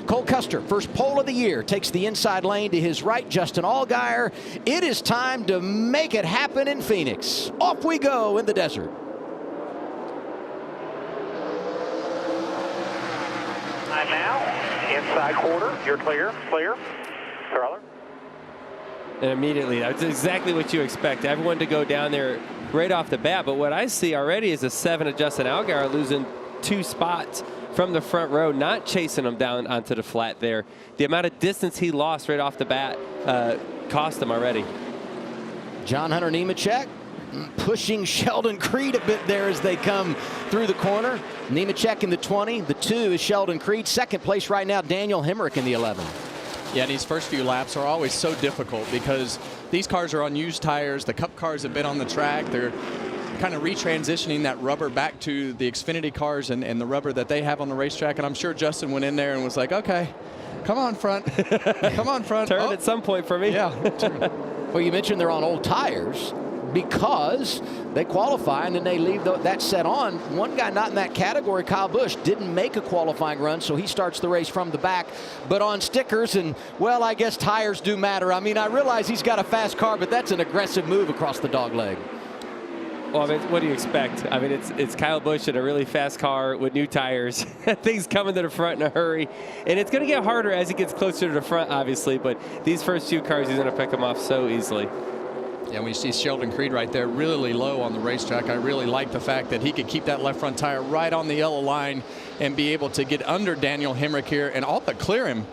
Cole Custer, first pole of the year, takes the inside lane to his right. Justin Allgaier. It is time to make it happen in Phoenix. Off we go in the desert. And now, inside quarter, you're clear. Clear. Carler. And immediately, that's exactly what you expect. Everyone to go down there right off the bat. But what I see already is a 7 of Justin Allgaier losing 2 spots from the front row, not chasing him down onto the flat there. The amount of distance he lost right off the bat cost him already. John Hunter Nemechek pushing Sheldon Creed a bit there as they come through the corner. Nemechek in the 20. The 2 is Sheldon Creed. Second place right now, Daniel Hemrick in the 11. Yeah, and these first few laps are always so difficult because these cars are on used tires. The Cup cars have been on the track. They're kind of retransitioning that rubber back to the Xfinity cars and the rubber that they have on the racetrack. And I'm sure Justin went in there and was like, okay, come on, front. Come on, front. Turn at some point for me. Yeah. Well, you mentioned they're on old tires because they qualify and then they leave that set on. One guy not in that category, Kyle Busch, didn't make a qualifying run, so he starts the race from the back, but on stickers. And, well, I guess tires do matter. I mean, I realize he's got a fast car, but that's an aggressive move across the dog leg. Well, I mean, what do you expect? I mean, it's Kyle Busch in a really fast car with new tires. Things coming to the front in a hurry. And it's going to get harder as he gets closer to the front, obviously, but these first few cars, he's going to pick them off so easily. Yeah, when you see Sheldon Creed right there really low on the racetrack, I really like the fact that he could keep that left front tire right on the yellow line and be able to get under Daniel Hemrick here and all but clear him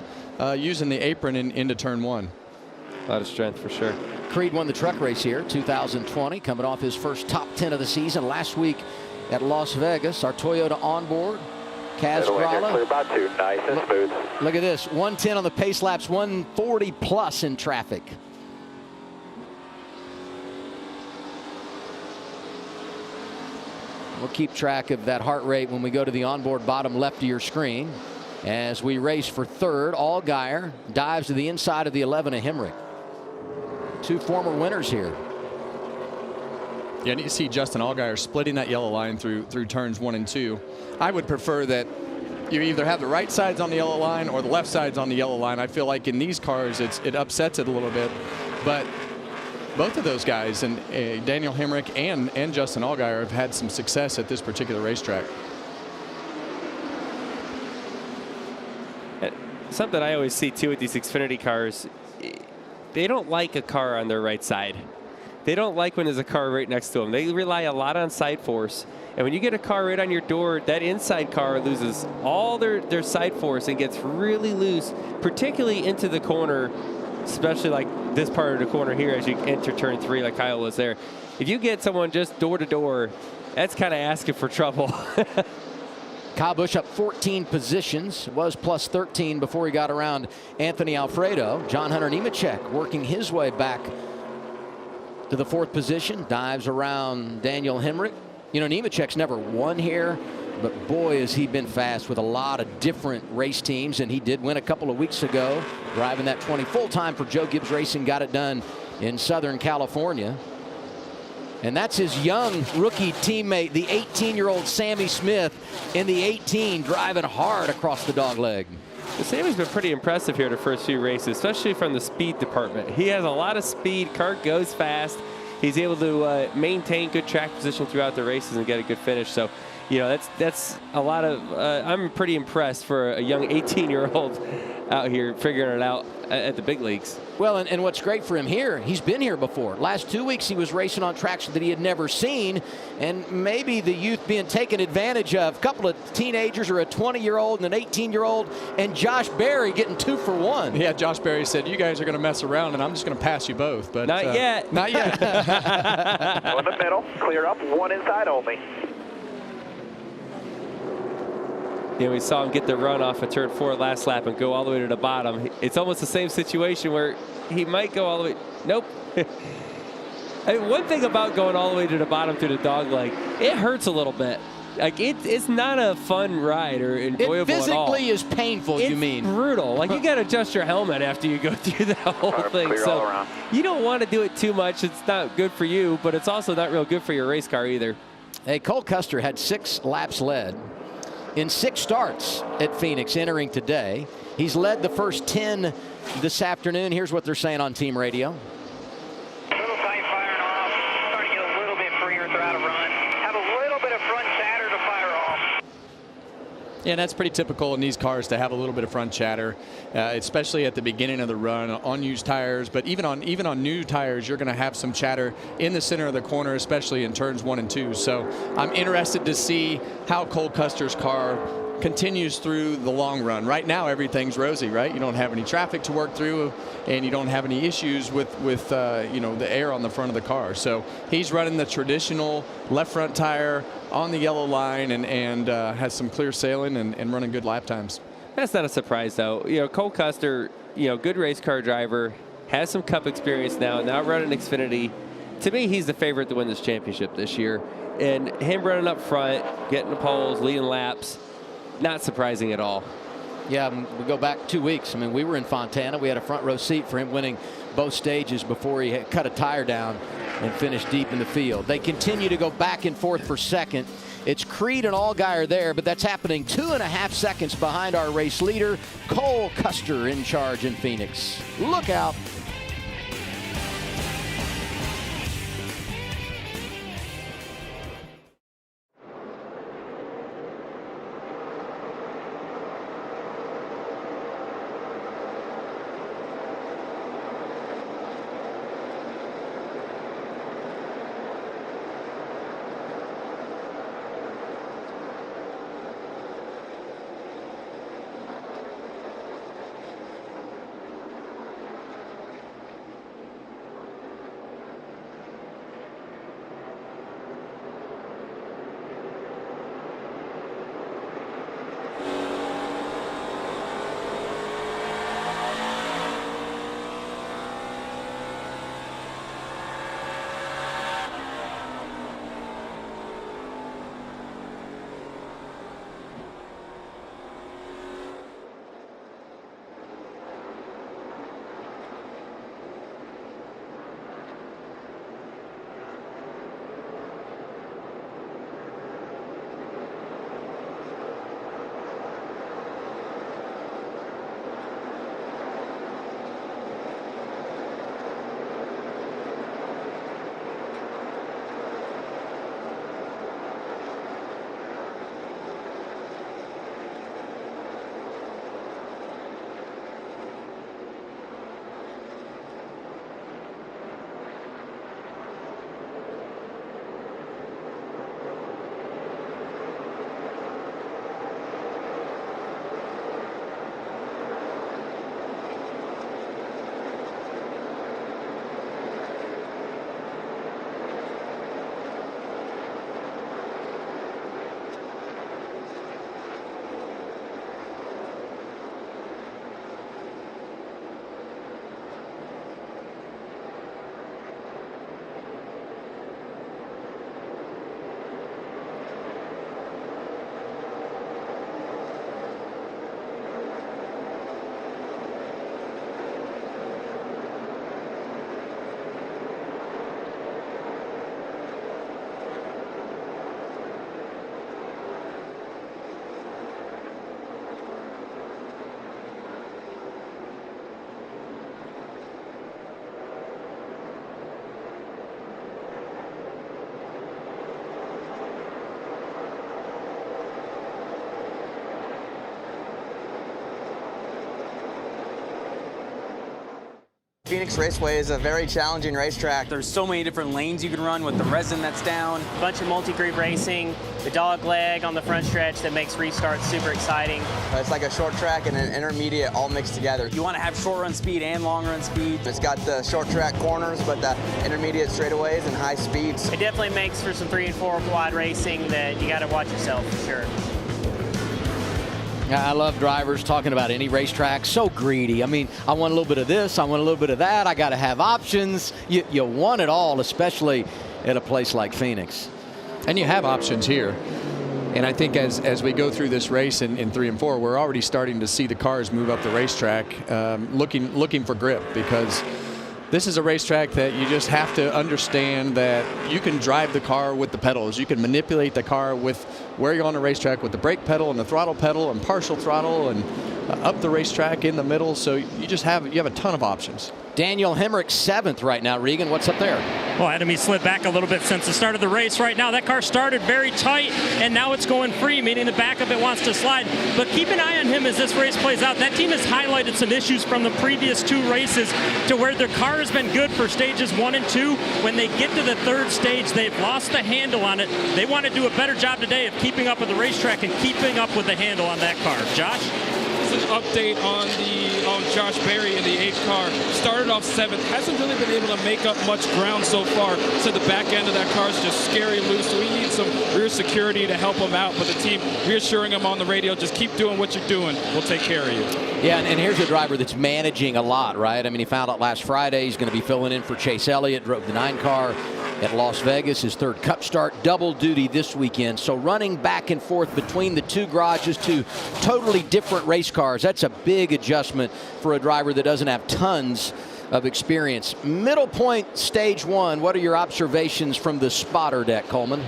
using the apron into turn 1. A lot of strength for sure. Creed won the truck race here, 2020, coming off his first top 10 of the season last week at Las Vegas. Our Toyota onboard, Kaz Grala. Clear by 2, nice and smooth. Look at this, 110 on the pace laps, 140 plus in traffic. We'll keep track of that heart rate when we go to the onboard bottom left of your screen. As we race for third, Allgaier dives to the inside of the 11 of Hemrick. 2 former winners here. Yeah, and you see Justin Allgaier splitting that yellow line through turns 1 and 2. I would prefer that you either have the right sides on the yellow line or the left sides on the yellow line. I feel like in these cars it upsets it a little bit, but both of those guys, and Daniel Hemrick and Justin Allgaier, have had some success at this particular racetrack. Something I always see too with these Xfinity cars, they don't like a car on their right side. They don't like when there's a car right next to them. They rely a lot on side force. And when you get a car right on your door, that inside car loses all their side force and gets really loose, particularly into the corner, especially like this part of the corner here as you enter turn 3 like Kyle was there. If you get someone just door to door, that's kind of asking for trouble. Kyle Busch up 14 positions, was plus 13 before he got around Anthony Alfredo. John Hunter Nemechek working his way back to the 4th position, dives around Daniel Hemrick. You know, Nemechek's never won here, but boy, has he been fast with a lot of different race teams, and he did win a couple of weeks ago, driving that 20 full-time for Joe Gibbs Racing, got it done in Southern California. And that's his young rookie teammate, the 18-year-old Sammy Smith in the 18, driving hard across the dogleg. Sammy's been pretty impressive here the first few races, especially from the speed department. He has a lot of speed. Car goes fast. He's able to maintain good track position throughout the races and get a good finish. So, you know, that's a lot of. I'm pretty impressed for a young 18-year-old out here figuring it out at the big leagues. Well, and what's great for him here, he's been here before. Last 2 weeks he was racing on tracks that he had never seen, and maybe the youth being taken advantage of. A couple of teenagers, or a 20-year-old and an 18-year-old, and Josh Berry getting 2 for 1. Yeah, Josh Berry said, you guys are going to mess around, and I'm just going to pass you both. But not yet. Not yet. Go in the middle, clear up, 1 inside only. You know, we saw him get the run off of turn 4 last lap and go all the way to the bottom. It's almost the same situation where he might go all the way. Nope. I mean, one thing about going all the way to the bottom through the dog leg, it hurts a little bit. Like it's not a fun ride or enjoyable at all. It physically is painful, it's you mean? Brutal. Like you got to adjust your helmet after you go through that whole thing. So you don't want to do it too much. It's not good for you, but it's also not real good for your race car either. Hey, Cole Custer had 6 laps led in 6 starts at Phoenix entering today. He's led the first 10 this afternoon. Here's what they're saying on team radio. Little tight firing off. Starting to get a little bit freer throughout a run. Have a little bit of front chatter to fire off. Yeah, that's pretty typical in these cars to have a little bit of front chatter, especially at the beginning of the run on used tires. But even on new tires, you're going to have some chatter in the center of the corner, especially in turns 1 and 2. So I'm interested to see how Cole Custer's car continues through the long run. Right now, everything's rosy, right? You don't have any traffic to work through, and you don't have any issues with the air on the front of the car. So he's running the traditional left front tire on the yellow line and has some clear sailing and running good lap times. That's not a surprise, though. Cole Custer, good race car driver, has some Cup experience now running Xfinity. To me, he's the favorite to win this championship this year. And him running up front, getting the poles, leading laps, not surprising at all. Yeah, we go back 2 weeks. I mean, we were in Fontana. We had a front row seat for him winning both stages before he had cut a tire down and finished deep in the field. They continue to go back and forth for second. It's Creed and Allgaier there, but that's happening 2.5 seconds behind our race leader, Cole Custer, in charge in Phoenix. Look out. Phoenix Raceway is a very challenging racetrack. There's so many different lanes you can run with the resin that's down. A bunch of multi-groove racing, the dog leg on the front stretch that makes restarts super exciting. It's like a short track and an intermediate all mixed together. You want to have short run speed and long run speed. It's got the short track corners, but the intermediate straightaways and high speeds. It definitely makes for some 3 and 4 quad racing that you got to watch yourself for sure. I love drivers talking about any racetrack. So greedy. I mean, I want a little bit of this. I want a little bit of that. I got to have options. You want it all, especially at a place like Phoenix. And you have options here. And I think as we go through this race in 3 and 4, we're already starting to see the cars move up the racetrack, looking for grip, because this is a racetrack that you just have to understand that you can drive the car with the pedals. You can manipulate the car with where you're on the racetrack with the brake pedal and the throttle pedal and partial throttle, and up the racetrack, in the middle. So you have a ton of options. Daniel Hemrick 7th right now. Regan, what's up there? Well, Adam, he slid back a little bit since the start of the race. Right now, that car started very tight, and now it's going free, meaning the back of it wants to slide. But keep an eye on him as this race plays out. That team has highlighted some issues from the previous 2 races to where their car has been good for stages 1 and 2. When they get to the 3rd stage, they've lost the handle on it. They want to do a better job today of keeping up with the racetrack and keeping up with the handle on that car. Josh? An update on Josh Berry in the 8th car. Started off 7th, hasn't really been able to make up much ground so far. So the back end of that car is just scary loose. So we need some rear security to help him out. But the team reassuring him on the radio, just keep doing what you're doing. We'll take care of you. Yeah, and here's a driver that's managing a lot, right? I mean, he found out last Friday he's going to be filling in for Chase Elliott, drove the 9 car at Las Vegas, his 3rd Cup start, double duty this weekend. So running back and forth between the 2 garages, 2 totally different race cars, that's a big adjustment for a driver that doesn't have tons of experience. Middle point, stage 1, what are your observations from the spotter deck, Coleman?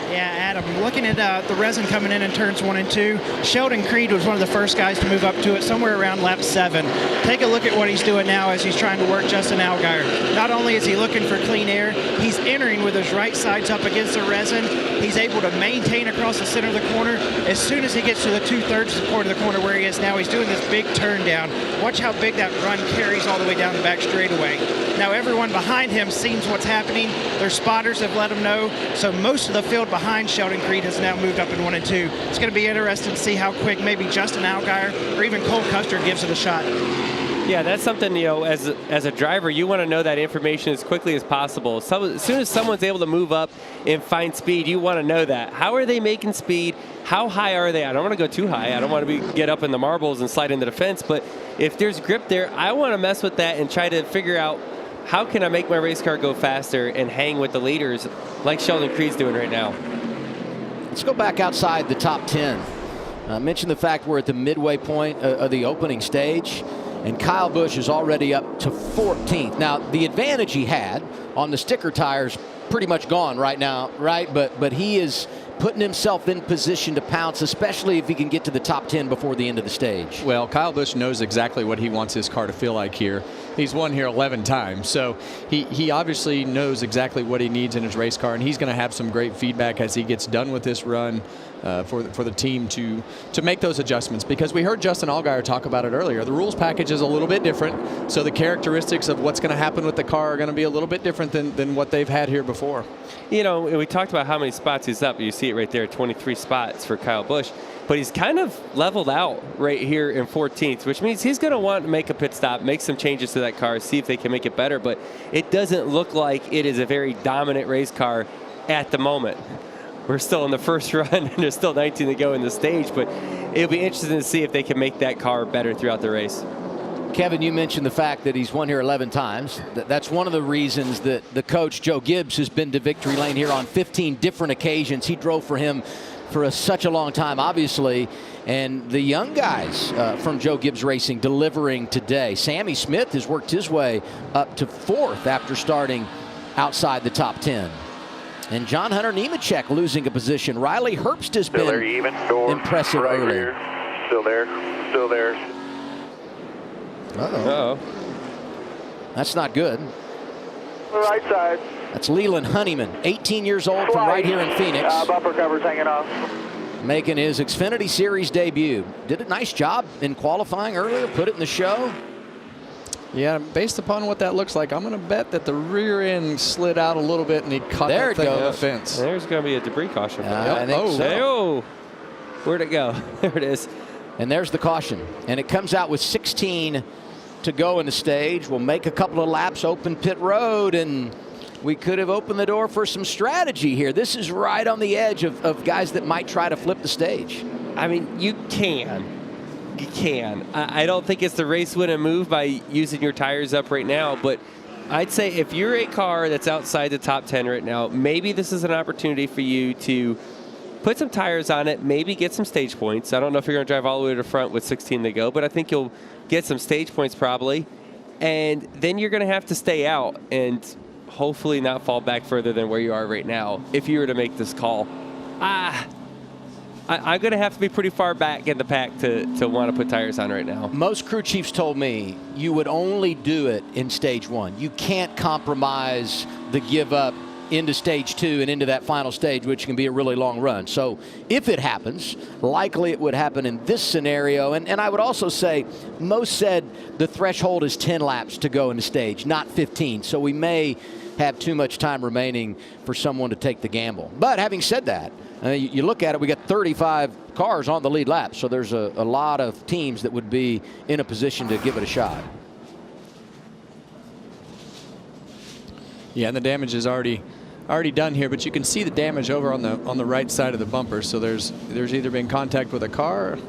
Yeah, Adam, looking at the resin coming in turns 1 and 2, Sheldon Creed was one of the first guys to move up to it somewhere around lap 7. Take a look at what he's doing now as he's trying to work Justin Allgaier. Not only is he looking for clean air, he's entering with his right sides up against the resin. He's able to maintain across the center of the corner. As soon as he gets to the 2/3 support of the corner where he is now, he's doing this big turn down. Watch how big that run carries all the way down the back straightaway. Now everyone behind him sees what's happening. Their spotters have let him know. So most of the field behind Sheldon Creed has now moved up in 1 and 2. It's going to be interesting to see how quick maybe Justin Allgaier or even Cole Custer gives it a shot. Yeah, that's something, as a driver, you want to know that information as quickly as possible. So, as soon as someone's able to move up and find speed, you want to know that. How are they making speed? How high are they? I don't want to go too high. I don't want to get up in the marbles and slide into the fence. But if there's grip there, I want to mess with that and try to figure out how can I make my race car go faster and hang with the leaders like Sheldon Creed's doing right now. Let's go back outside the top 10. I mentioned the fact we're at the midway point of the opening stage, and Kyle Busch is already up to 14th. Now, the advantage he had on the sticker tires pretty much gone right now, right? But he is putting himself in position to pounce, especially if he can get to the top 10 before the end of the stage. Well, Kyle Busch knows exactly what he wants his car to feel like here. He's won here 11 times, so he obviously knows exactly what he needs in his race car, and he's going to have some great feedback as he gets done with this run for the team to make those adjustments, because we heard Justin Allgaier talk about it earlier. The rules package is a little bit different, so the characteristics of what's going to happen with the car are going to be a little bit different than what they've had here before. We talked about how many spots he's up. You see it right there, 23 spots for Kyle Busch. But he's kind of leveled out right here in 14th, which means he's going to want to make a pit stop, make some changes to that car, see if they can make it better. But it doesn't look like it is a very dominant race car at the moment. We're still in the first run, and there's still 19 to go in the stage. But it'll be interesting to see if they can make that car better throughout the race. Kevin, you mentioned the fact that he's won here 11 times. That's one of the reasons that the coach, Joe Gibbs, has been to victory lane here on 15 different occasions. He drove for him for such a long time, obviously. And the young guys from Joe Gibbs Racing delivering today. Sammy Smith has worked his way up to 4th after starting outside the top 10. And John Hunter Nemechek losing a position. Riley Herbst has been impressive right early. Here. Still there. Uh-oh. That's not good. The right side. That's Leland Honeyman, 18 years old, from right here in Phoenix. Bumper covers hanging off. Making his Xfinity Series debut. Did a nice job in qualifying earlier, put it in the show. Yeah, based upon what that looks like, I'm going to bet that the rear end slid out a little bit and he caught there that thing on the goes. fence. There's going to be a debris caution. I think so. Oh, where'd it go? There it is. And there's the caution. And it comes out with 16 to go in the stage. We'll make a couple of laps, open pit road, and we could have opened the door for some strategy here. This is right on the edge of guys that might try to flip the stage. I mean, you can. I don't think it's the race winning move by using your tires up right now, but I'd say if you're a car that's outside the top 10 right now, maybe this is an opportunity for you to put some tires on it, maybe get some stage points. I don't know if you're going to drive all the way to the front with 16 to go, but I think you'll get some stage points probably. And then you're going to have to stay out and hopefully not fall back further than where you are right now if you were to make this call. I'm going to have to be pretty far back in the pack to want to put tires on right now. Most crew chiefs told me you would only do it in stage 1. You can't compromise the give up into stage 2 and into that final stage, which can be a really long run. So if it happens, likely it would happen in this scenario. And I would also say most said the threshold is 10 laps to go into stage, not 15. So we may have too much time remaining for someone to take the gamble. But having said that, you look at it, we got 35 cars on the lead lap. So there's a lot of teams that would be in a position to give it a shot. Yeah, and the damage is already done here, but you can see the damage over on the right side of the bumper. So there's either been contact with a car.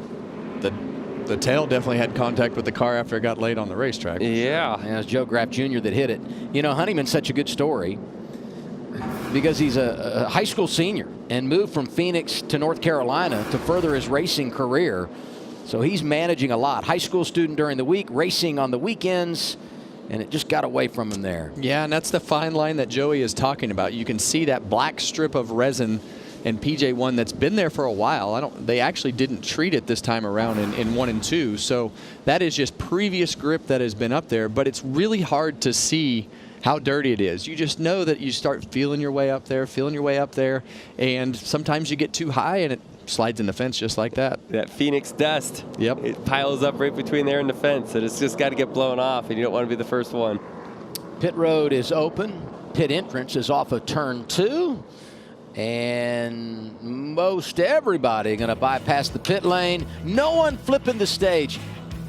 The tail definitely had contact with the car after it got laid on the racetrack. Yeah. It was Joe Graff Jr. that hit it. You know, Honeyman's such a good story because he's a high school senior and moved from Phoenix to North Carolina to further his racing career. So he's managing a lot. High school student during the week, racing on the weekends, and it just got away from him there. Yeah, and that's the fine line that Joey is talking about. You can see that black strip of resin in PJ1 that's been there for a while. They actually didn't treat it this time around in 1 and 2. So that is just previous grip that has been up there, but it's really hard to see how dirty it is. You just know that you start feeling your way up there, and sometimes you get too high and it slides in the fence just like that. That Phoenix dust. Yep. It piles up right between there and the fence, and it's just got to get blown off, and you don't want to be the first one. Pit road is open. Pit entrance is off of turn 2. And most everybody going to bypass the pit lane. No one flipping the stage.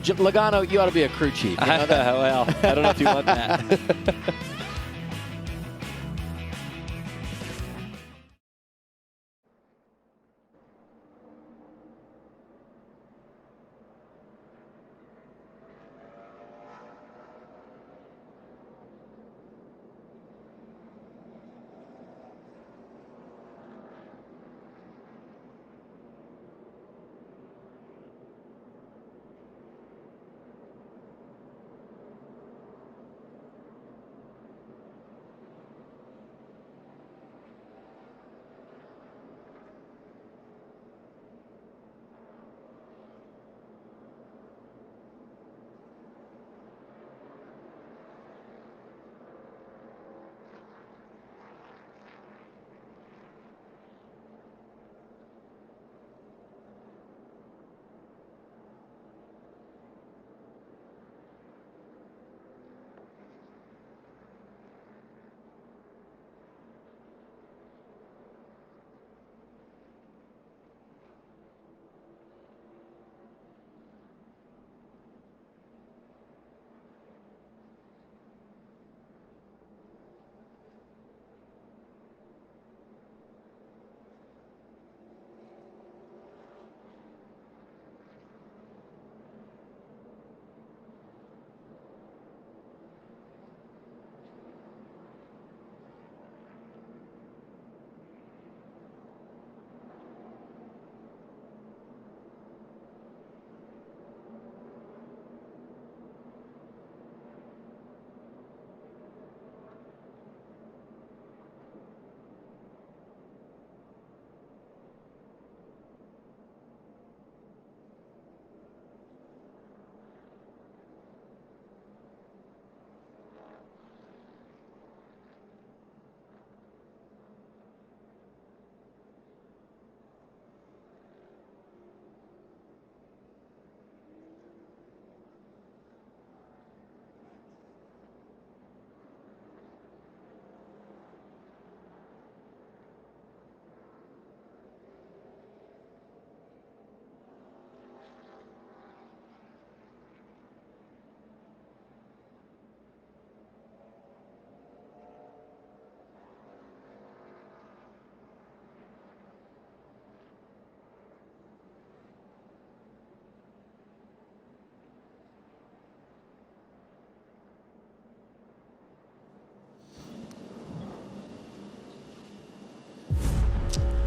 Logano, you ought to be a crew chief. You know that? Well, I don't know if you want that.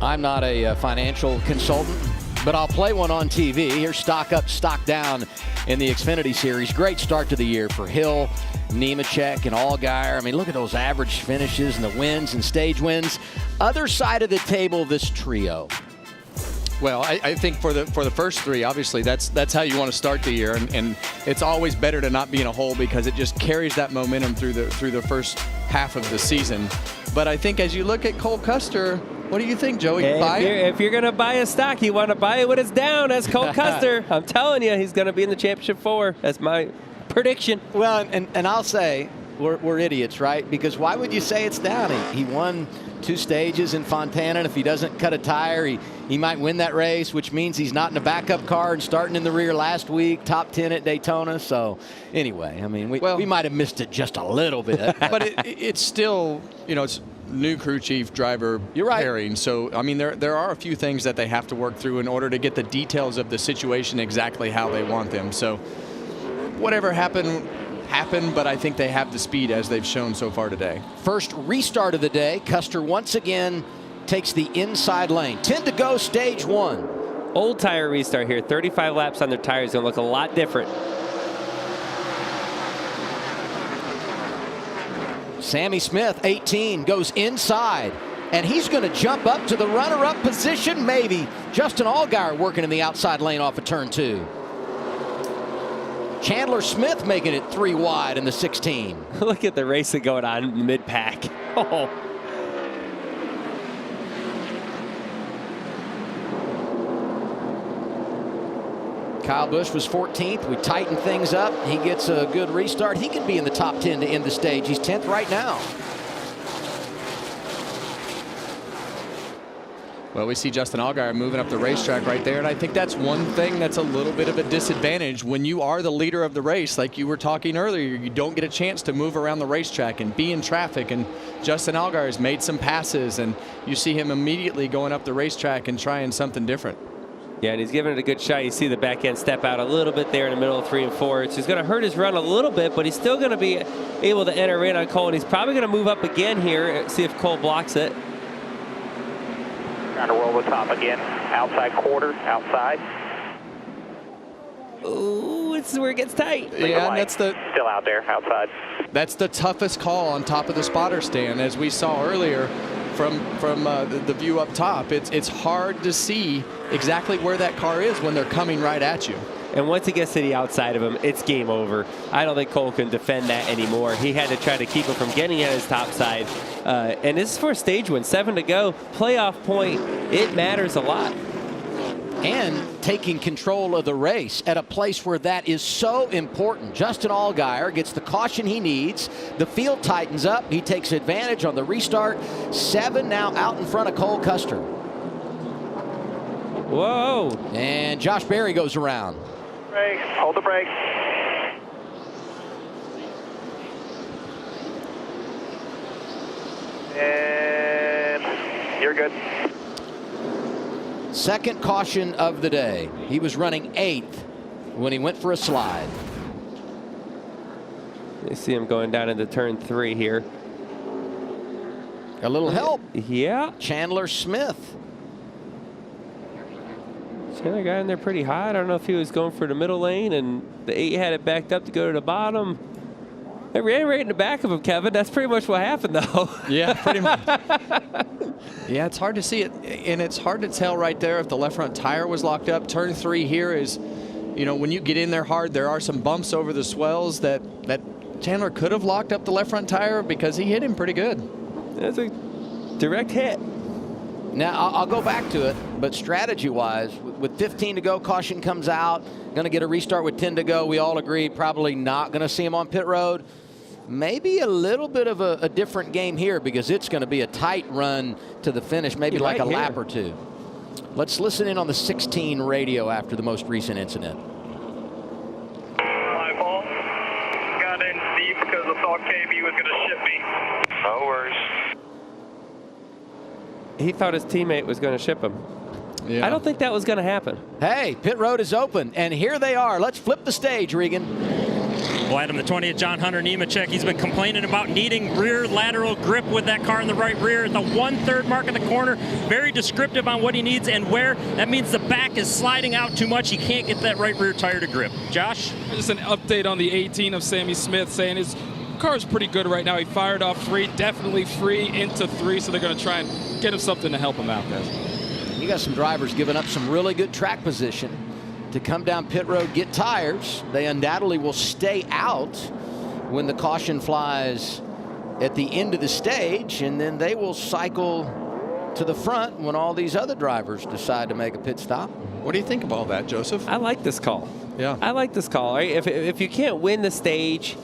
I'm not a financial consultant, but I'll play one on TV. Here's stock up, stock down in the Xfinity Series. Great start to the year for Hill, Nemechek, and Allgaier. I mean, look at those average finishes and the wins and stage wins. Other side of the table, this trio. Well, I think for the first three, obviously that's how you want to start the year, and it's always better to not be in a hole because it just carries that momentum through the first half of the season. But I think as you look at Cole Custer, what do you think, Joey? If you're going to buy a stock, you want to buy it when it's down. That's Cole Custer. I'm telling you, he's going to be in the championship 4. That's my prediction. Well, and I'll say we're idiots, right? Because why would you say it's down? He won 2 stages in Fontana, and if he doesn't cut a tire, he might win that race, which means he's not in a backup car and starting in the rear last week, top 10 at Daytona. So anyway, I mean, we might have missed it just a little bit. But it's still, it's new crew chief driver pairing. So, I mean, there are a few things that they have to work through in order to get the details of the situation exactly how they want them. So whatever happened, but I think they have the speed as they've shown so far today. First restart of the day. Custer once again takes the inside lane. 10 to go, stage 1. Old tire restart here. 35 laps on their tires. Going to look a lot different. Sammy Smith, 18, goes inside, and he's going to jump up to the runner-up position, maybe. Justin Allgaier working in the outside lane off of turn 2. Chandler Smith making it 3 wide in the 16. Look at the racing going on in mid-pack. Oh. Kyle Busch was 14th. We tightened things up. He gets a good restart. He could be in the top 10 to end the stage. He's 10th right now. Well, we see Justin Allgaier moving up the racetrack right there, and I think that's one thing that's a little bit of a disadvantage when you are the leader of the race. Like you were talking earlier, you don't get a chance to move around the racetrack and be in traffic, and Justin Allgaier has made some passes, and you see him immediately going up the racetrack and trying something different. Yeah, and he's giving it a good shot. You see the back end step out a little bit there in the middle of 3 and 4. It's going to hurt his run a little bit, but he's still going to be able to enter in on Cole, and he's probably going to move up again here, see if Cole blocks it. Trying to roll the top again. Outside quarter, outside. Ooh, it's where it gets tight. Yeah, and that's still out there, outside. That's the toughest call on top of the spotter stand, as we saw earlier from the view up top. It's hard to see exactly where that car is when they're coming right at you. And once he gets to the outside of him, it's game over. I don't think Cole can defend that anymore. He had to try to keep him from getting at his top side. And this is for a stage win, 7 to go. Playoff point, it matters a lot. And taking control of the race at a place where that is so important. Justin Allgaier gets the caution he needs. The field tightens up. He takes advantage on the restart. 7 now out in front of Cole Custer. Whoa. And Josh Berry goes around. Brake, hold the brake. And you're good. Second caution of the day. He was running 8th when he went for a slide. You see him going down into turn 3 here. A little help. Yeah. Chandler Smith. Chandler got in there pretty high. I don't know if he was going for the middle lane and the 8 had it backed up to go to the bottom. They ran right in the back of him, Kevin. That's pretty much what happened, though. Yeah, pretty much. Yeah, it's hard to see it, and it's hard to tell right there if the left front tire was locked up. Turn 3 here is, when you get in there hard, there are some bumps over the swells that Chandler could have locked up the left front tire because he hit him pretty good. That's a direct hit. Now, I'll go back to it, but strategy-wise, with 15 to go, caution comes out. Going to get a restart with 10 to go. We all agree probably not going to see him on pit road. Maybe a little bit of a different game here because it's going to be a tight run to the finish, maybe like a lap or 2. Let's listen in on the 16 radio after the most recent incident. My fault. Got in deep because I thought KB was going to ship me. No worries. He thought his teammate was going to ship him. Yeah. I don't think that was going to happen. Hey, pit road is open, and here they are. Let's flip the stage, Regan. Well, Adam, the 20th, John Hunter Nemechek, he's been complaining about needing rear lateral grip with that car in the right rear at the 1/3 mark of the corner. Very descriptive on what he needs and where. That means the back is sliding out too much. He can't get that right rear tire to grip. Josh? Just an update on the 18 of Sammy Smith, saying his car's pretty good right now. He fired off 3, definitely free into 3, so they're going to try and get him something to help him out, guys. You got some drivers giving up some really good track position to come down pit road, get tires. They undoubtedly will stay out when the caution flies at the end of the stage, and then they will cycle to the front when all these other drivers decide to make a pit stop. What do you think of all that, Joseph? I like this call. Yeah. I like this call. Right? If you can't win the stage,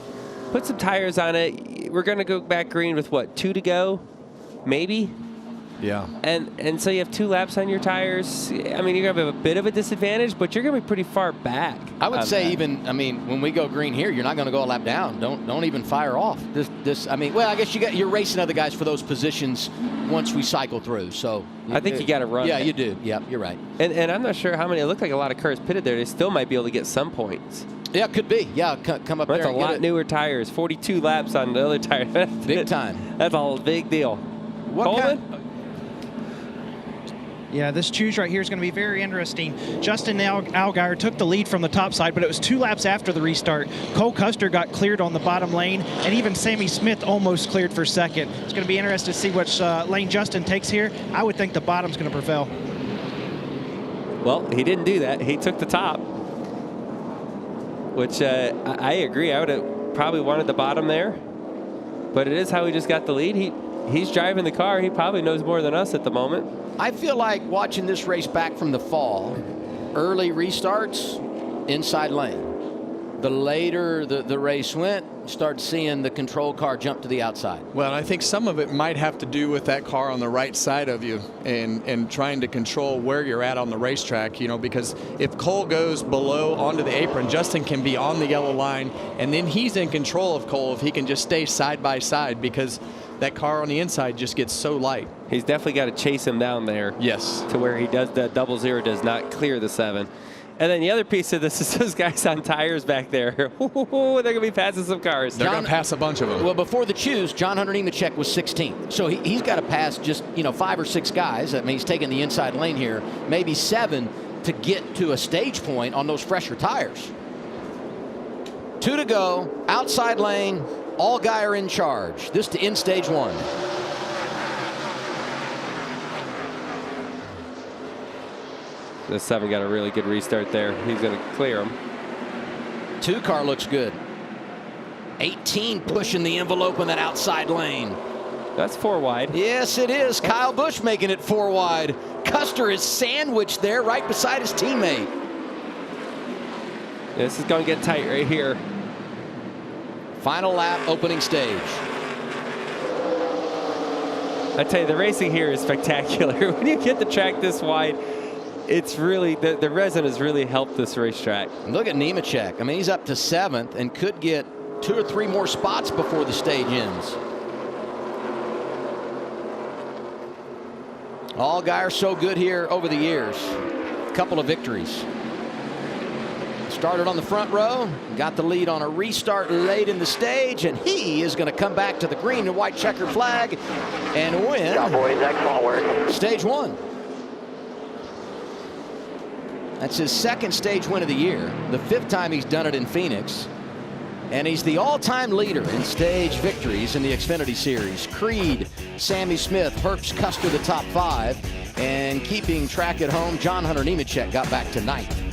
put some tires on it. We're going to go back green with, what, 2 to go? Maybe? Yeah. And so you have 2 laps on your tires. I mean, you're going to have a bit of a disadvantage, but you're going to be pretty far back. I would say when we go green here, you're not going to go a lap down. Don't even fire off. I guess you're racing other guys for those positions once we cycle through. So I think you got to run. Yeah, you do. Yeah, you're right. And I'm not sure how many. It looked like a lot of cars pitted there. They still might be able to get some points. Yeah, could be. Yeah, come up there. That's a lot newer tires. 42 laps on the other tire. Big time. That's a big deal. Yeah, this choose right here is going to be very interesting. Justin Allgaier took the lead from the top side, but it was 2 laps after the restart. Cole Custer got cleared on the bottom lane, and even Sammy Smith almost cleared for second. It's going to be interesting to see which lane Justin takes here. I would think the bottom's going to prevail. Well, he didn't do that. He took the top, which I agree. I would have probably wanted the bottom there, but it is how he just got the lead. He's driving the car. He probably knows more than us at the moment. I feel like watching this race back from the fall, early restarts, inside lane. The later the race went, start seeing the control car jump to the outside. Well, I think some of it might have to do with that car on the right side of you and trying to control where you're at on the racetrack, because if Cole goes below onto the apron, Justin can be on the yellow line, and then he's in control of Cole if he can just stay side by side, because that car on the inside just gets so light. He's definitely got to chase him down there. Yes. To where he does the 00 does not clear the 7. And then the other piece of this is those guys on tires back there. They're going to be passing some cars. They're going to pass a bunch of them. Well, before the choose, John Hunter Nemechek was 16th. So he's got to pass just 5 or 6 guys. That means he's taking the inside lane here, maybe 7 to get to a stage point on those fresher tires. 2 to go, outside lane. Allgaier in charge. This to end stage 1. The 7 got a really good restart there. He's going to clear him. 2 car looks good. 18 pushing the envelope in that outside lane. That's 4 wide. Yes, it is. Kyle Busch making it 4 wide. Custer is sandwiched there right beside his teammate. This is going to get tight right here. Final lap, opening stage. I tell you, the racing here is spectacular. When you get the track this wide, it's really, the resin has really helped this racetrack. Look at Nemechek. I mean, he's up to 7th and could get 2 or 3 more spots before the stage ends. Allgaier so good here over the years. A couple of victories. Started on the front row, got the lead on a restart late in the stage, and he is going to come back to the green and white checker flag and win stage 1. That's his 2nd stage win of the year, the 5th time he's done it in Phoenix, and he's the all-time leader in stage victories in the Xfinity Series. Creed, Sammy Smith, Herbst, Custer the top 5, and keeping track at home, John Hunter Nemechek got back to 9th.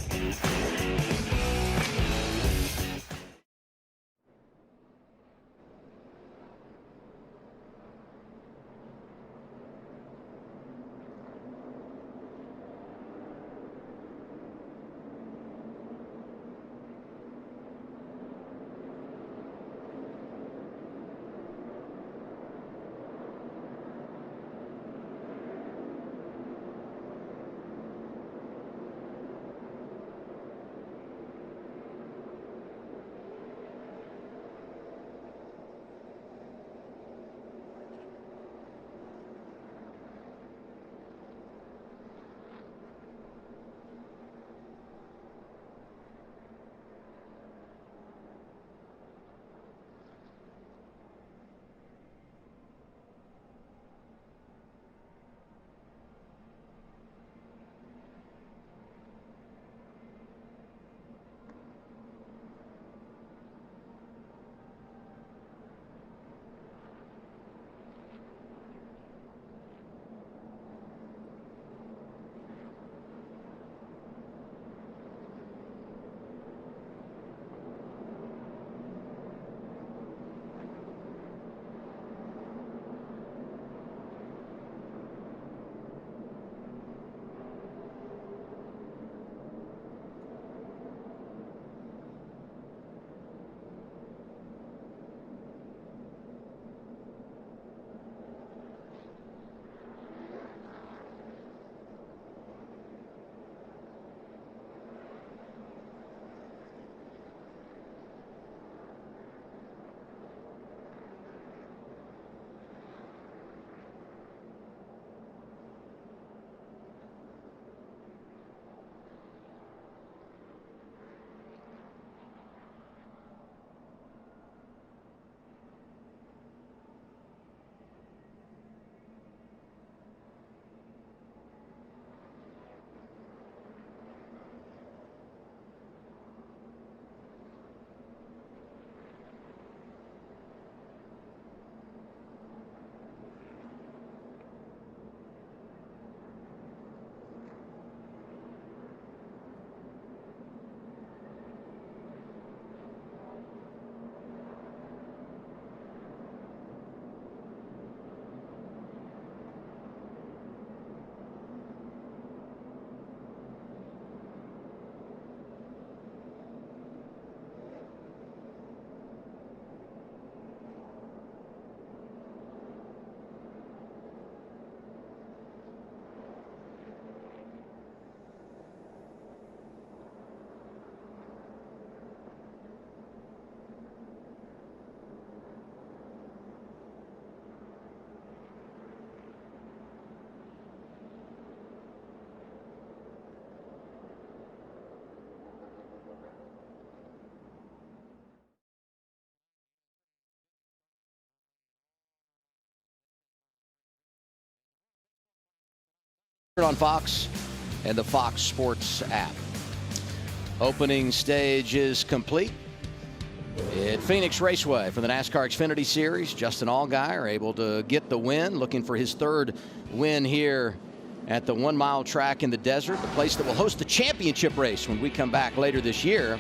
on Fox and the Fox Sports app. Opening stage is complete at Phoenix Raceway for the NASCAR Xfinity Series. Justin Allgaier able to get the win, looking for his third win here at the 1 mile track in the desert, the place that will host the championship race when we come back later this year.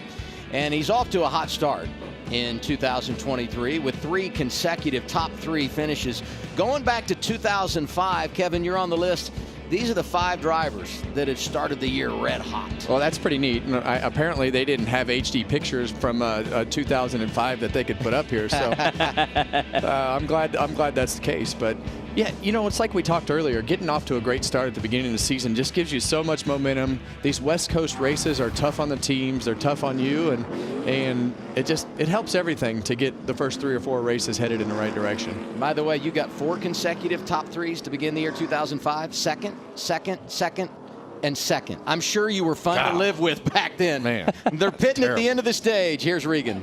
And he's off to a hot start in 2023 with 3 consecutive top 3 finishes. Going back to 2005, Kevin, you're on the list. These are the 5 drivers that have started the year red hot. Well, that's pretty neat. Apparently, they didn't have HD pictures from 2005 that they could put up here. So I'm glad that's the case. But yeah, you know, it's like we talked earlier. Getting off to a great start at the beginning of the season just gives you so much momentum. These West Coast races are tough on the teams. They're tough on you, and it helps everything to get the first 3 or 4 races headed in the right direction. By the way, you got 4 consecutive top 3s to begin the year 2005. Second, and second. I'm sure you were fun to live with back then. Man, they're pitting at the end of the stage. Here's Regan.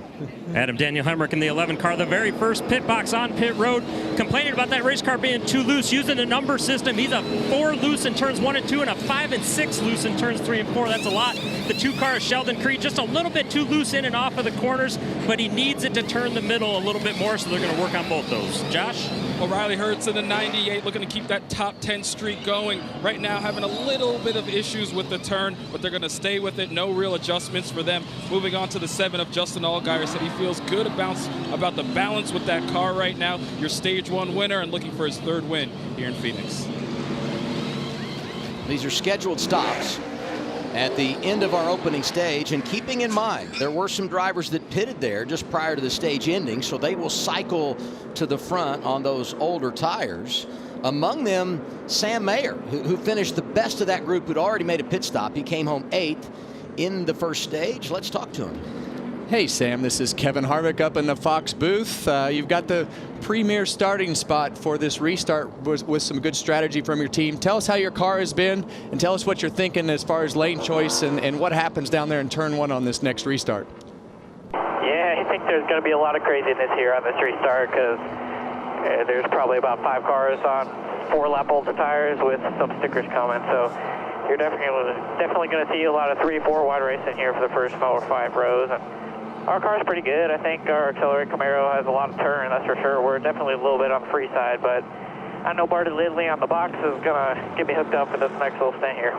Adam Daniel Hemrick in the 11 car, the very first pit box on pit road, complaining about that race car being too loose, using the number system. He's a 4 loose in turns 1 and 2 and a 5 and 6 loose in turns 3 and 4. That's a lot. The 2 cars, Sheldon Creed, just a little bit too loose in and off of the corners, but he needs it to turn the middle a little bit more, so they're going to work on both those. Josh? O'Reilly Hurts in the 98, looking to keep that top 10 streak going. Right now having a little bit of issues with the turn, but they're going to stay with it. No real adjustments for them. Moving on to the 7 of Justin Allgaier, said he feels good about the balance with that car right now. Your stage 1 winner and looking for his 3rd win here in Phoenix. These are scheduled stops at the end of our opening stage, and keeping in mind there were some drivers that pitted there just prior to the stage ending, so they will cycle to the front on those older tires. Among them, Sam Mayer, who finished the best of that group, who'd already made a pit stop. He came home 8th in the first stage. Let's talk to him. Hey, Sam, this is Kevin Harvick up in the Fox booth. You've got the premier starting spot for this restart with some good strategy from your team. Tell us how your car has been, and tell us what you're thinking as far as lane choice and what happens down there in turn 1 on this next restart. Yeah, I think there's going to be a lot of craziness here on this restart because there's probably about 5 cars on 4-lap older tires with some stickers coming. So you're definitely going to see a lot of 3-4 wide racing here for the first 4 or 5 rows. And our car's pretty good. I think our auxiliary Camaro has a lot of turn, that's for sure. We're definitely a little bit on the free side, but I know Barty Lidley on the box is going to get me hooked up for this next little stint here.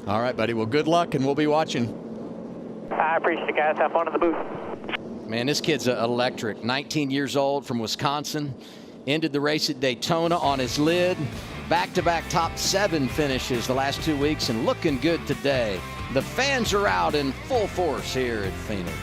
All right, buddy. Well, good luck, and we'll be watching. I appreciate it, guys. Have fun in the booth. Man, this kid's electric. 19 years old from Wisconsin. Ended the race at Daytona on his lid. Back-to-back top 7 finishes the last 2 weeks, and looking good today. The fans are out in full force here at Phoenix.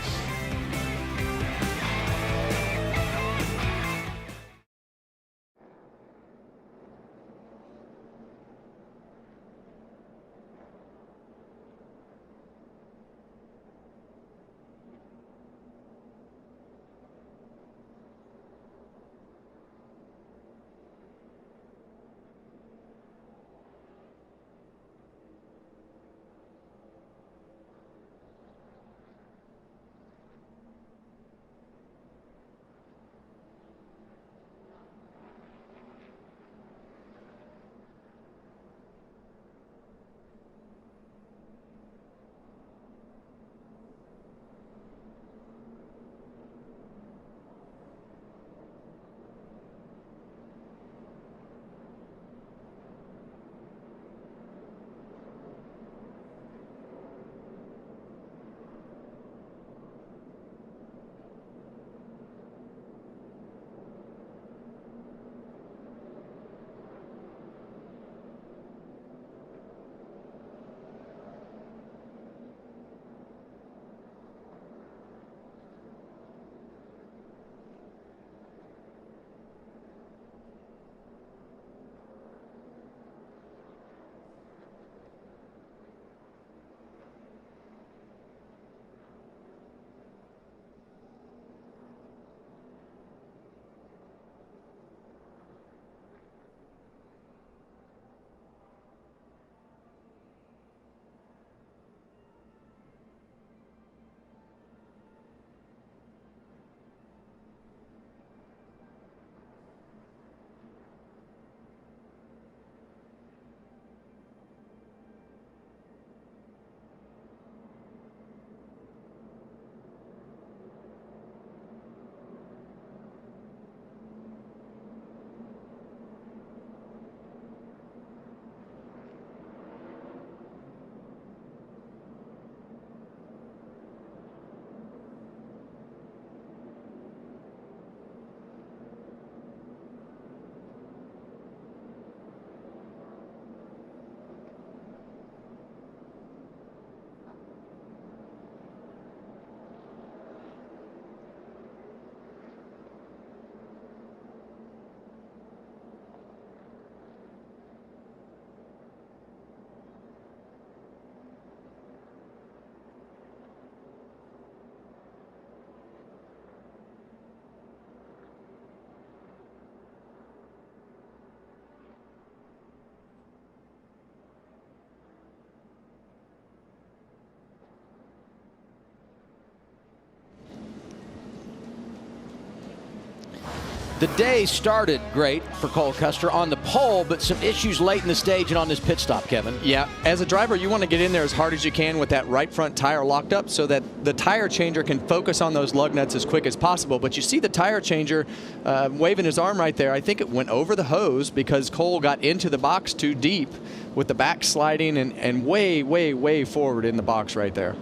The day started great for Cole Custer on the pole, but some issues late in the stage and on this pit stop, Kevin. Yeah, as a driver, you want to get in there as hard as you can with that right front tire locked up so that the tire changer can focus on those lug nuts as quick as possible. But you see the tire changer waving his arm right there. I think it went over the hose because Cole got into the box too deep with the back sliding and way, way, way forward in the box right there.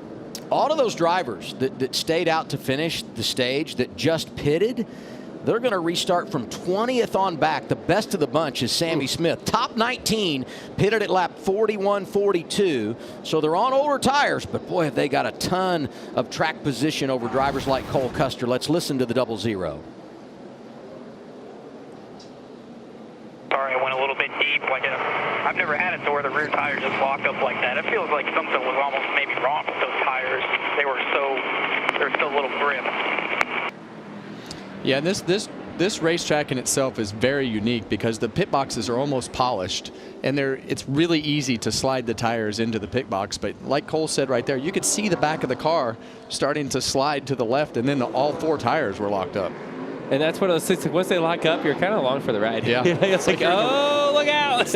All of those drivers that stayed out to finish the stage that just pitted, they're going to restart from 20th on back. The best of the bunch is Sammy Smith. Top 19, pitted at lap 41-42. So they're on older tires, but boy, have they got a ton of track position over drivers like Cole Custer. Let's listen to the 00. Sorry, I went a little bit deep. I've never had it to where the rear tire just locked up like that. It feels like something was almost maybe wrong with those tires. There's so little grip. Yeah, this racetrack in itself is very unique because the pit boxes are almost polished, and it's really easy to slide the tires into the pit box. But like Cole said right there, you could see the back of the car starting to slide to the left, and then all 4 tires were locked up. And that's one of those things, once they lock up, you're kind of along for the ride. Yeah. It's like, oh, look out. It's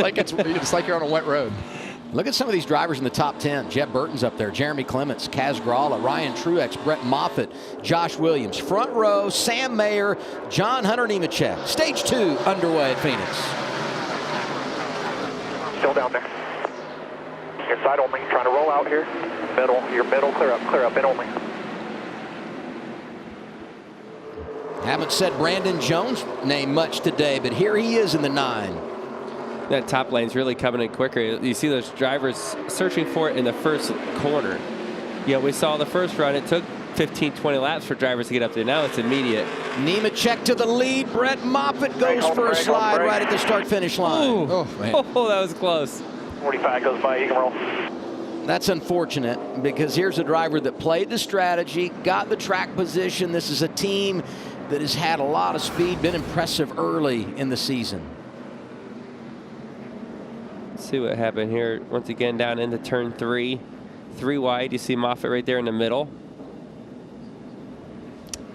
like you're on a wet road. Look at some of these drivers in the top 10. Jeb Burton's up there, Jeremy Clements, Kaz Gralla, Ryan Truex, Brett Moffitt, Josh Williams. Front row, Sam Mayer, John Hunter Nemechek. Stage 2 underway at Phoenix. Still down there. Inside only, trying to roll out here. Middle, your middle, clear up, in only. Haven't said Brandon Jones' name much today, but here he is in the 9. That top lane's really coming in quicker. You see those drivers searching for it in the first corner. Yeah, we saw the first run. It took 15, 20 laps for drivers to get up there. Now it's immediate. Nemechek to the lead. Brett Moffitt goes for a slide right at the start-finish line. Ooh. Oh, man. Oh, that was close. 45 goes by, you can roll. That's unfortunate because here's a driver that played the strategy, got the track position. This is a team that has had a lot of speed, been impressive early in the season. Let's see what happened here. Once again, down into turn 3. 3 wide. You see Moffitt right there in the middle.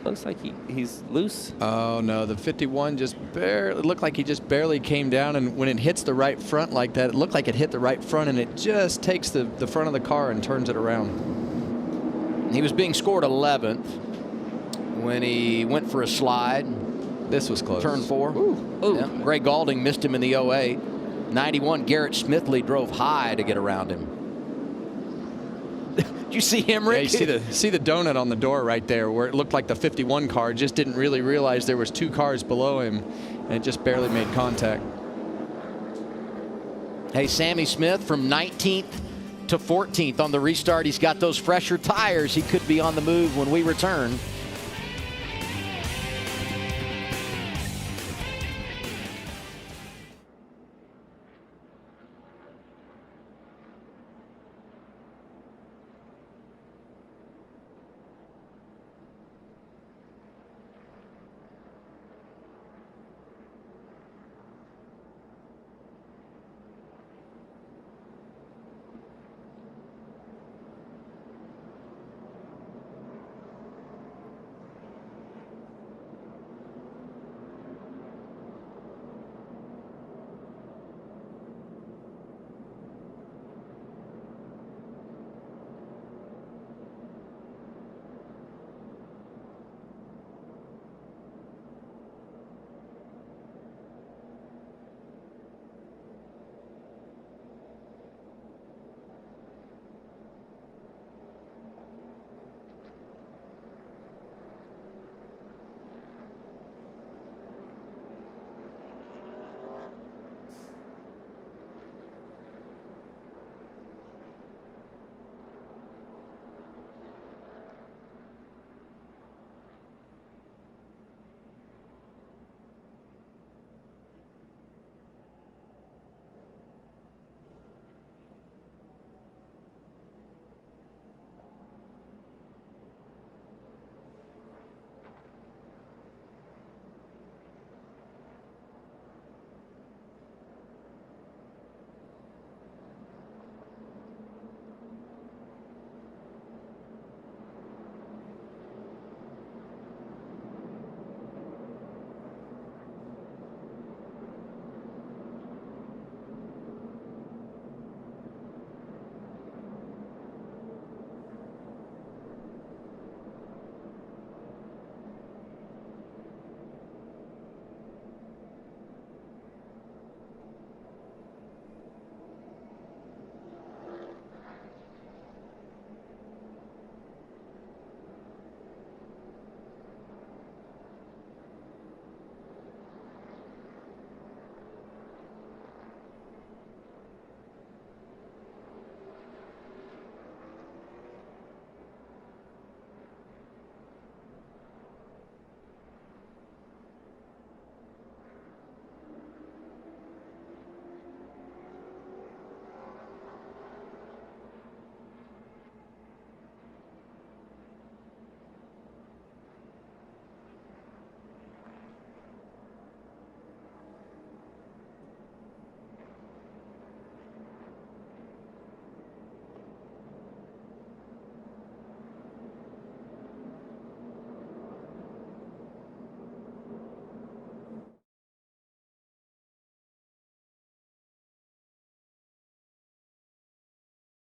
Looks like he's loose. Oh, no. The 51 just barely looked like he just barely came down. And when it hits the right front like that, it looked like it hit the right front, and it just takes the front of the car and turns it around. He was being scored 11th when he went for a slide. This was close. Turn 4. Ooh. Yeah. Gray Galding missed him in the 08. 91, Garrett Smithley drove high to get around him. Did you see him, Rick? Yeah, you see the donut on the door right there where it looked like the 51 car just didn't really realize there was 2 cars below him, and it just barely made contact. Hey, Sammy Smith from 19th to 14th on the restart. He's got those fresher tires. He could be on the move when we return.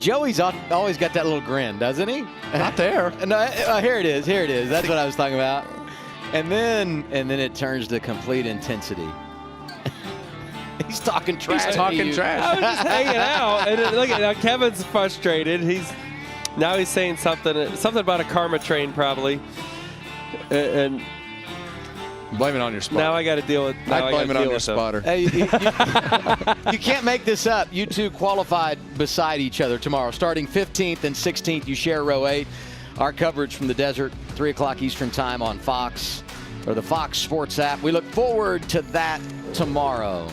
Joey's always got that little grin, doesn't he? Not there. No, here it is. Here it is. That's what I was talking about. And then it turns to complete intensity. He's talking trash. He's talking to trash. I was just hanging out, and then, look at now. Kevin's frustrated. He's saying something about a karma train probably, and blame it on your spotter. now I got to deal with. I blame it on your spotter. Hey, you can't make this up. You two qualified beside each other tomorrow. Starting 15th and 16th, you share row 8. Our coverage from the desert, 3 o'clock Eastern time on Fox or the Fox Sports app. We look forward to that tomorrow.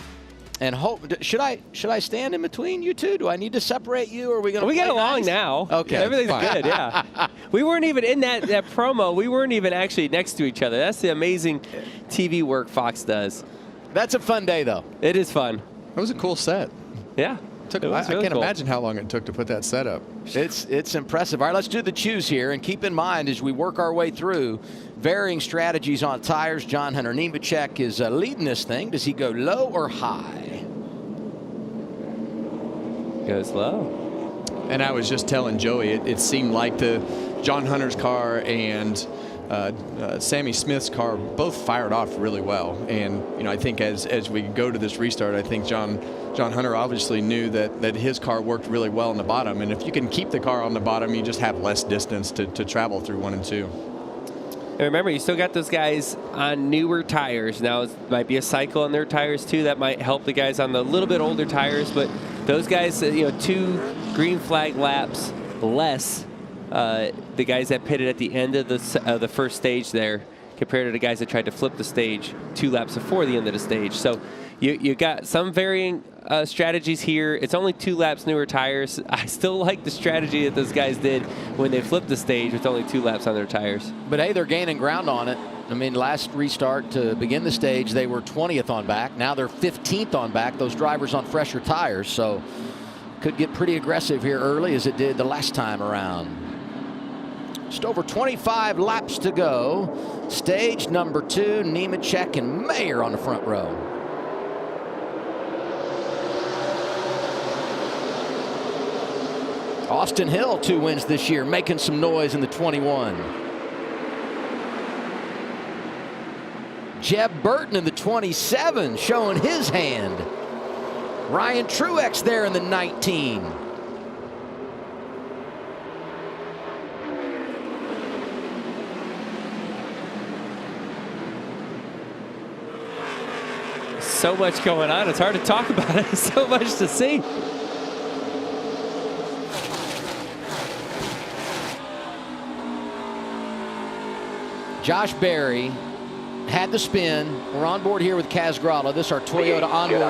And hope, should I stand in between you two? Do I need to separate you, or are we going to? We get along now. Okay, everything's fine. good. Yeah, we weren't even in that promo. We weren't even actually next to each other. That's the amazing TV work Fox does. That's a fun day, though. It is fun. It was a cool set. Yeah. I really can't cool. imagine how long it took to put that set up. It's impressive. All right, let's do the choose here, and keep in mind as we work our way through varying strategies on tires. John Hunter Nemechek is leading this thing. Does he go low or high? Goes low. And I was just telling Joey, it seemed like the John Hunter's car and Sammy Smith's car both fired off really well. And I think as we go to this restart, I think John Hunter obviously knew that his car worked really well on the bottom. And if you can keep the car on the bottom, you just have less distance to travel through 1 and 2. And remember, you still got those guys on newer tires. Now, it might be a cycle on their tires, too. That might help the guys on the little bit older tires. But those guys, 2 green flag laps less, the guys that pitted at the end of the first stage there, compared to the guys that tried to flip the stage 2 laps before the end of the stage. So you got some varying strategies here. It's only 2 laps newer tires. I still like the strategy that those guys did when they flipped the stage with only 2 laps on their tires. But hey, they're gaining ground on it. I mean, last restart to begin the stage, they were 20th on back. Now they're 15th on back. Those drivers on fresher tires, so could get pretty aggressive here early as it did the last time around. Just over 25 laps to go. Stage number 2, Nemechek and Mayer on the front row. Austin Hill, 2 wins this year, making some noise in the 21. Jeb Burton in the 27, showing his hand. Ryan Truex there in the 19. So much going on, it's hard to talk about it. So much to see. Josh Berry had the spin. We're on board here with Kaz Gralla. This is our Toyota onboard.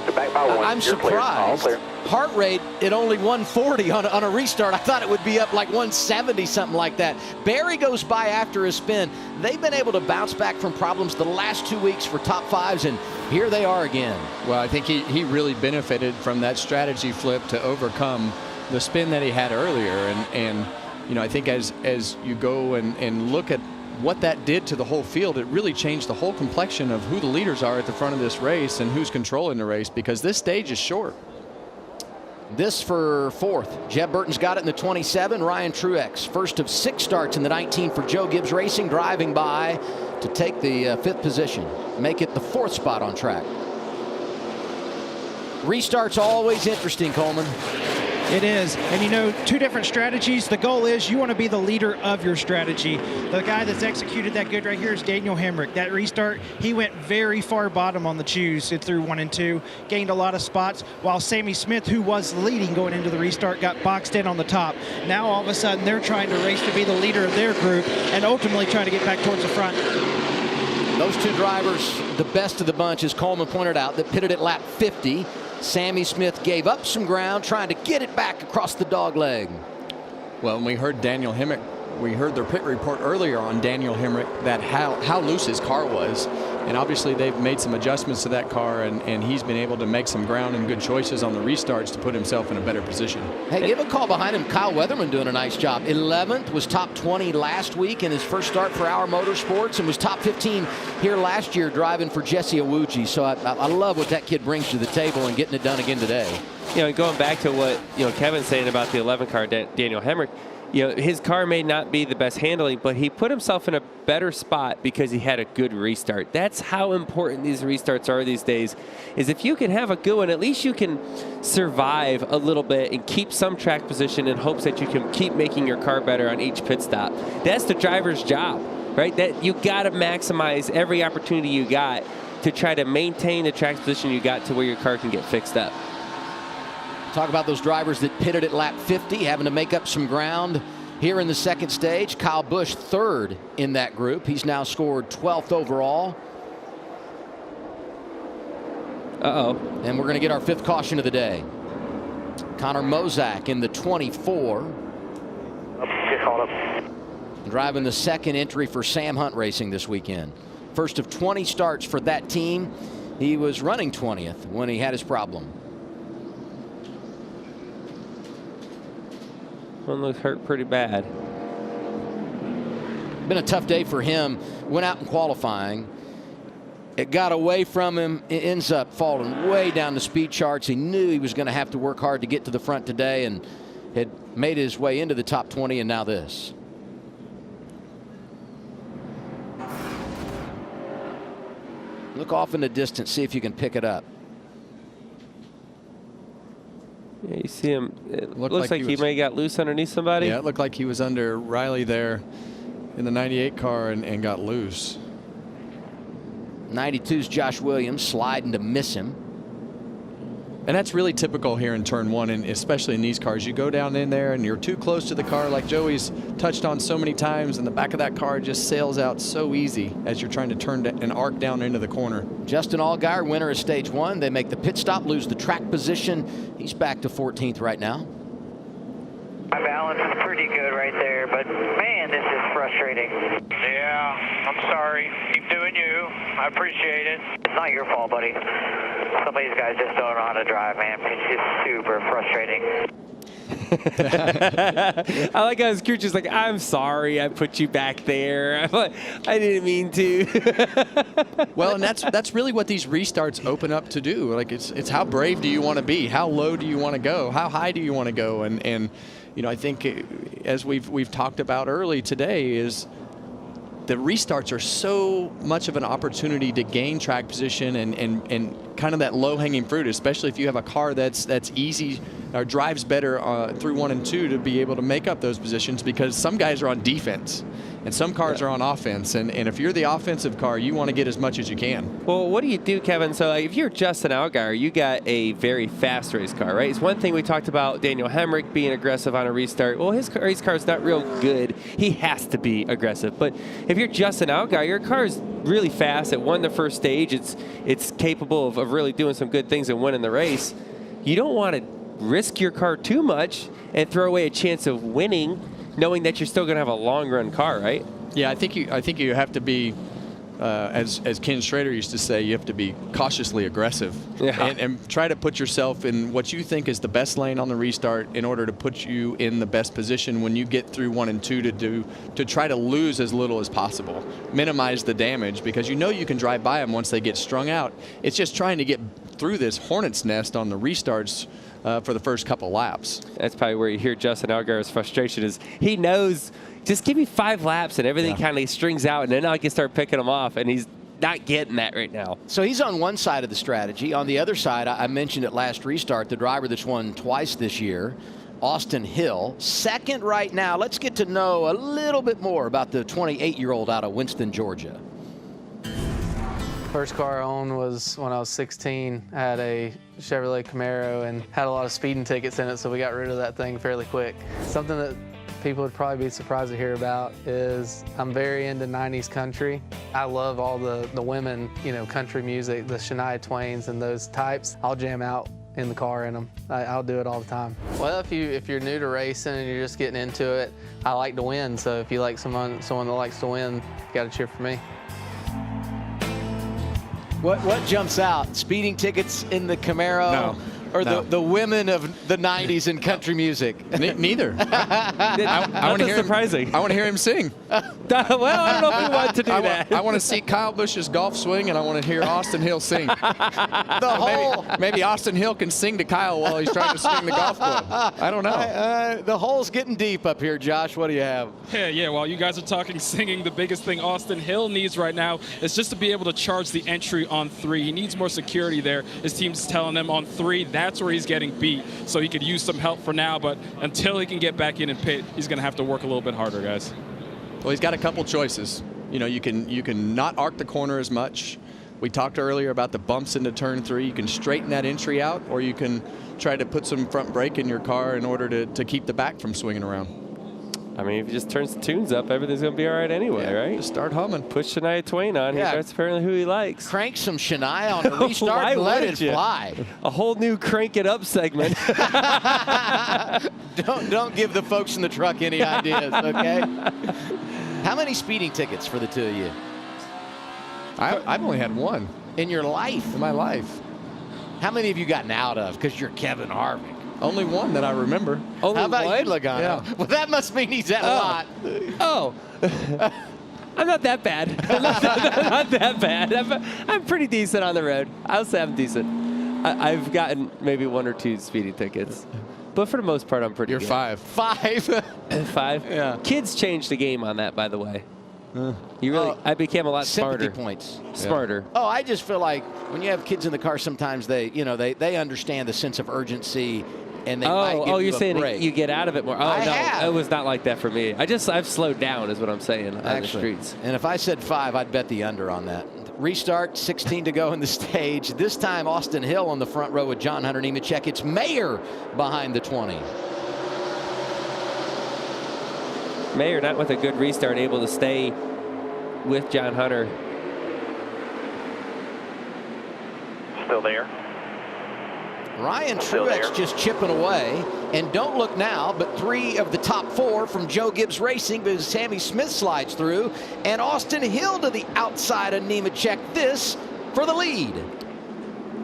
I'm surprised. Heart rate at only 140 on a restart. I thought it would be up like 170, something like that. Berry goes by after his spin. They've been able to bounce back from problems the last 2 weeks for top 5s, and here they are again. Well, I think he really benefited from that strategy flip to overcome the spin that he had earlier. And I think as you go and look at what that did to the whole field, it really changed the whole complexion of who the leaders are at the front of this race and who's controlling the race, because this stage is short. This for 4th. Jeb Burton's got it in the 27. Ryan Truex, first of 6 starts in the 19 for Joe Gibbs Racing, driving by to take the 5th position, make it the 4th spot on track. Restart's always interesting, Coleman. It is. And 2 different strategies. The goal is you want to be the leader of your strategy. The guy that's executed that good right here is Daniel Hemrick. That restart, he went very far bottom on the choose through 1 and 2, gained a lot of spots, while Sammy Smith, who was leading going into the restart, got boxed in on the top. Now all of a sudden they're trying to race to be the leader of their group and ultimately trying to get back towards the front. Those 2 drivers, the best of the bunch, as Coleman pointed out, that pitted at lap 50. Sammy Smith gave up some ground trying to get it back across the dog leg. Well, and we heard Daniel Hemrick we heard their pit report earlier on Daniel Hemrick that how loose his car was. And obviously they've made some adjustments to that car, and he's been able to make some ground and good choices on the restarts to put himself in a better position. Hey, give a call behind him. Kyle Weatherman doing a nice job. 11th, was top 20 last week in his first start for Our Motorsports, and was top 15 here last year driving for Jesse Awuji. So I love what that kid brings to the table and getting it done again today. You know, going back to what Kevin's saying about the 11 car, Daniel Hemrick, his car may not be the best handling, but he put himself in a better spot because he had a good restart. That's how important these restarts are these days, is if you can have a good one, at least you can survive a little bit and keep some track position in hopes that you can keep making your car better on each pit stop. That's the driver's job, right? That you got to maximize every opportunity you got to try to maintain the track position you got to where your car can get fixed up. Talk about those drivers that pitted at lap 50, having to make up some ground here in the second stage. Kyle Busch, third in that group. He's now scored 12th overall. And we're going to get our 5th caution of the day. Connor Mozak in the 24. Driving the second entry for Sam Hunt Racing this weekend. First of 20 starts for that team. He was running 20th when he had his problem. One looks hurt pretty bad. Been a tough day for him. Went out in qualifying. It got away from him. It ends up falling way down the speed charts. He knew he was going to have to work hard to get to the front today, and had made his way into the top 20, and now this. Look off in the distance, see if you can pick it up. Yeah, you see him. It looks like he may have got loose underneath somebody. Yeah, it looked like he was under Riley there in the 98 car and got loose. 92's Josh Williams sliding to miss him. And that's really typical here in turn 1, and especially in these cars. You go down in there and you're too close to the car, like Joey's touched on so many times, and the back of that car just sails out so easy as you're trying to turn an arc down into the corner. Justin Allgaier, winner of stage 1. They make the pit stop, lose the track position. He's back to 14th right now. My balance is pretty good right there, but man, this is frustrating. Yeah, I'm sorry. Keep doing you. I appreciate it. It's not your fault, buddy. Some of these guys just don't know how to drive, man. It's just super frustrating. I like how his crew just like, I'm sorry I put you back there. I'm like, I didn't mean to. Well, and that's really what these restarts open up to do. Like, it's how brave do you want to be? How low do you want to go? How high do you want to go? And I think as we've talked about early today, is the restarts are so much of an opportunity to gain track position and kind of that low-hanging fruit, especially if you have a car that's easy or drives better through 1 and 2 to be able to make up those positions, because some guys are on defense and some cars are on offense, and if you're the offensive car, you want to get as much as you can. Well, what do you do, Kevin? So if you're Justin Allgaier, you got a very fast race car, right? It's one thing we talked about Daniel Hemrick being aggressive on a restart. Well, his race car is not real good. He has to be aggressive. But if you're Justin Allgaier, your car is really fast. It won the first stage. It's capable of really doing some good things and winning the race. You don't want to risk your car too much and throw away a chance of winning, knowing that you're still going to have a long run car, right? Yeah, I think you have to be, as Ken Schrader used to say, you have to be cautiously aggressive. Yeah. And try to put yourself in what you think is the best lane on the restart in order to put you in the best position when you get through 1 and 2 to try to lose as little as possible. Minimize the damage, because you know you can drive by them once they get strung out. It's just trying to get through this hornet's nest on the restarts for the first couple laps. That's probably where you hear Justin Allgaier's frustration is. He knows, just give me 5 laps and everything kind of strings out, and then I can start picking him off, and he's not getting that right now. So he's on one side of the strategy. On the other side, I mentioned at last restart, the driver that's won twice this year, Austin Hill, second right now. Let's get to know a little bit more about the 28-year-old out of Winston, Georgia. First car I owned was when I was 16. I had a Chevrolet Camaro and had a lot of speeding tickets in it, so we got rid of that thing fairly quick. Something that people would probably be surprised to hear about is I'm very into 90s country. I love all the women, country music, the Shania Twains and those types. I'll jam out in the car in them. I'll do it all the time. Well, if you're new to racing and you're just getting into it, I like to win. So if you like someone that likes to win, you got to cheer for me. What jumps out? Speeding tickets in the Camaro? No. Or the women of the 90s in country music? Neither. I want to hear surprising. I want to hear him sing. Well, I don't know if we want to do that. I want to see Kyle Busch's golf swing, and I want to hear Austin Hill sing. Maybe Austin Hill can sing to Kyle while he's trying to swing the golf club. I don't know. The hole's getting deep up here, Josh. What do you have? Yeah, while you guys are talking singing, the biggest thing Austin Hill needs right now is just to be able to charge the entry on 3. He needs more security there. His team's telling him on 3, that's where he's getting beat. So he could use some help for now, but until he can get back in and pit, he's going to have to work a little bit harder, guys. Well, he's got a couple choices. You know, you can not arc the corner as much. We talked earlier about the bumps into turn 3. You can straighten that entry out, or you can try to put some front brake in your car in order to keep the back from swinging around. I mean, if he just turns the tunes up, everything's going to be all right anyway, right? Just start humming. Push Shania Twain on. Yeah. That's apparently who he likes. Crank some Shania on the restart and let it fly. A whole new crank it up segment. Don't give the folks in the truck any ideas, okay? How many speeding tickets for the two of you? I've only had one. In your life? In my life. How many have you gotten out of? Because you're Kevin Harvick. Only one that I remember. How about you, Logano? Yeah. Well, that must mean he's at a lot. Oh. I'm not that bad. I'm not that bad. I'm pretty decent on the road. I'll say I'm decent. I've gotten maybe 1 or 2 speeding tickets. But for the most part, I'm pretty good. You're 5. 5? 5? Yeah. Kids changed the game on that, by the way. I became a lot sympathy smarter. points. Smarter. Oh, I just feel like when you have kids in the car, sometimes they understand the sense of urgency, and they might give you you're a saying break. you get out of it more. Oh, I no, have. it was not like that for me. I've slowed down, is what I'm saying, on the streets. And if I said 5, I'd bet the under on that. Restart, 16 to go in the stage. This time, Austin Hill on the front row with John Hunter Nemechek. It's Mayer behind the 20. Mayer, not with a good restart, able to stay with John Hunter. Still there. Ryan Still Truex there. just chipping away. And don't look now, but 3 of the top 4 from Joe Gibbs Racing because Sammy Smith slides through. And Austin Hill to the outside of Nemechek. This for the lead.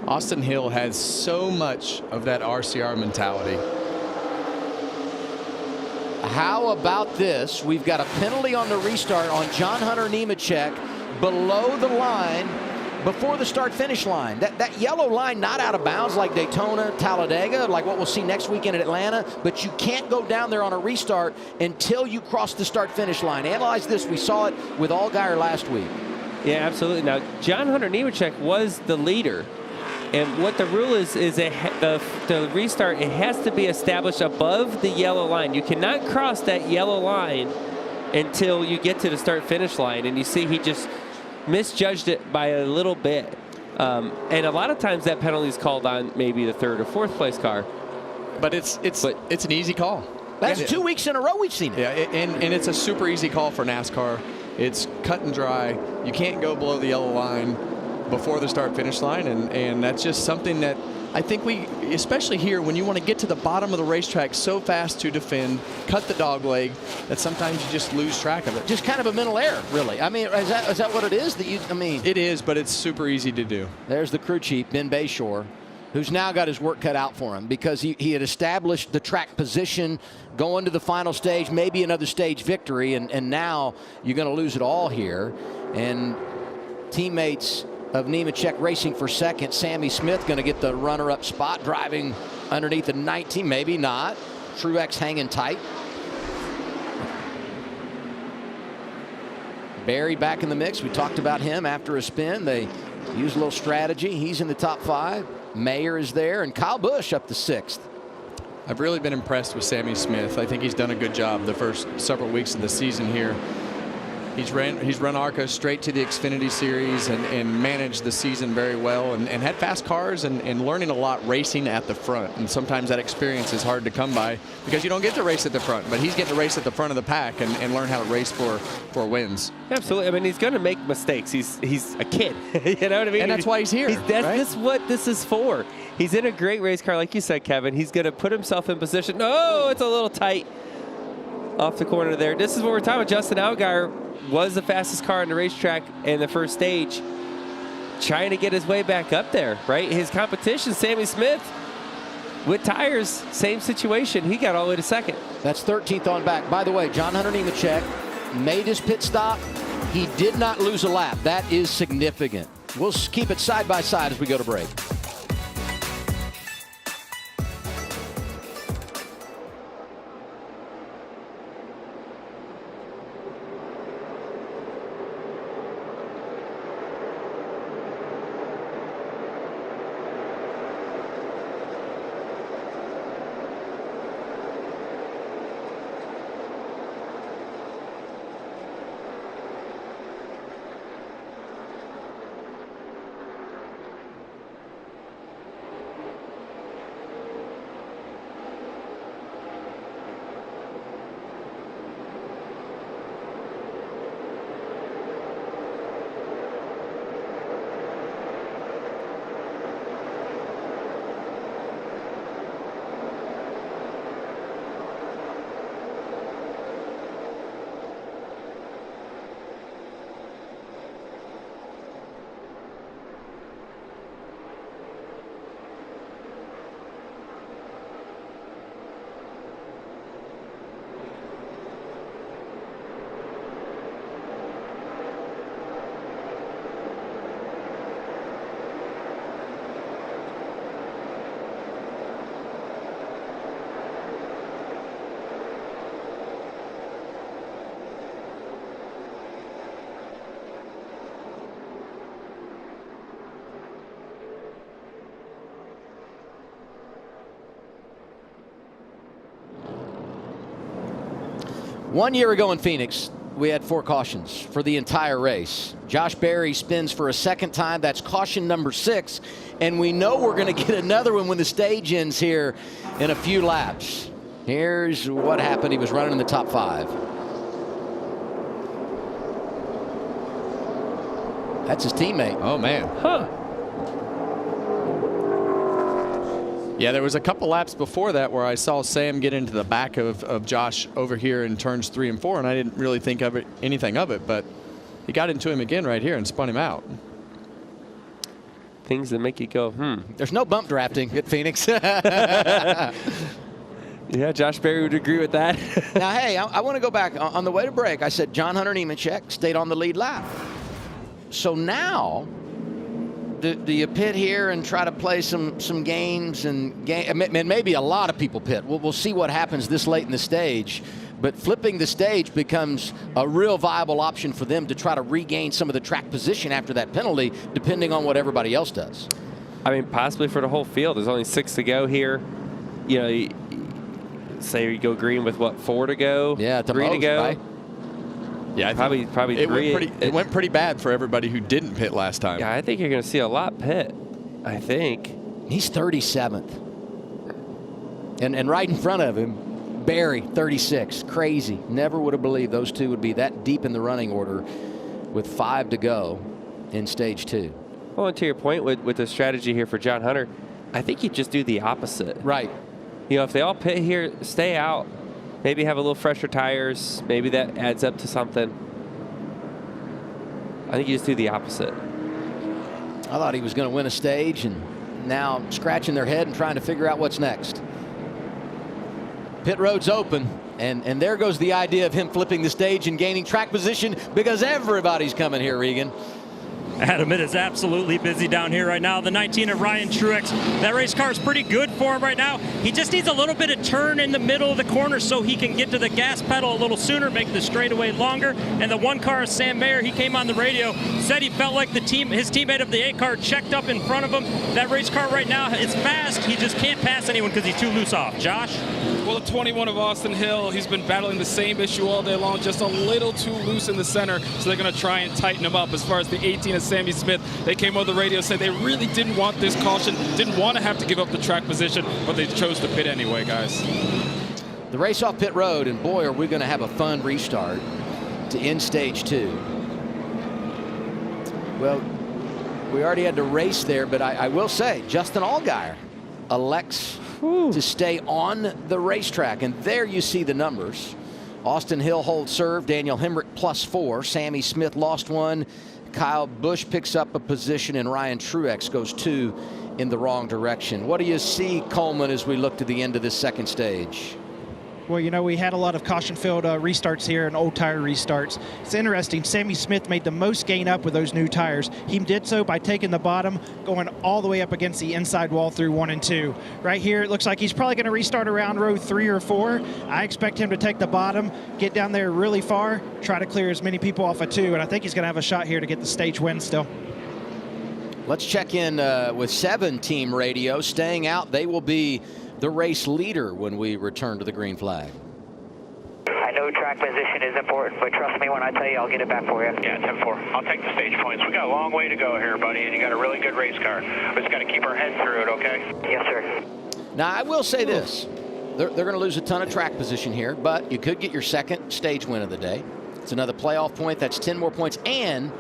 Austin Hill has so much of that RCR mentality. How about this? We've got a penalty on the restart on John Hunter Nemechek below the line before the start-finish line. That yellow line not out of bounds like Daytona, Talladega, like what we'll see next weekend at Atlanta, but you can't go down there on a restart until you cross the start-finish line. Analyze this. We saw it with Allgaier last week. Yeah, absolutely. Now, John Hunter Nemechek was the leader. And what the rule is the restart, it has to be established above the yellow line. You cannot cross that yellow line until you get to the start-finish line. And you see he just misjudged it by a little bit. And a lot of times that penalty is called on maybe the 3rd or 4th place car. But it's an easy call. That's 2 weeks in a row we've seen it. Yeah, and it's a super easy call for NASCAR. It's cut and dry. You can't go below the yellow line before the start-finish line, and that's just something that I think we, especially here, when you want to get to the bottom of the racetrack so fast to defend, cut the dog leg, that sometimes you just lose track of it. Just kind of a mental error, really. I mean, is that what it is? It is, but it's super easy to do. There's the crew chief, Ben Bayshore, who's now got his work cut out for him because he had established the track position going to the final stage, maybe another stage victory, and now you're going to lose it all here. And teammates of Nemechek racing for second. Sammy Smith going to get the runner-up spot, driving underneath the 19, maybe not. Truex hanging tight. Barry back in the mix. We talked about him after a spin. They use a little strategy. He's in the top 5. Mayer is there, and Kyle Busch up to 6th. I've really been impressed with Sammy Smith. I think he's done a good job the first several weeks of the season here. He's run ARCA straight to the Xfinity Series and managed the season very well and had fast cars and learning a lot racing at the front. And sometimes that experience is hard to come by because you don't get to race at the front. But he's getting to race at the front of the pack and learn how to race for wins. Absolutely. I mean, he's going to make mistakes. He's a kid. You know what I mean? And that's why he's here. That's what this is for. He's in a great race car, like you said, Kevin. He's going to put himself in position. Oh, it's a little tight off the corner there. This is what we're talking about. Justin Allgaier was the fastest car on the racetrack in the first stage, trying to get his way back up there, right? His competition, Sammy Smith, with tires, same situation. He got all the way to second. That's 13th on back. By the way, John Hunter Nemechek made his pit stop. He did not lose a lap. That is significant. We'll keep it side by side as we go to break. One year ago in Phoenix, we had 4 cautions for the entire race. Josh Berry spins for a second time. That's caution number 6. And we know we're going to get another one when the stage ends here in a few laps. Here's what happened. He was running in the top 5. That's his teammate. Oh, man. Huh. Yeah, there was a couple laps before that where I saw Sam get into the back of Josh over here in turns 3 and 4, and I didn't really think of anything of it, but he got into him again right here and spun him out. Things that make you go, There's no bump drafting at Phoenix. Yeah, Josh Berry would agree with that. Now, hey, I want to go back. On the way to break, I said John Hunter Nemechek stayed on the lead lap. So now, do you pit here and try to play some games and maybe a lot of people pit. We'll see what happens this late in the stage. But flipping the stage becomes a real viable option for them to try to regain some of the track position after that penalty, depending on what everybody else does. I mean, possibly for the whole field. There's only 6 to go here. You know, say you go green with, what, 4 to go? Yeah, 3 to go. Right? Yeah, probably 3. It went pretty bad for everybody who didn't pit last time. Yeah, I think you're going to see a lot pit. I think. He's 37th. And right in front of him, Barry, 36. Crazy. Never would have believed those two would be that deep in the running order with 5 to go in stage 2. Well, and to your point with the strategy here for John Hunter, I think you just do the opposite. Right. You know, if they all pit here, stay out. Maybe have a little fresher tires. Maybe that adds up to something. I think you just do the opposite. I thought he was going to win a stage, and now scratching their head and trying to figure out what's next. Pit road's open, and there goes the idea of him flipping the stage and gaining track position because everybody's coming here, Regan. Adam, it is absolutely busy down here right now. The 19 of Ryan Truex. That race car is pretty good for him right now. He just needs a little bit of turn in the middle of the corner so he can get to the gas pedal a little sooner, make the straightaway longer. And the one car, Sam Mayer, he came on the radio, said he felt like his teammate of the 8 car checked up in front of him. That race car right now is fast. He just can't pass anyone because he's too loose off. Josh? Well, the 21 of Austin Hill, he's been battling the same issue all day long, just a little too loose in the center, so they're going to try and tighten him up. As far as the 18 of Sammy Smith, they came on the radio, said they really didn't want this caution, didn't want to have to give up the track position, but they chose to pit anyway, guys. The race off pit road, and boy, are we going to have a fun restart to end stage 2. Well, we already had to race there, but I will say, Justin Allgaier elects to stay on the racetrack, and there you see the numbers. Austin Hill holds serve, Daniel Hemrick +4, Sammy Smith lost 1, Kyle Busch picks up a position, and Ryan Truex goes 2 in the wrong direction. What do you see, Coleman, as we look to the end of this second stage? Well, you know, we had a lot of caution-filled restarts here and old tire restarts. It's interesting. Sammy Smith made the most gain up with those new tires. He did so by taking the bottom, going all the way up against the inside wall through 1 and 2. Right here, it looks like he's probably going to restart around row 3 or 4. I expect him to take the bottom, get down there really far, try to clear as many people off of 2, and I think he's going to have a shot here to get the stage win still. Let's check in with 7 team radio. Staying out, they will be the race leader when we return to the green flag. I know track position is important, but trust me when I tell you, I'll get it back for you. Yeah, 10-4. I'll take the stage points. We got a long way to go here, buddy, and you got a really good race car. We just got to keep our head through it, okay? Yes, sir. Now, I will say this. They're going to lose a ton of track position here, but you could get your second stage win of the day. It's another playoff point. That's 10 more points, and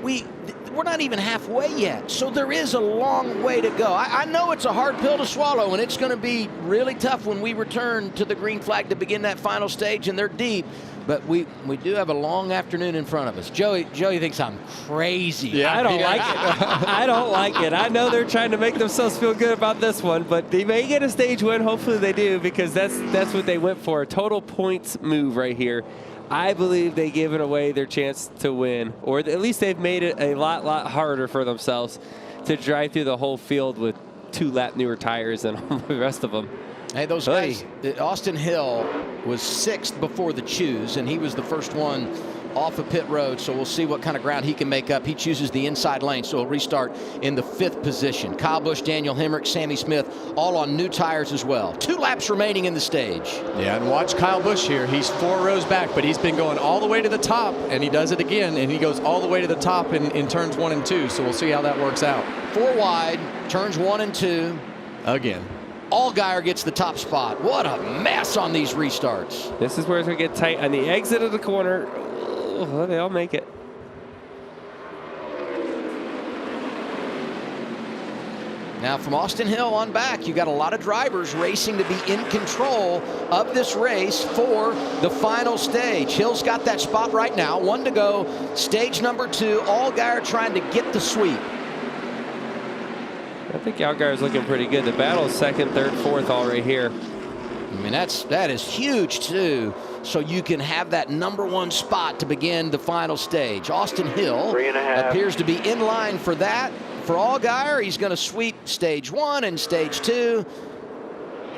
we're not even halfway yet, so there is a long way to go. I know it's a hard pill to swallow, and it's going to be really tough when we return to the green flag to begin that final stage, and they're deep. But we do have a long afternoon in front of us. Joey thinks I'm crazy. Yeah, I don't like it. I don't like it. I know they're trying to make themselves feel good about this one, but they may get a stage win. Hopefully they do, because that's what they went for. A total points move right here. I believe they've given away their chance to win, or at least they've made it a lot harder for themselves to drive through the whole field with 2-lap newer tires than all the rest of them. Hey, those guys, Austin Hill was 6th before the choose, and he was the first one off of pit road, so we'll see what kind of ground he can make up. He chooses the inside lane, so he'll restart in the 5th position. Kyle Busch, Daniel Hemrick, Sammy Smith, all on new tires as well. 2 laps remaining in the stage. Yeah, and watch Kyle Busch here. He's 4 rows back, but he's been going all the way to the top, and he does it again, and he goes all the way to the top in turns 1 and 2, so we'll see how that works out. 4 wide, turns 1 and 2. Again. Allgaier gets the top spot. What a mess on these restarts. This is where it's going to get tight on the exit of the corner. Oh, they all make it. Now from Austin Hill on back, you got a lot of drivers racing to be in control of this race for the final stage. Hill's got that spot right now. 1 to go. Stage number 2. Allgaier trying to get the sweep. I think Allgaier's looking pretty good. The battle's 2nd, 3rd, 4th all right here. I mean, that is huge, too. So you can have that number 1 spot to begin the final stage. Austin Hill appears to be in line for that. For Allgaier, he's going to sweep stage 1 and stage 2.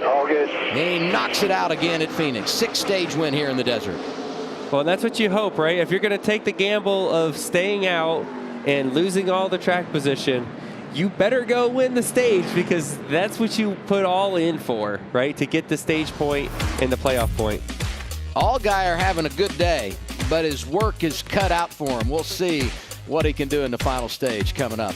All good. And he knocks it out again at Phoenix. 6th stage win here in the desert. Well, that's what you hope, right? If you're going to take the gamble of staying out and losing all the track position, you better go win the stage, because that's what you put all in for, right? To get the stage point and the playoff point. Allgaier having a good day, but his work is cut out for him. We'll see what he can do in the final stage coming up.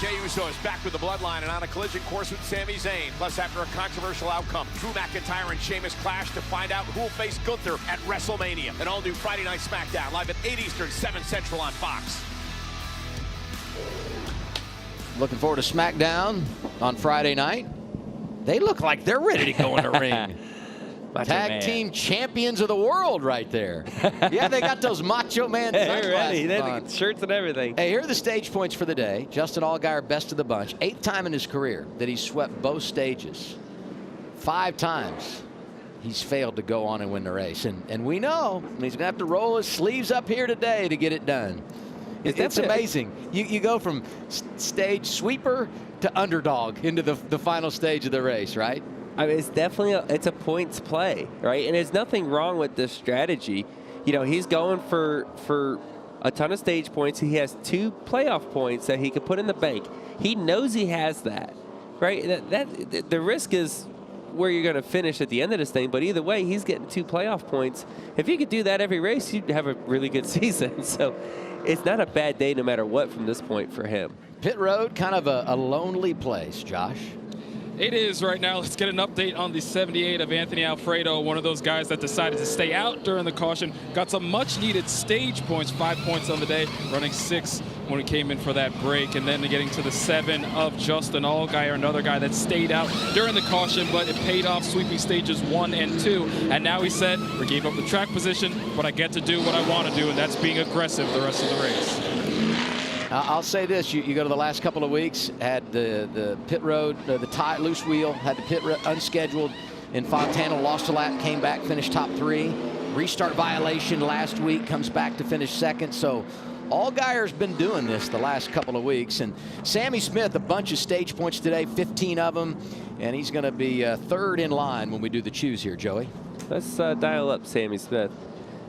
Jey Uso is back with the bloodline and on a collision course with Sami Zayn. Plus, after a controversial outcome, Drew McIntyre and Sheamus clash to find out who will face Gunther at WrestleMania. An all-new Friday Night SmackDown, live at 8 Eastern, 7 Central on Fox. Looking forward to SmackDown on Friday night. They look like they're ready to go in the ring. Tag team champions of the world right there. Yeah, they got those Macho Man they're ready. They on. have the shirts and everything. Hey, here are the stage points for the day. Justin Allgaier, best of the bunch. 8th time in his career that he's swept both stages. 5 times he's failed to go on and win the race. And we know he's going to have to roll his sleeves up here today to get it done. It's amazing. You go from stage sweeper to underdog into the final stage of the race, right? I mean, it's definitely it's a points play, right? And there's nothing wrong with this strategy. You know, he's going for a ton of stage points. He has 2 playoff points that he could put in the bank. He knows he has that, right? That the risk is where you're going to finish at the end of this thing. But either way, he's getting 2 playoff points. If you could do that every race, you'd have a really good season. So it's not a bad day no matter what from this point for him. Pit road, kind of a lonely place, Josh. It is right now. Let's get an update on the 78 of Anthony Alfredo, one of those guys that decided to stay out during the caution. Got some much-needed stage points, 5 points on the day, running 6 when he came in for that break. And then getting to the 7 of Justin Allgaier, another guy that stayed out during the caution, but it paid off, sweeping stages 1 and 2. And now he said, we gave up the track position, but I get to do what I want to do, and that's being aggressive the rest of the race. I'll say this, you go to the last couple of weeks, had the pit road, the loose wheel, had the pit unscheduled in Fontana, lost a lap, came back, finished top 3. Restart violation last week, comes back to finish 2nd. So Allgaier's been doing this the last couple of weeks. And Sammy Smith, a bunch of stage points today, 15 of them. And he's going to be 3rd in line when we do the choose here, Joey. Let's dial up Sammy Smith.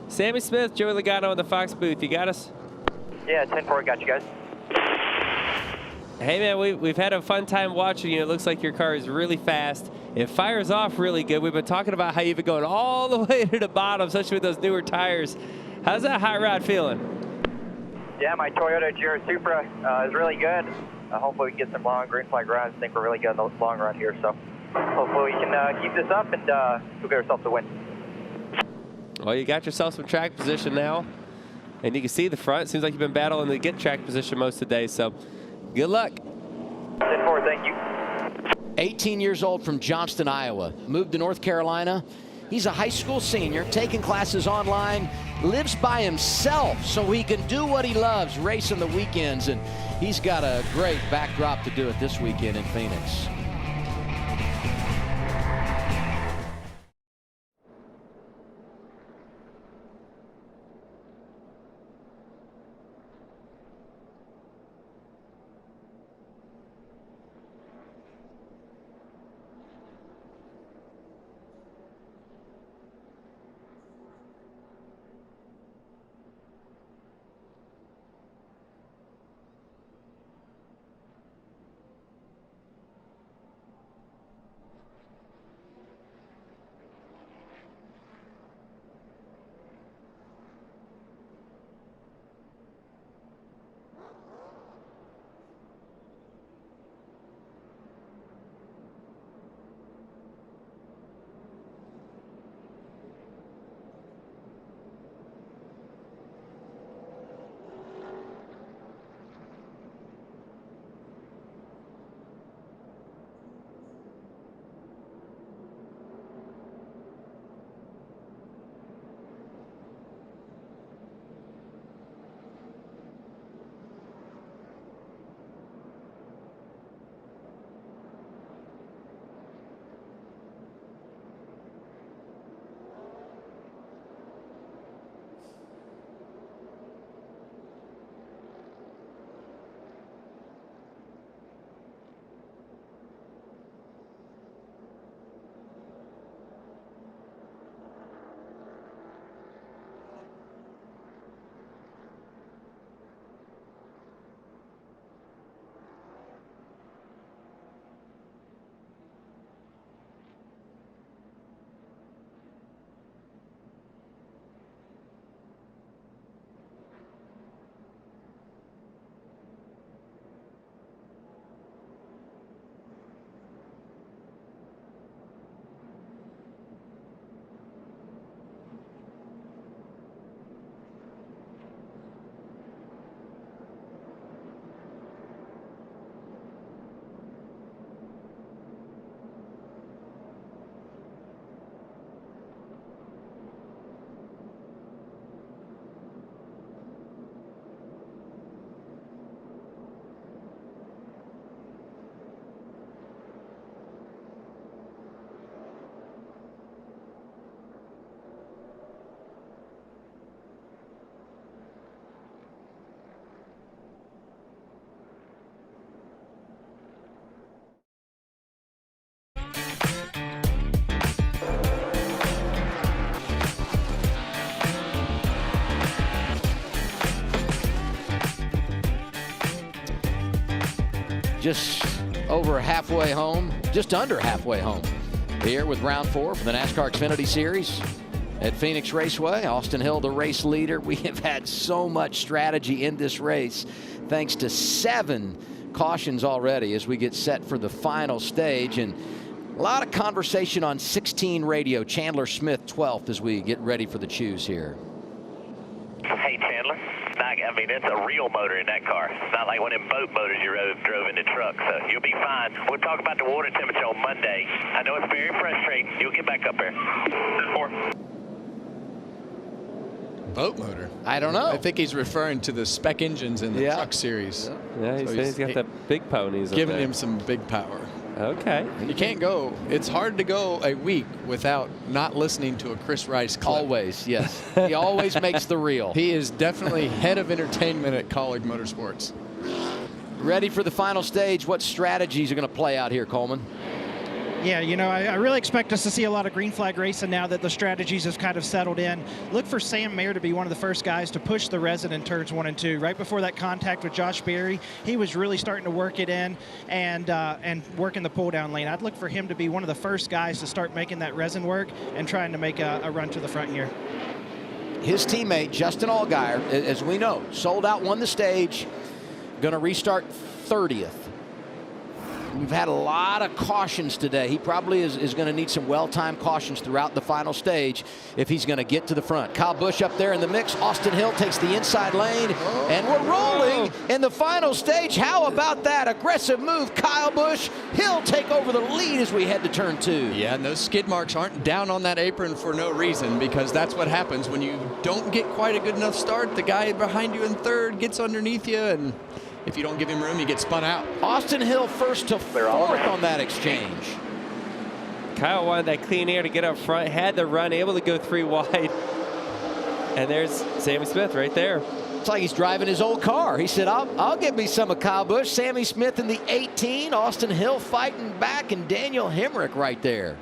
Sammy Smith, Joey Logano in the Fox booth. You got us? Yeah, 10-4, got you guys. Hey, man, we've had a fun time watching you. It looks like your car is really fast. It fires off really good. We've been talking about how you've been going all the way to the bottom, especially with those newer tires. How's that hot rod feeling? Yeah, my Toyota GR Supra is really good. Hopefully we can get some long green flag runs. I think we're really good in the long run here. So hopefully we can keep this up and we'll get ourselves a win. Well, you got yourself some track position now. And you can see the front. Seems like you've been battling to get track position most of the day. So good luck. 10-4, thank you. 18 years old from Johnston, Iowa. Moved to North Carolina. He's a high school senior, taking classes online, lives by himself so he can do what he loves, racing the weekends. And he's got a great backdrop to do it this weekend in Phoenix. just over halfway home, just under halfway home here with round 4 for the NASCAR Xfinity Series at Phoenix Raceway. Austin Hill, the race leader. We have had so much strategy in this race thanks to 7 cautions already as we get set for the final stage, and a lot of conversation on 16 radio. Chandler Smith 12th as we get ready for the choose here. Hey, Chandler. I mean, it's a real motor in that car. It's not like one of them boat motors you drove in the truck, so you'll be fine. We'll talk about the water temperature on Monday. I know it's very frustrating. You'll get back up there. 4. Boat motor? I don't know. I think he's referring to the spec engines in the truck series. Yeah, he says he's got the big ponies. Giving him some big power. Okay. You can't go. It's hard to go a week without not listening to a Chris Rice clip. Always, yes. He always makes the reel. He is definitely head of entertainment at College Motorsports. Ready for the final stage. What strategies are going to play out here, Coleman? Yeah, you know, I really expect us to see a lot of green flag racing now that the strategies have kind of settled in. Look for Sam Mayer to be one of the first guys to push the resin in turns 1 and 2. Right before that contact with Josh Berry, he was really starting to work it in and working the pull down lane. I'd look for him to be one of the first guys to start making that resin work and trying to make a run to the front here. His teammate, Justin Allgaier, as we know, sold out, won the stage, going to restart 30th. We've had a lot of cautions today. He probably is going to need some well-timed cautions throughout the final stage if he's going to get to the front. Kyle Busch up there in the mix. Austin Hill takes the inside lane, and we're rolling in the final stage. How about that aggressive move? Kyle Busch, he'll take over the lead as we head to turn 2. Yeah, and those skid marks aren't down on that apron for no reason, because that's what happens when you don't get quite a good enough start. The guy behind you in third gets underneath you, and if you don't give him room, you get spun out. Austin Hill first to 4th on that exchange. Kyle wanted that clean air to get up front, had the run, able to go 3 wide. And there's Sammy Smith right there. It's like he's driving his old car. He said, I'll give me some of Kyle Busch. Sammy Smith in the 18, Austin Hill fighting back, and Daniel Hemrick right there.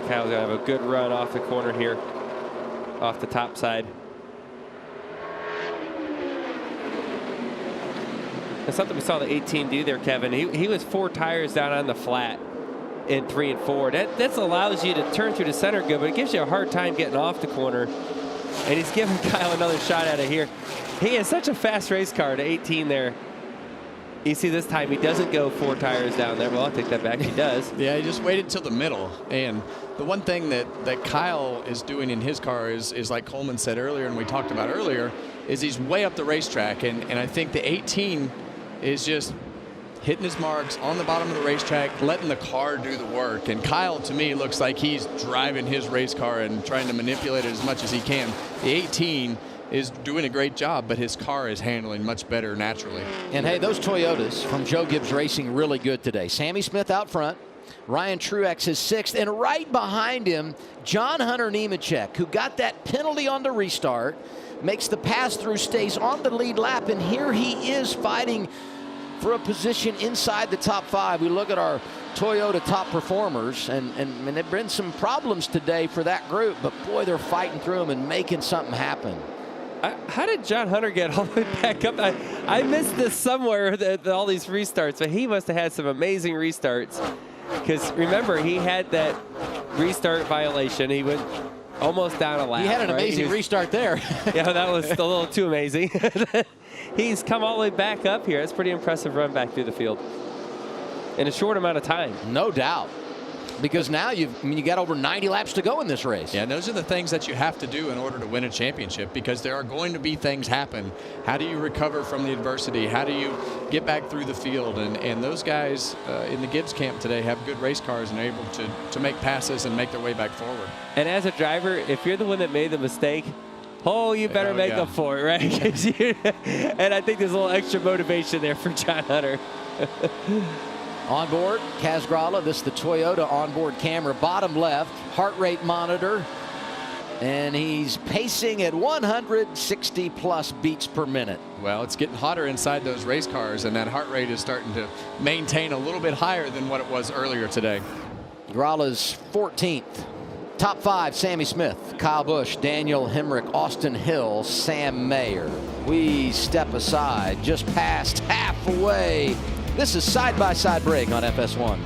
Kyle's going to have a good run off the corner here, off the top side. That's something we saw the 18 do there, Kevin. He was 4 tires down on the flat in 3 and 4. That allows you to turn through the center good, but it gives you a hard time getting off the corner. And he's giving Kyle another shot out of here. He has such a fast race car to 18 there. You see this time he doesn't go 4 tires down there. Well, I'll take that back. He does. Yeah, he just waited till the middle. And the one thing that Kyle is doing in his car is like Coleman said earlier and we talked about earlier, is he's way up the racetrack. And I think the 18 is just hitting his marks on the bottom of the racetrack, letting the car do the work. And Kyle, to me, looks like he's driving his race car and trying to manipulate it as much as he can. The 18 is doing a great job, but his car is handling much better naturally. And hey, those Toyotas from Joe Gibbs Racing really good today. Sammy Smith out front. Ryan Truex is 6th, and right behind him, John Hunter Nemechek, who got that penalty on the restart, makes the pass-through, stays on the lead lap, and here he is fighting for a position inside the top 5. We look at our Toyota top performers, and there've been some problems today for that group, but boy, they're fighting through them and making something happen. How did John Hunter get all the way back up? I missed this somewhere, all these restarts, but he must have had some amazing restarts. Because remember, he had that restart violation. He went almost down a lap. He had an amazing restart there. Yeah, that was a little too amazing. He's come all the way back up here. That's a pretty impressive run back through the field in a short amount of time. No doubt. Because now you got over 90 laps to go in this race. Yeah, and those are the things that you have to do in order to win a championship, because there are going to be things happen. How do you recover from the adversity? How do you get back through the field? And those guys in the Gibbs camp today have good race cars and are able to make passes and make their way back forward. And as a driver, if you're the one that made the mistake, you better make up for it, right? And I think there's a little extra motivation there for John Hunter. On board, Kaz Grala, this is the Toyota onboard camera, bottom left, heart rate monitor, and he's pacing at 160 plus beats per minute. Well, it's getting hotter inside those race cars, and that heart rate is starting to maintain a little bit higher than what it was earlier today. Grala's 14th Top 5, Sammy Smith, Kyle Busch, Daniel Hemrick, Austin Hill, Sam Mayer. We step aside just past halfway. This is side-by-side break on FS1.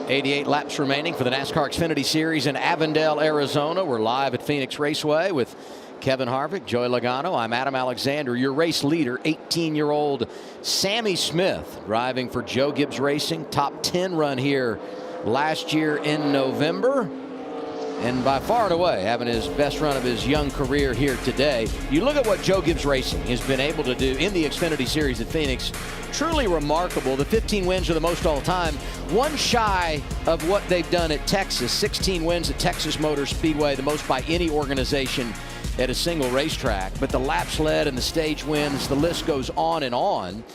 .88 laps remaining for the NASCAR Xfinity Series in Avondale, Arizona. We're live at Phoenix Raceway with Kevin Harvick, Joey Logano. I'm Adam Alexander, your race leader. 18-year-old Sammy Smith driving for Joe Gibbs Racing. Top 10 run here last year in November. And by far and away having his best run of his young career here today. You look at what Joe Gibbs Racing has been able to do in the Xfinity Series at Phoenix. Truly remarkable. The 15 wins are the most all time. One shy of what they've done at Texas. 16 wins at Texas Motor Speedway, the most by any organization at a single racetrack. But the laps led and the stage wins, the list goes on and on.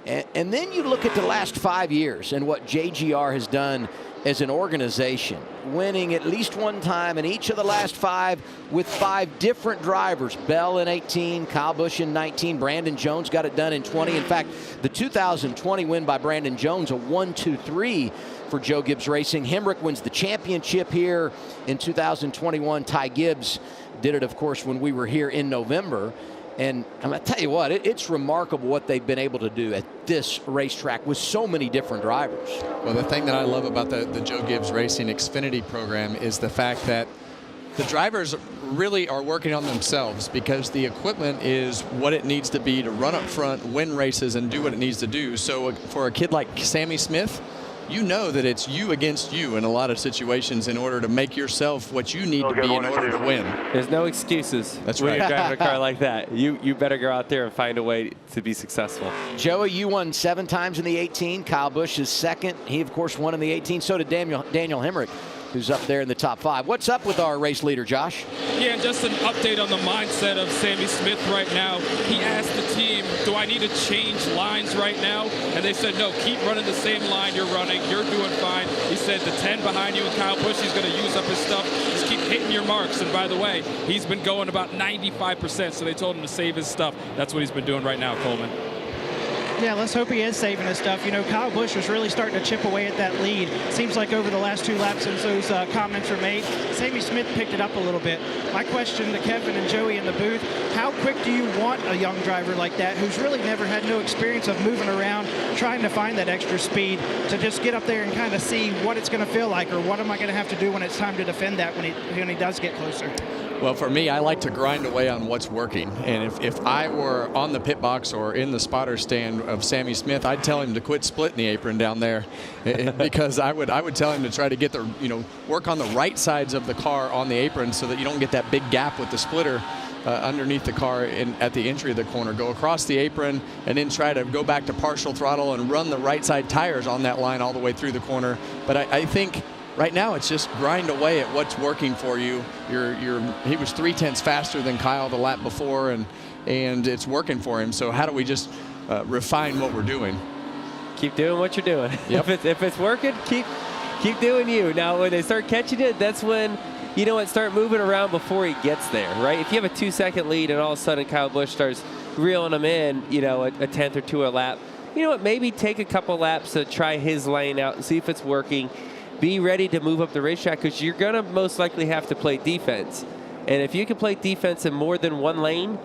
And then you look at the last 5 years and what JGR has done as an organization, winning at least one time in each of the last 5 with 5 different drivers. Bell in 18, Kyle Busch in 19, Brandon Jones got it done in 20. In fact, the 2020 win by Brandon Jones, a 1-2-3 for Joe Gibbs Racing. Hemrick wins the championship here in 2021. Ty Gibbs did it, of course, when we were here in November. And I'm going to tell you what, it's remarkable what they've been able to do at this racetrack with so many different drivers. Well, the thing that I love about the Joe Gibbs Racing Xfinity program is the fact that the drivers really are working on themselves, because the equipment is what it needs to be to run up front, win races, and do what it needs to do. So for a kid like Sammy Smith, you know that it's you against you in a lot of situations in order to make yourself what you need to be in order to win. There's no excuses. That's when right. you're driving a car like that. You better go out there and find a way to be successful. Joey, you won 7 times in the 18. Kyle Busch is second. He, of course, won in the 18. So did Daniel Hemrick, who's up there in the top 5. What's up with our race leader, Josh? Yeah, and just an update on the mindset of Sammy Smith right now. He asked the team, do I need to change lines right now? And they said, no, keep running the same line you're running. You're doing fine. He said the 10 behind you and Kyle Busch, he's going to use up his stuff. Just keep hitting your marks. And by the way, he's been going about 95%, so they told him to save his stuff. That's what he's been doing right now, Coleman. Yeah, let's hope he is saving his stuff. You know, Kyle Busch was really starting to chip away at that lead. Seems like over the last 2 laps since those comments were made, Sammy Smith picked it up a little bit. My question to Kevin and Joey in the booth, how quick do you want a young driver like that who's really never had no experience of moving around, trying to find that extra speed, to just get up there and kind of see what it's going to feel like, or what am I going to have to do when it's time to defend that when he does get closer? Well, for me, I like to grind away on what's working. And if I were on the pit box or in the spotter stand of Sammy Smith, I'd tell him to quit splitting the apron down there, because I would tell him to try to get the, work on the right sides of the car on the apron so that you don't get that big gap with the splitter underneath the car at the entry of the corner. Go across the apron and then try to go back to partial throttle and run the right side tires on that line all the way through the corner. But I think right now it's just grind away at what's working for you. He was 0.3 faster than Kyle the lap before, and it's working for him. So how do we just refine what we're doing? Keep doing what you're doing. Yep. If it's working, keep doing you. Now when they start catching it, that's when, you know what, start moving around before he gets there, right? If you have a 2-second lead and all of a sudden Kyle Busch starts reeling him in, a tenth or two a lap, you know what, maybe take a couple laps to try his lane out and see if it's working. Be ready to move up the racetrack, because you're going to most likely have to play defense. And if you can play defense in more than one lane,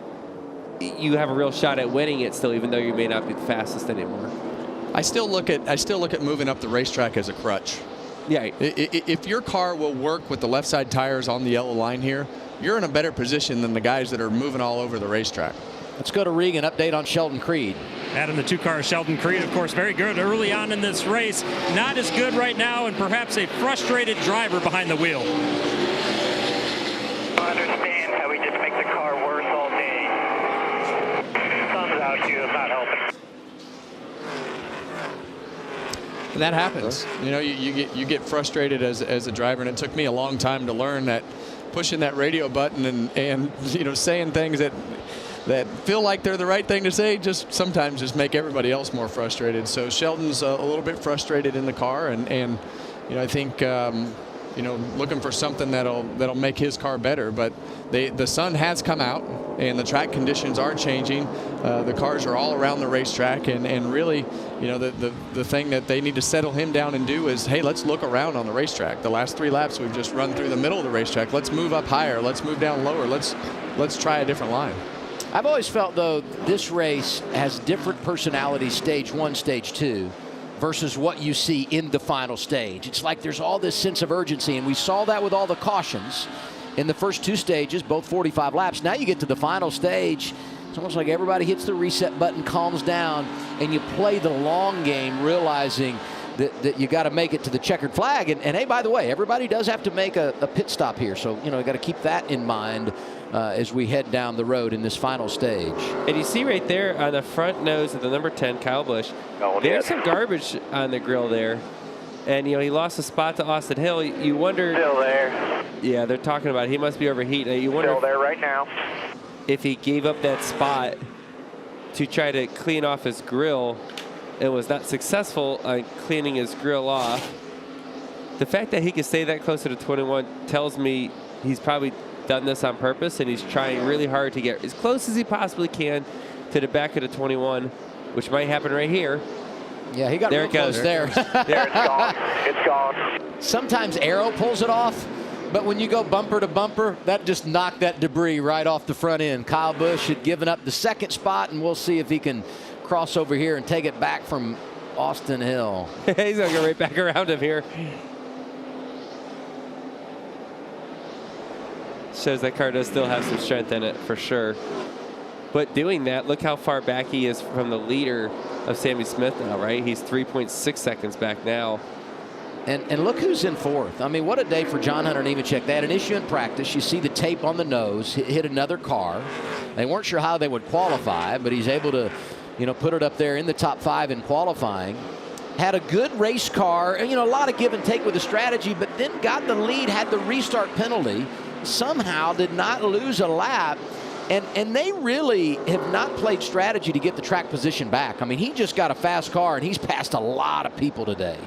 you have a real shot at winning it still, even though you may not be the fastest anymore. I still look at moving up the racetrack as a crutch. Yeah. If your car will work with the left side tires on the yellow line here, you're in a better position than the guys that are moving all over the racetrack. Let's go to Regan. Update on Sheldon Creed. Adam, the 2-car Sheldon Creed, of course, very good early on in this race. Not as good right now, and perhaps a frustrated driver behind the wheel. I understand how we just make the car worse all day. Sun's out too, it's not helping. And that happens. You get frustrated as a driver, and it took me a long time to learn that pushing that radio button and saying things that feel like they're the right thing to say sometimes just make everybody else more frustrated. So Sheldon's a little bit frustrated in the car, and I think looking for something that'll make his car better. But the sun has come out, and the track conditions are changing. The cars are all around the racetrack, and really, the thing that they need to settle him down and do is, hey, let's look around on the racetrack. The last 3 laps we've just run through the middle of the racetrack. Let's move up higher. Let's move down lower. Let's try a different line. I've always felt, though, this race has different personalities, stage 1, stage 2, versus what you see in the final stage. It's like there's all this sense of urgency, and we saw that with all the cautions in the first 2 stages, both 45 laps. Now you get to the final stage, it's almost like everybody hits the reset button, calms down, and you play the long game, realizing that you got to make it to the checkered flag. And hey, by the way, everybody does have to make a pit stop here, so you got to keep that in mind as we head down the road in this final stage. And you see right there on the front nose of the number 10, Kyle Busch, there's some garbage on the grill there. And, he lost a spot to Austin Hill. You wonder. Still there. Yeah, they're talking about it. He must be overheating. You wonder Still there right now. if he gave up that spot to try to clean off his grill and was not successful on cleaning his grill off. The fact that he can stay that close to the 21 tells me he's probably done this on purpose, and he's trying really hard to get as close as he possibly can to the back of the 21, which might happen right here. Yeah, he got there real close there. There, it's gone. It's gone. Sometimes aero pulls it off, but when you go bumper to bumper, that just knocked that debris right off the front end. Kyle Busch had given up the 2nd spot, and we'll see if he can cross over here and take it back from Austin Hill. He's going to go right back around him here. Shows that car does still have some strength in it for sure. But doing that, look how far back he is from the leader of Sammy Smith now, right? He's 3.6 seconds back now. And look who's in 4th. I mean, what a day for John Hunter Nemechek. They had an issue in practice. You see the tape on the nose, hit another car. They weren't sure how they would qualify, but he's able to, put it up there in the top 5 in qualifying. Had a good race car, and, a lot of give and take with the strategy, but then got the lead, had the restart penalty, somehow did not lose a lap. And they really have not played strategy to get the track position back. I mean, he just got a fast car, and he's passed a lot of people today.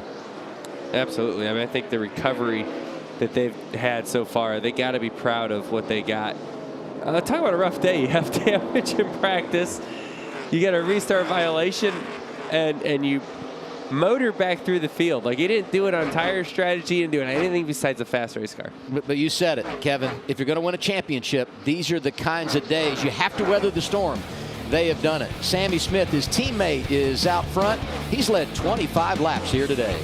Absolutely. I mean, I think the recovery that they've had so far, they got to be proud of what they got. Talk about a rough day. You have damage in practice. You get a restart violation. and you motor back through the field. Like, he didn't do it on tire strategy, he didn't do it on anything besides a fast race car. But you said it, Kevin. If you're going to win a championship, these are the kinds of days you have to weather the storm. They have done it. Sammy Smith, his teammate, is out front. He's led 25 laps here today.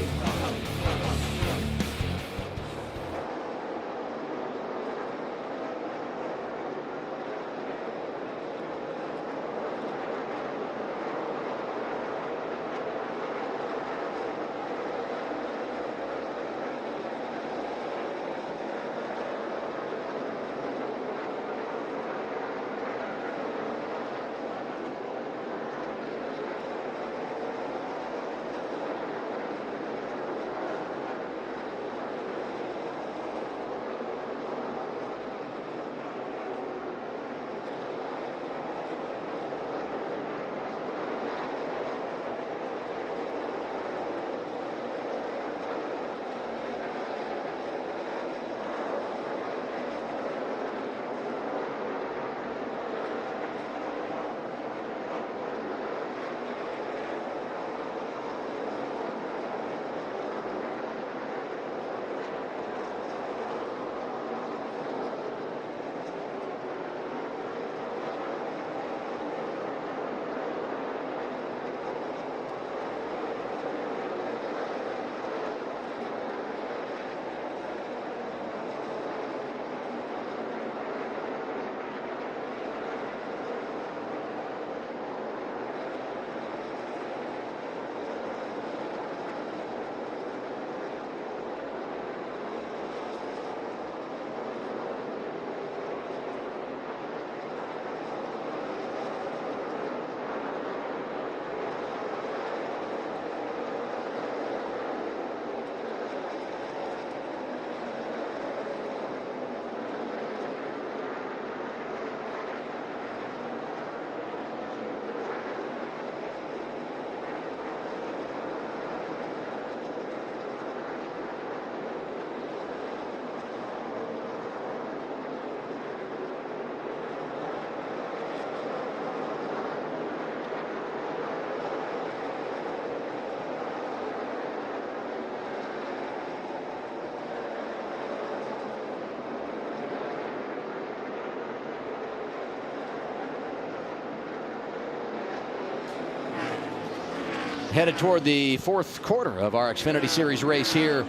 Headed toward the fourth quarter of our Xfinity Series race here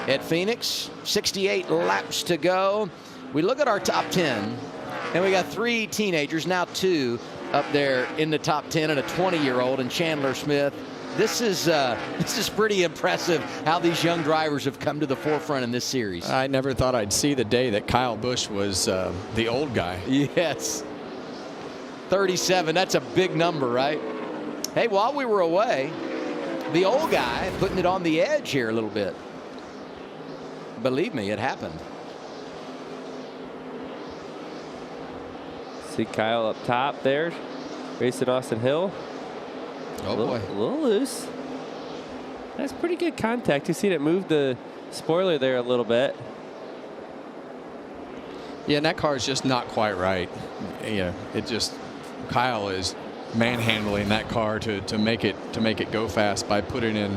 at Phoenix. 68 laps to go. We look at our top 10, and we got 3 teenagers, now 2 up there in the top 10, and a 20-year-old and Chandler Smith. This is pretty impressive how these young drivers have come to the forefront in this series. I never thought I'd see the day that Kyle Busch was the old guy. Yes. 37, that's a big number, right? Hey, while we were away, the old guy putting it on the edge here a little bit. Believe me, it happened. See Kyle up top there, racing Austin Hill. Oh boy. A little loose. That's pretty good contact. You see it move the spoiler there a little bit. Yeah, and that car is just not quite right. Yeah, it just, Kyle is manhandling that car to make it go fast by putting in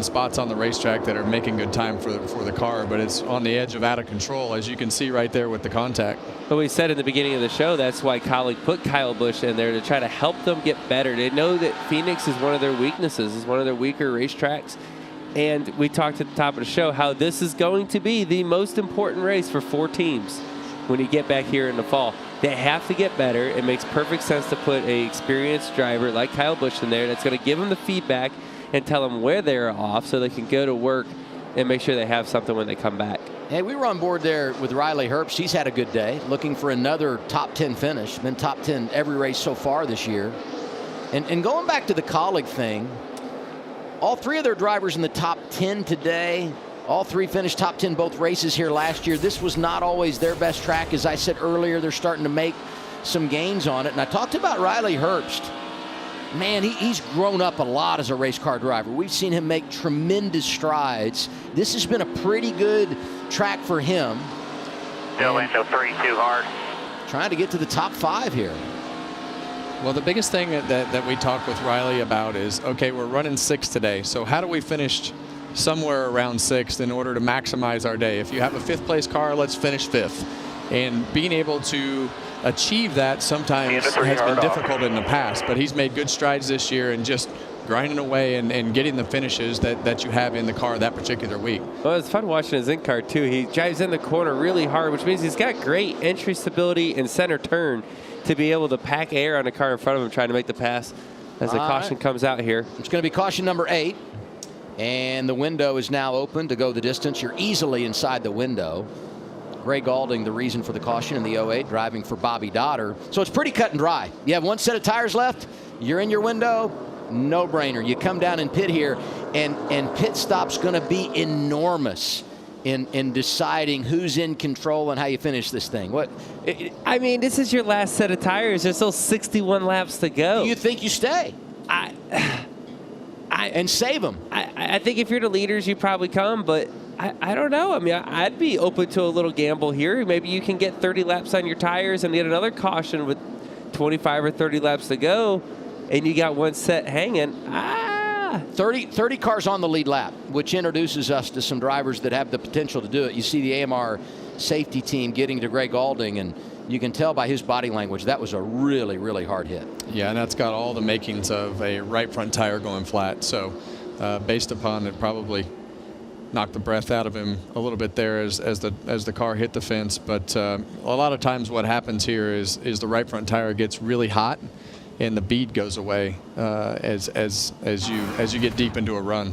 spots on the racetrack that are making good time for the car, but it's on the edge of out of control, as you can see right there with the contact. But we said in the beginning of the show, that's why Kaulig put Kyle Busch in there, to try to help them get better. They know that Phoenix is one of their weaknesses, is one of their weaker racetracks. And we talked at the top of the show how this is going to be the most important race for 4 teams when you get back here in the fall. They have to get better. It makes perfect sense to put an experienced driver like Kyle Busch in there that's going to give them the feedback and tell them where they're off so they can go to work and make sure they have something when they come back. Hey, we were on board there with Riley Herbst. He's had a good day, looking for another top 10 finish. Been top 10 every race so far this year. And going back to the Kaulig thing, all 3 of their drivers in the top 10 today. All 3 finished top 10 both races here last year. This was not always their best track. As I said earlier, they're starting to make some gains on it. And I talked about Riley Herbst. Man, he's grown up a lot as a race car driver. We've seen him make tremendous strides. This has been a pretty good track for him. Still into 3 too hard. Trying to get to the top 5 here. Well, the biggest thing that we talk with Riley about is, okay, we're running 6 today, so how do we finish somewhere around 6th in order to maximize our day? If you have a 5th place car, let's finish 5th. And being able to achieve that sometimes has been difficult in the past, but he's made good strides this year and just grinding away and getting the finishes that you have in the car that particular week. Well, it's fun watching his in-car too. He drives in the corner really hard, which means he's got great entry stability and center turn to be able to pack air on the car in front of him trying to make the pass as the caution comes out here. It's going to be caution number 8, and the window is now open to go the distance. You're easily inside the window. Gray Gaulding, the reason for the caution in the 08, driving for Bobby Dotter. So it's pretty cut and dry. You have one set of tires left, you're in your window, no brainer. You come down and pit here, and pit stop's going to be enormous in deciding who's in control and how you finish this thing. I mean, this is your last set of tires. There's still 61 laps to go. Do you think you stay? And save them? I think if you're the leaders, you probably come, but I don't know. I mean, I'd be open to a little gamble here. Maybe you can get 30 laps on your tires and get another caution with 25 or 30 laps to go, and you got one set hanging. 30 cars on the lead lap, which introduces us to some drivers that have the potential to do it. You see the AMR safety team getting to Gray Gaulding, and you can tell by his body language that was a really, really hard hit. Yeah, and that's got all the makings of a right front tire going flat. So based upon it, probably knocked the breath out of him a little bit there as the car hit the fence. But a lot of times what happens here is the right front tire gets really hot and the bead goes away as you get deep into a run.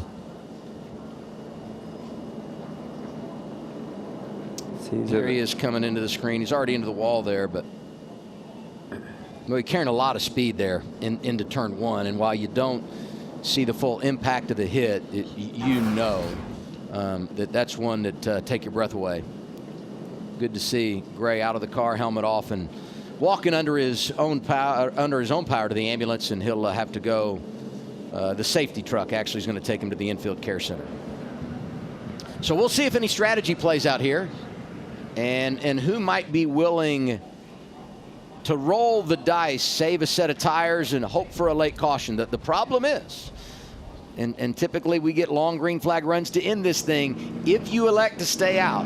There he is coming into the screen. He's already into the wall there, but he's carrying a lot of speed there into turn 1. And while you don't see the full impact of the hit, you know that's one that take your breath away. Good to see Gray out of the car, helmet off, and walking under his own power to the ambulance, and he'll have to go. The safety truck actually is going to take him to the infield care center. So we'll see if any strategy plays out here, and who might be willing to roll the dice, save a set of tires, and hope for a late caution. The problem is, and typically we get long green flag runs to end this thing. If you elect to stay out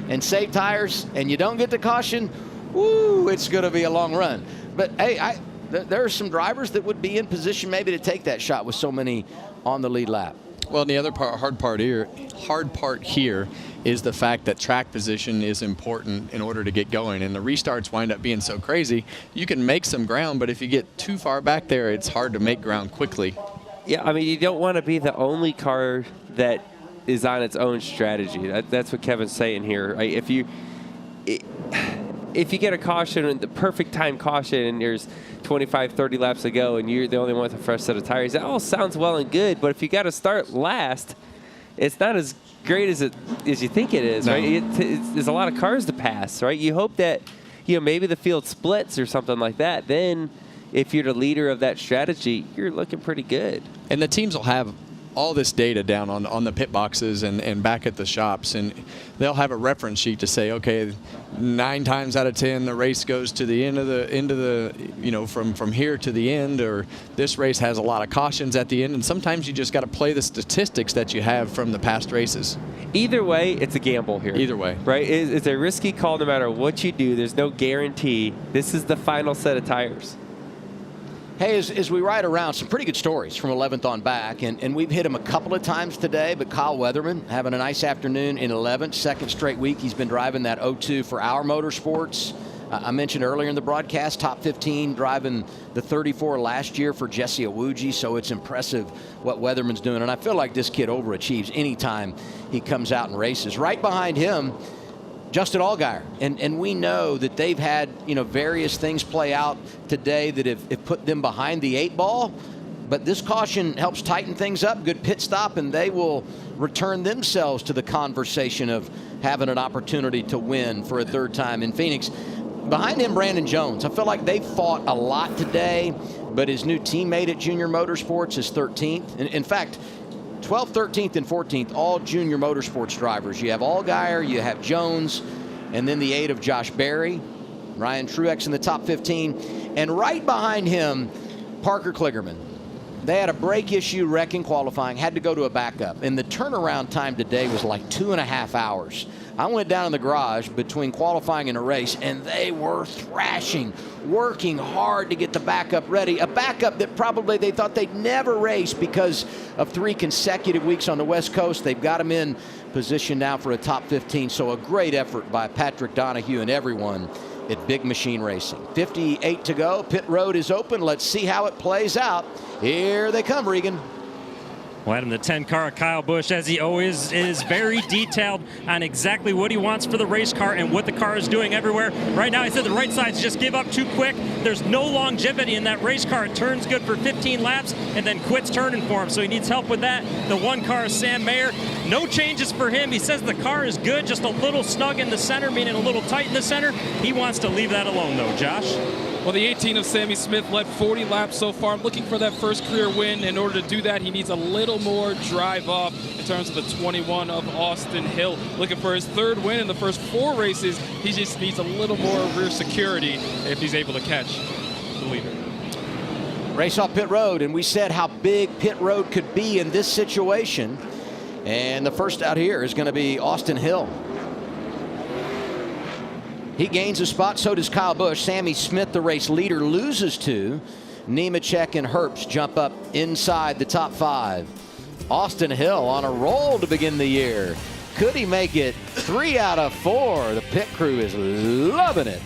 and save tires and you don't get the caution, woo, it's going to be a long run. But hey, there are some drivers that would be in position maybe to take that shot with so many on the lead lap. Well, and the other hard part here is the fact that track position is important in order to get going, and the restarts wind up being so crazy. You can make some ground, but if you get too far back there, it's hard to make ground quickly. Yeah, I mean, you don't want to be the only car that is on its own strategy. That's what Kevin's saying here. Right? If you get a caution, the perfect time caution, and there's 25, 30 laps to go, and you're the only one with a fresh set of tires, that all sounds well and good, but if you got to start last, it's not as great as you think it is, no. Right? There's a lot of cars to pass, right? You hope that, maybe the field splits or something like that. Then, if you're the leader of that strategy, you're looking pretty good. And the teams will have all this data down on the pit boxes and back at the shops, and they'll have a reference sheet to say, okay, 9 times out of 10 the race goes to the end of the from here to the end, or this race has a lot of cautions at the end, and sometimes you just got to play the statistics that you have from the past races. Either way, it's a gamble here. Either way, right? It's a risky call no matter what you do. There's no guarantee. This is the final set of tires. Hey, as we ride around, some pretty good stories from 11th on back, and we've hit him a couple of times today, but Kyle Weatherman having a nice afternoon in 11th, second straight week he's been driving that 02 for Our Motorsports. I mentioned earlier in the broadcast, top 15, driving the 34 last year for Jesse Awuji, so it's impressive what Weatherman's doing, and I feel like this kid overachieves anytime he comes out and races. Right behind him, Justin Allgaier, and we know that they've had various things play out today that have put them behind the 8 ball, but this caution helps tighten things up. Good pit stop, and they will return themselves to the conversation of having an opportunity to win for a third time in Phoenix. Behind him, Brandon Jones. I feel like they fought a lot today, but his new teammate at Junior Motorsports is 13th. In fact, 12th, 13th, and 14th, all Junior Motorsports drivers. You have Allgaier, you have Jones, and then the 8 of Josh Berry. Ryan Truex in the top 15. And right behind him, Parker Kligerman. They had a brake issue wreck in qualifying, had to go to a backup. And the turnaround time today was like 2.5 hours. I went down in the garage between qualifying and a race, and they were thrashing, working hard to get the backup ready. A backup that probably they thought they'd never race because of 3 consecutive weeks on the West Coast. They've got them in position now for a top 15. So a great effort by Patrick Donahue and everyone at Big Machine Racing. 58 to go. Pit road is open. Let's see how it plays out. Here they come, Regan. Well, Adam, the 10 car, Kyle Busch, as he always is, very detailed on exactly what he wants for the race car and what the car is doing everywhere. Right now, he said the right sides just give up too quick. There's no longevity in that race car. It turns good for 15 laps and then quits turning for him, so he needs help with that. The 1 car is Sam Mayer. No changes for him. He says the car is good, just a little snug in the center, meaning a little tight in the center. He wants to leave that alone, though, Josh. Well, the 18 of Sammy Smith led 40 laps so far. Looking for that first career win. In order to do that, he needs a little more drive up in terms of the 21 of Austin Hill. Looking for his 3rd win in the first 4 races. He just needs a little more rear security if he's able to catch the leader. Race off pit road, and we said how big pit road could be in this situation. And the first out here is going to be Austin Hill. He gains a spot, so does Kyle Busch. Sammy Smith, the race leader, loses 2. Nemechek and Herbst jump up inside the top 5. Austin Hill on a roll to begin the year. Could he make it 3 out of 4? The pit crew is loving it.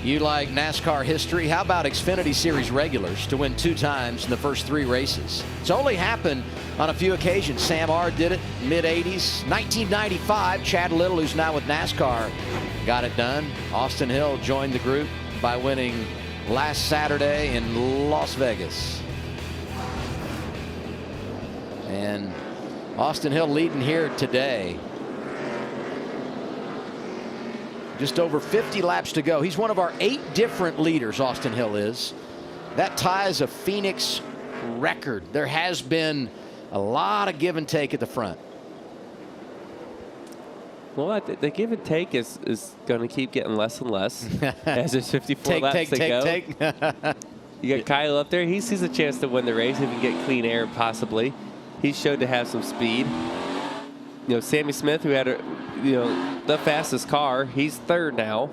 You like NASCAR history? How about Xfinity Series regulars to win 2 times in the first 3 races? It's only happened on a few occasions. Sam R. did it mid-'80s. 1995, Chad Little, who's now with NASCAR, got it done. Austin Hill joined the group by winning last Saturday in Las Vegas. And Austin Hill leading here today. Just over 50 laps to go. He's one of our 8 different leaders, Austin Hill is. That ties a Phoenix record. There has been a lot of give and take at the front. Well, the give and take is going to keep getting less and less as there's 54 laps to go. Take. You got Kyle up there. He sees a chance to win the race if he can get clean air, possibly. He's showed to have some speed. You know, Sammy Smith, who had the fastest car, he's third now.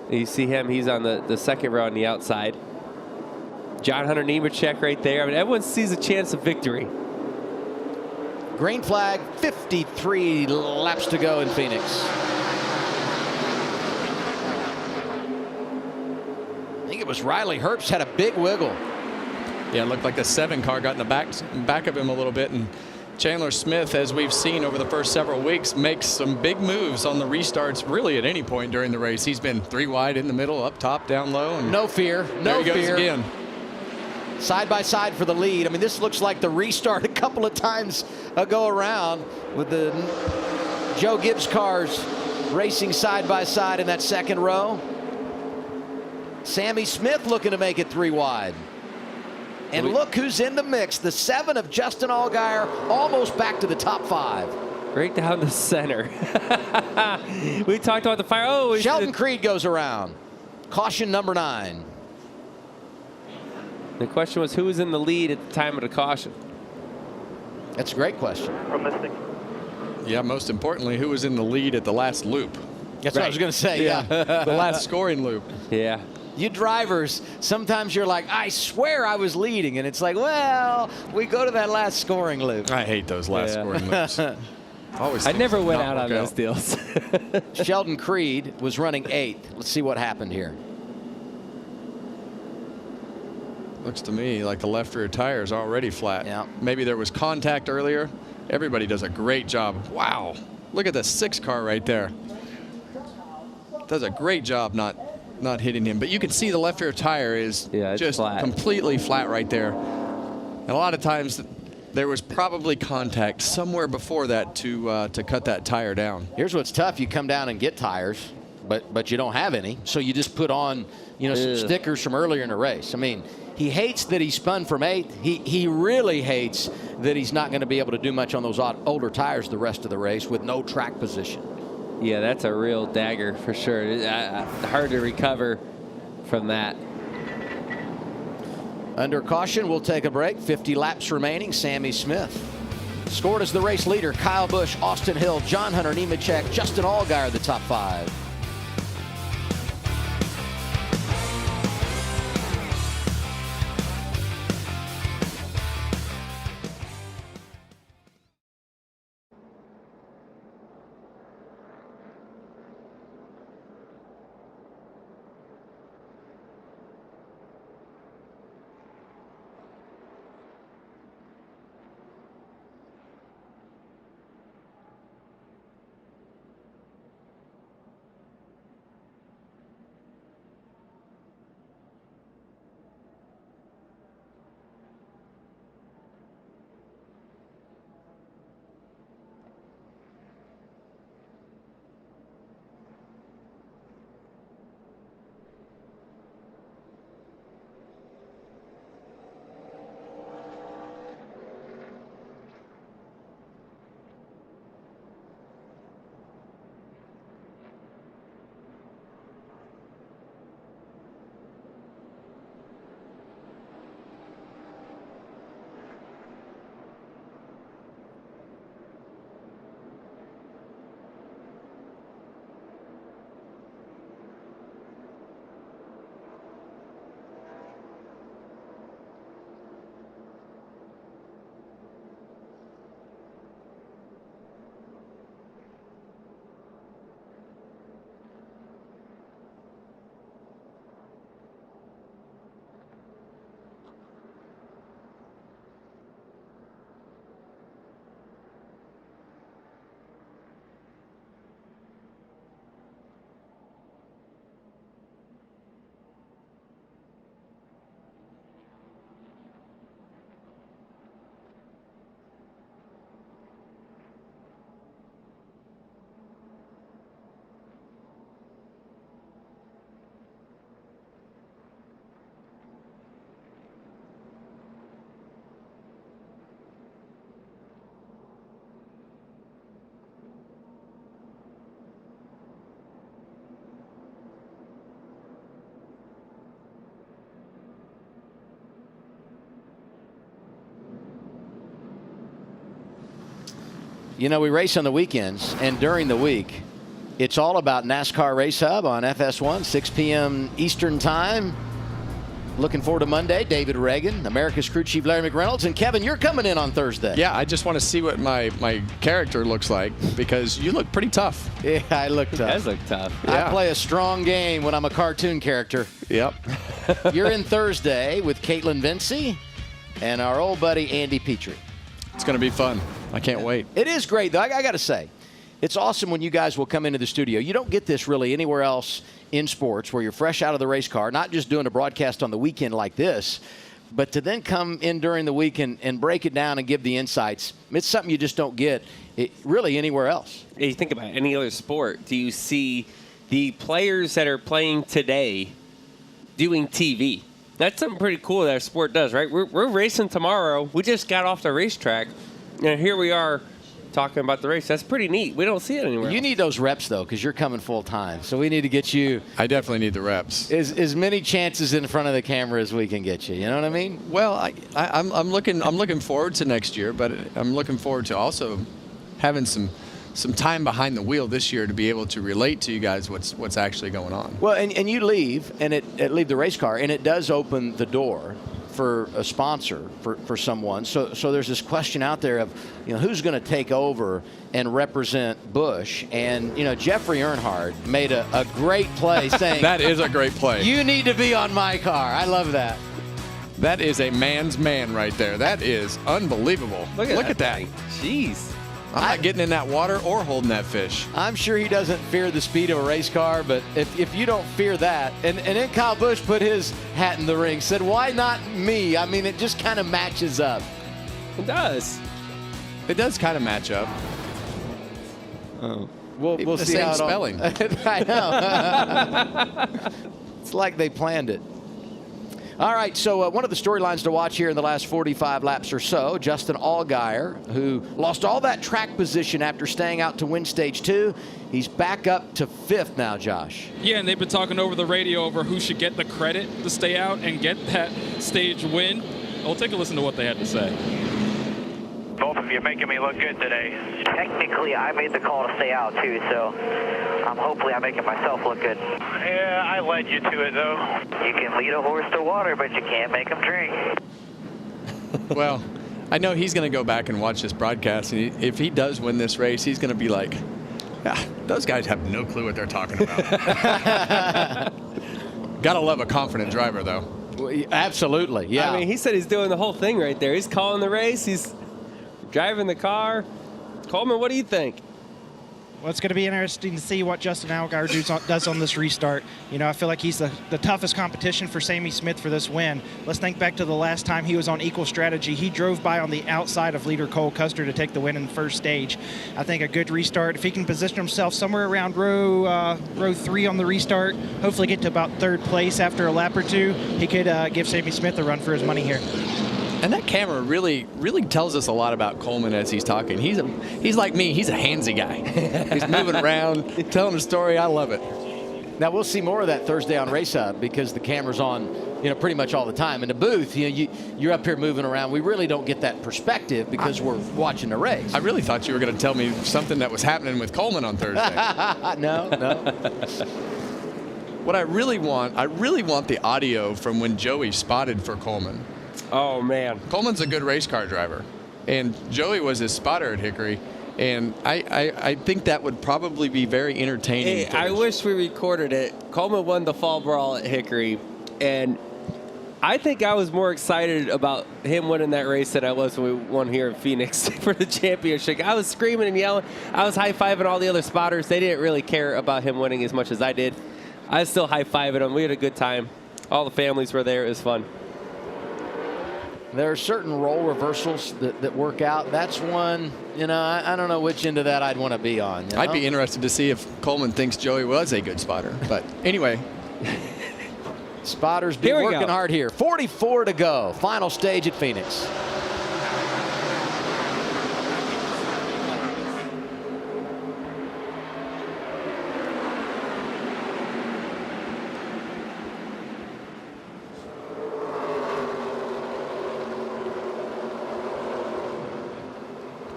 You see him, he's on the second row on the outside. John Hunter Nemechek right there. I mean, everyone sees a chance of victory. Green flag, 53 laps to go in Phoenix. I think it was Riley Herbst had a big wiggle. Yeah, it looked like the 7 car got in the back of him a little bit. And Chandler Smith, as we've seen over the first several weeks, makes some big moves on the restarts really at any point during the race. He's been 3 wide in the middle, up top, down low. And no fear. There he goes again. Side by side for the lead. I mean, this looks like the restart a couple of times ago around with the Joe Gibbs cars racing side by side in that second row. Sammy Smith looking to make it 3 wide. And look who's in the mix. The 7 of Justin Allgaier, almost back to the top 5. Right down the center. We talked about the fire. Oh, Sheldon Creed goes around. Caution number 9. The question was, who was in the lead at the time of the caution? That's a great question. From this thing. Yeah, most importantly, who was in the lead at the last loop? That's what I was going to say, yeah. The last scoring loop. Yeah. You drivers, sometimes you're like, I swear I was leading. And it's like, well, we go to that last scoring loop. I hate those last scoring loops. I never went out on those deals. Sheldon Creed was running 8th. Let's see what happened here. Looks to me like the left rear tire is already flat. Yeah. Maybe there was contact earlier. Everybody does a great job. Wow. Look at the 6 car right there. Does a great job not hitting him. But you can see the left rear tire is just completely flat right there. And a lot of times there was probably contact somewhere before that to cut that tire down. Here's what's tough. You come down and get tires, but you don't have any. So you just put on, some stickers from earlier in the race. I mean, he hates that he spun from 8th. He really hates that he's not going to be able to do much on those older tires the rest of the race with no track position. Yeah, that's a real dagger for sure. Hard to recover from that. Under caution, we'll take a break. 50 laps remaining. Sammy Smith scored as the race leader. Kyle Busch, Austin Hill, John Hunter Nemechek, Justin Allgaier, the top 5. You know, we race on the weekends, and during the week, it's all about NASCAR Race Hub on FS1, 6 p.m. Eastern Time. Looking forward to Monday. David Reagan, America's crew chief Larry McReynolds, and Kevin, you're coming in on Thursday. Yeah, I just want to see what my character looks like, because you look pretty tough. Yeah, I look tough. He does look tough. I play a strong game when I'm a cartoon character. Yep. You're in Thursday with Caitlin Vinci and our old buddy Andy Petrie. It's going to be fun. I can't wait. It is great, though. I got to say, it's awesome when you guys will come into the studio. You don't get this really anywhere else in sports, where you're fresh out of the race car, not just doing a broadcast on the weekend like this, but to then come in during the week and break it down and give the insights. It's something you just don't get really anywhere else. If you think about any other sport, do you see the players that are playing today doing TV? That's something pretty cool that our sport does, right? We're racing tomorrow. We just got off the racetrack, and here we are talking about the race. That's pretty neat. We don't see it anywhere You else. need those reps, though, because you're coming full time. So we need to get you. I definitely need the reps. As many chances in front of the camera as we can get you. You know what I mean? Well, I'm looking forward to next year, but I'm looking forward to also having some time behind the wheel this year to be able to relate to you guys what's actually going on. Well, and you leave, and leave the race car, and it does open the door for a sponsor for someone. So there's this question out there of, who's going to take over and represent Busch. And, Jeffrey Earnhardt made a great play saying, That is a great play. You need to be on my car. I love that. That is a man's man right there. That is unbelievable. Look at that. Jeez. I'm not getting in that water or holding that fish. I'm sure he doesn't fear the speed of a race car, but if you don't fear that, and then Kyle Busch put his hat in the ring, said, why not me? I mean, it just kind of matches up. It does. It does kind of match up. Oh. We'll the see same how it all- spelling. I know. It's like they planned it. All right, so one of the storylines to watch here in the last 45 laps or so, Justin Allgaier, who lost all that track position after staying out to win stage 2. He's back up to 5th now, Josh. Yeah, and they've been talking over the radio over who should get the credit to stay out and get that stage win. We'll take a listen to what they had to say. Both of you making me look good today. Technically, I made the call to stay out too, so hopefully I'm making myself look good. Yeah, I led you to it, though. You can lead a horse to water, but you can't make him drink. Well, I know he's going to go back and watch this broadcast, and if he does win this race, he's going to be like, those guys have no clue what they're talking about. Gotta love a confident driver, though. Well, absolutely, yeah. I mean, he said he's doing the whole thing right there. He's calling the race. He's driving the car. Coleman, what do you think? Well, it's going to be interesting to see what Justin Allgaier does on this restart. I feel like he's the toughest competition for Sammy Smith for this win. Let's think back to the last time he was on equal strategy. He drove by on the outside of leader Cole Custer to take the win in the first stage. I think a good restart, if he can position himself somewhere around row 3 on the restart, hopefully get to about 3rd place after a lap or 2, he could give Sammy Smith a run for his money here. And that camera really tells us a lot about Coleman as he's talking. He's like me. He's a handsy guy. He's moving around, telling a story. I love it. Now, we'll see more of that Thursday on Race Hub because the camera's on, pretty much all the time. In the booth, you're up here moving around. We really don't get that perspective because we're watching the race. I really thought you were going to tell me something that was happening with Coleman on Thursday. No. What I really want the audio from when Joey spotted for Coleman. Oh, man. Coleman's a good race car driver, and Joey was his spotter at Hickory, and I think that would probably be very entertaining. Hey, I wish we recorded it. Coleman won the fall brawl at Hickory, and I think I was more excited about him winning that race than I was when we won here in Phoenix for the championship. I was screaming and yelling. I was high-fiving all the other spotters. They didn't really care about him winning as much as I did. I was still high-fiving them. We had a good time. All the families were there. It was fun. There are certain role reversals that work out. That's one, I don't know which end of that I'd want to be on. I'd be interested to see if Coleman thinks Joey was a good spotter. But anyway. Spotters be working hard here. 44 to go. Final stage at Phoenix.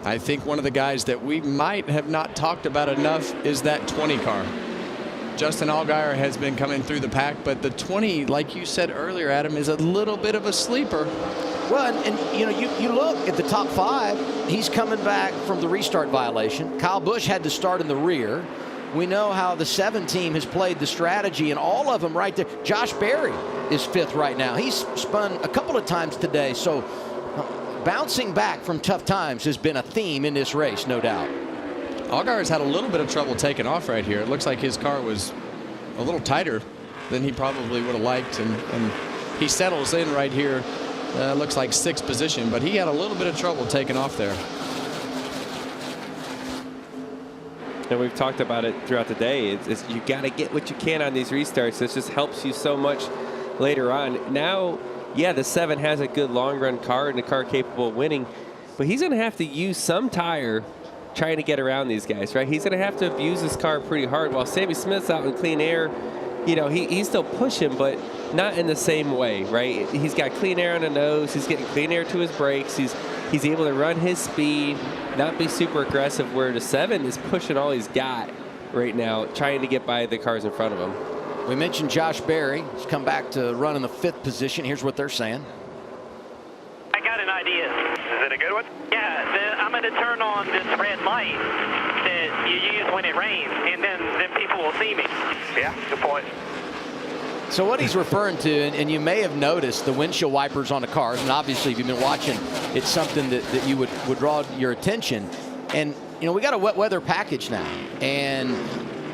I think one of the guys that we might have not talked about enough is that 20 car. Justin Allgaier has been coming through the pack, but the 20, like you said earlier, Adam, is a little bit of a sleeper. Well, and you know, you look at the top 5. He's coming back from the restart violation. Kyle Busch had to start in the rear. We know how the 7 team has played the strategy, and all of them right there. Josh Berry is 5th right now. He's spun a couple of times today, so bouncing back from tough times has been a theme in this race, no doubt. Allgaier's had a little bit of trouble taking off right here. It looks like his car was a little tighter than he probably would have liked, and he settles in right here. Looks like 6th position, but he had a little bit of trouble taking off there. And we've talked about it throughout the day. It's you got to get what you can on these restarts. This just helps you so much later on. Now, yeah, the 7 has a good long run car and a car capable of winning, but he's going to have to use some tire trying to get around these guys, right? He's going to have to abuse his car pretty hard. While Sammy Smith's out in clean air, you know, he's still pushing, but not in the same way, right? He's got clean air on the nose. He's getting clean air to his brakes. He's able to run his speed, not be super aggressive, where the 7 is pushing all he's got right now, trying to get by the cars in front of him. We mentioned Josh Berry. He's come back to run in the 5th position. Here's what they're saying. I got an idea. Is it a good one? Yeah, I'm going to turn on this red light that you use when it rains, and then people will see me. Yeah, good point. So what he's referring to, and you may have noticed the windshield wipers on the cars, and obviously if you've been watching, it's something that you would draw your attention. And, you know, we got a wet weather package now, and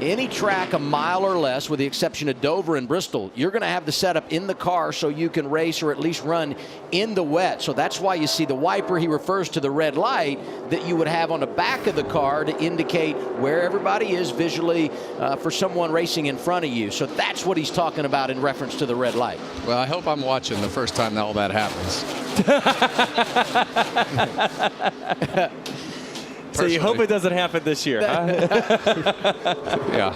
any track a mile or less, with the exception of Dover and Bristol, you're going to have the setup in the car so you can race or at least run in the wet. So that's why you see the wiper. He refers to the red light that you would have on the back of the car to indicate where everybody is visually for someone racing in front of you. So that's what he's talking about in reference to the red light. Well, I hope I'm watching the first time all that happens. So you hope it doesn't happen this year, huh? Yeah.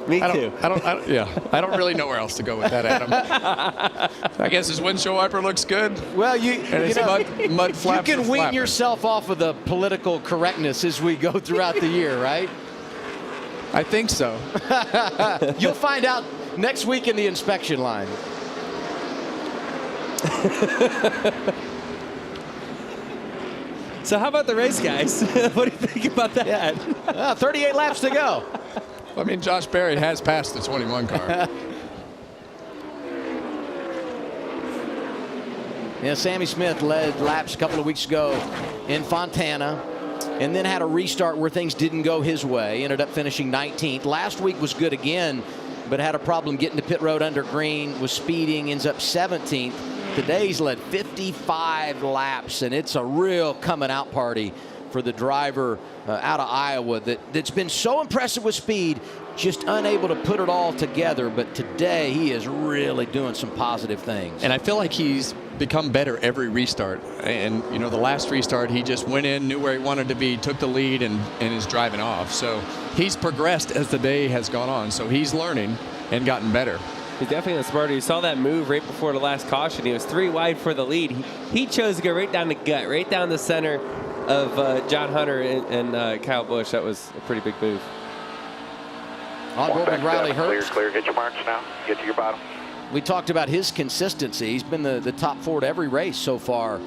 Me too. I don't really know where else to go with that, Adam. I guess his windshield wiper looks good. Well, mud flaps. You can wean yourself off of the political correctness as we go throughout the year, right? I think so. You'll find out next week in the inspection line. So how about the race, guys? What do you think about that? Yeah. 38 laps to go. I mean, Josh Berry has passed the 21 car. Yeah, Sammy Smith led laps a couple of weeks ago in Fontana, and then had a restart where things didn't go his way. Ended up finishing 19th. Last week was good again, but had a problem getting to pit road under green, was speeding, ends up 17th. Today he's led 55 laps, and it's a real coming out party for the driver out of Iowa that's been so impressive with speed, just unable to put it all together. But today he is really doing some positive things. And I feel like he's become better every restart. And, you know, the last restart, he just went in, knew where he wanted to be, took the lead, and is driving off. So he's progressed as the day has gone on. So he's learning and gotten better. He's definitely smarter. You saw that move right before the last caution. He was 3 wide for the lead. He chose to go right down the gut, right down the center of John Hunter and Kyle Busch. That was a pretty big move. On board with Riley Hurst. Clear. Get your marks now. Get to your bottom. We talked about his consistency. He's been the top 4 at every race so far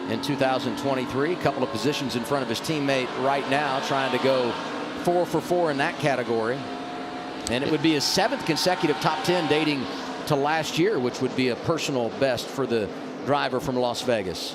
in 2023. A couple of positions in front of his teammate right now, trying to go 4 for 4 in that category. And it would be his 7th consecutive top 10 dating to last year, which would be a personal best for the driver from Las Vegas.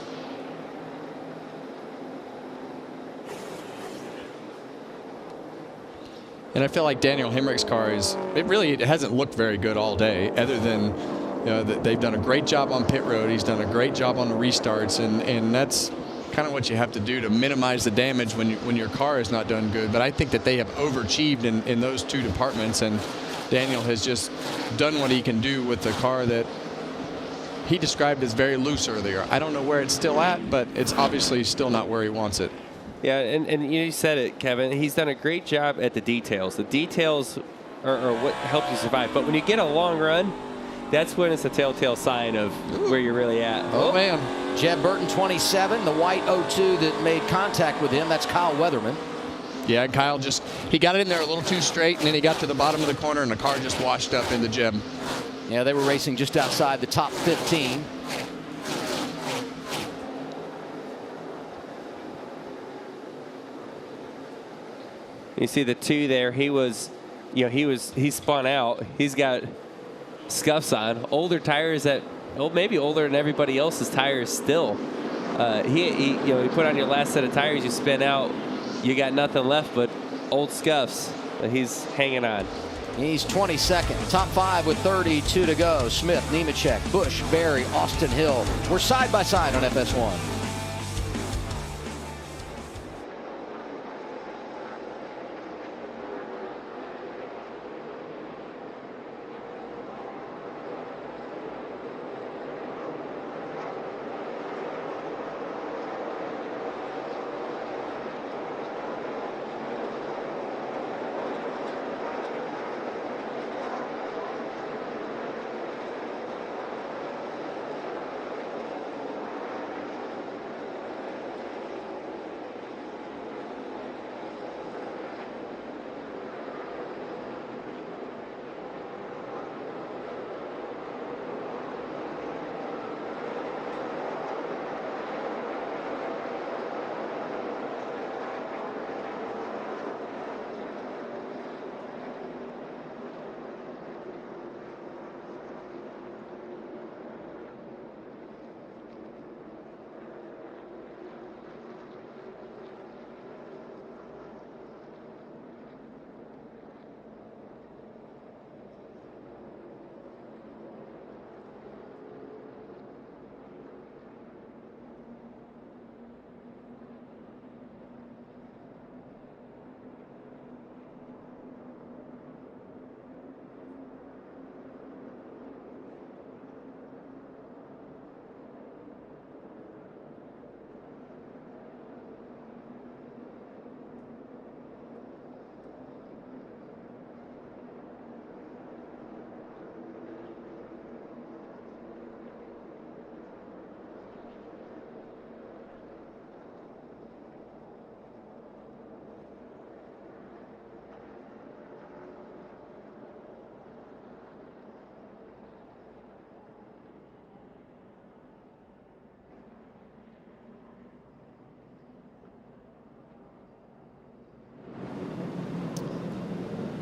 And I feel like Daniel Hemrick's car it hasn't looked very good all day, other than, you know, they've done a great job on pit road. He's done a great job on the restarts, and that's kind of what you have to do to minimize the damage when your car is not done good. But I think that they have overachieved in those 2 departments, and Daniel has just done what he can do with the car that he described as very loose earlier. I don't know where it's still at, but it's obviously still not where he wants it. Yeah, and you said it, Kevin. He's done a great job at the details. The details are what helps you survive. But when you get a long run, that's when it's a telltale sign of where you're really at. Oh, man. Jeb Burton, 27. The white 02 that made contact with him, that's Kyle Weatherman. Yeah, Kyle he got it in there a little too straight, and then he got to the bottom of the corner, and the car just washed up into Jeb. Yeah, they were racing just outside the top 15. You see the 2 there. He spun out. He's got scuffs on. Older tires maybe older than everybody else's tires still. You put on your last set of tires, you spin out, you got nothing left but old scuffs. He's hanging on. He's 22nd. Top 5 with 32 to go. Smith, Nemechek, Busch, Berry, Austin Hill. We're side by side on FS1.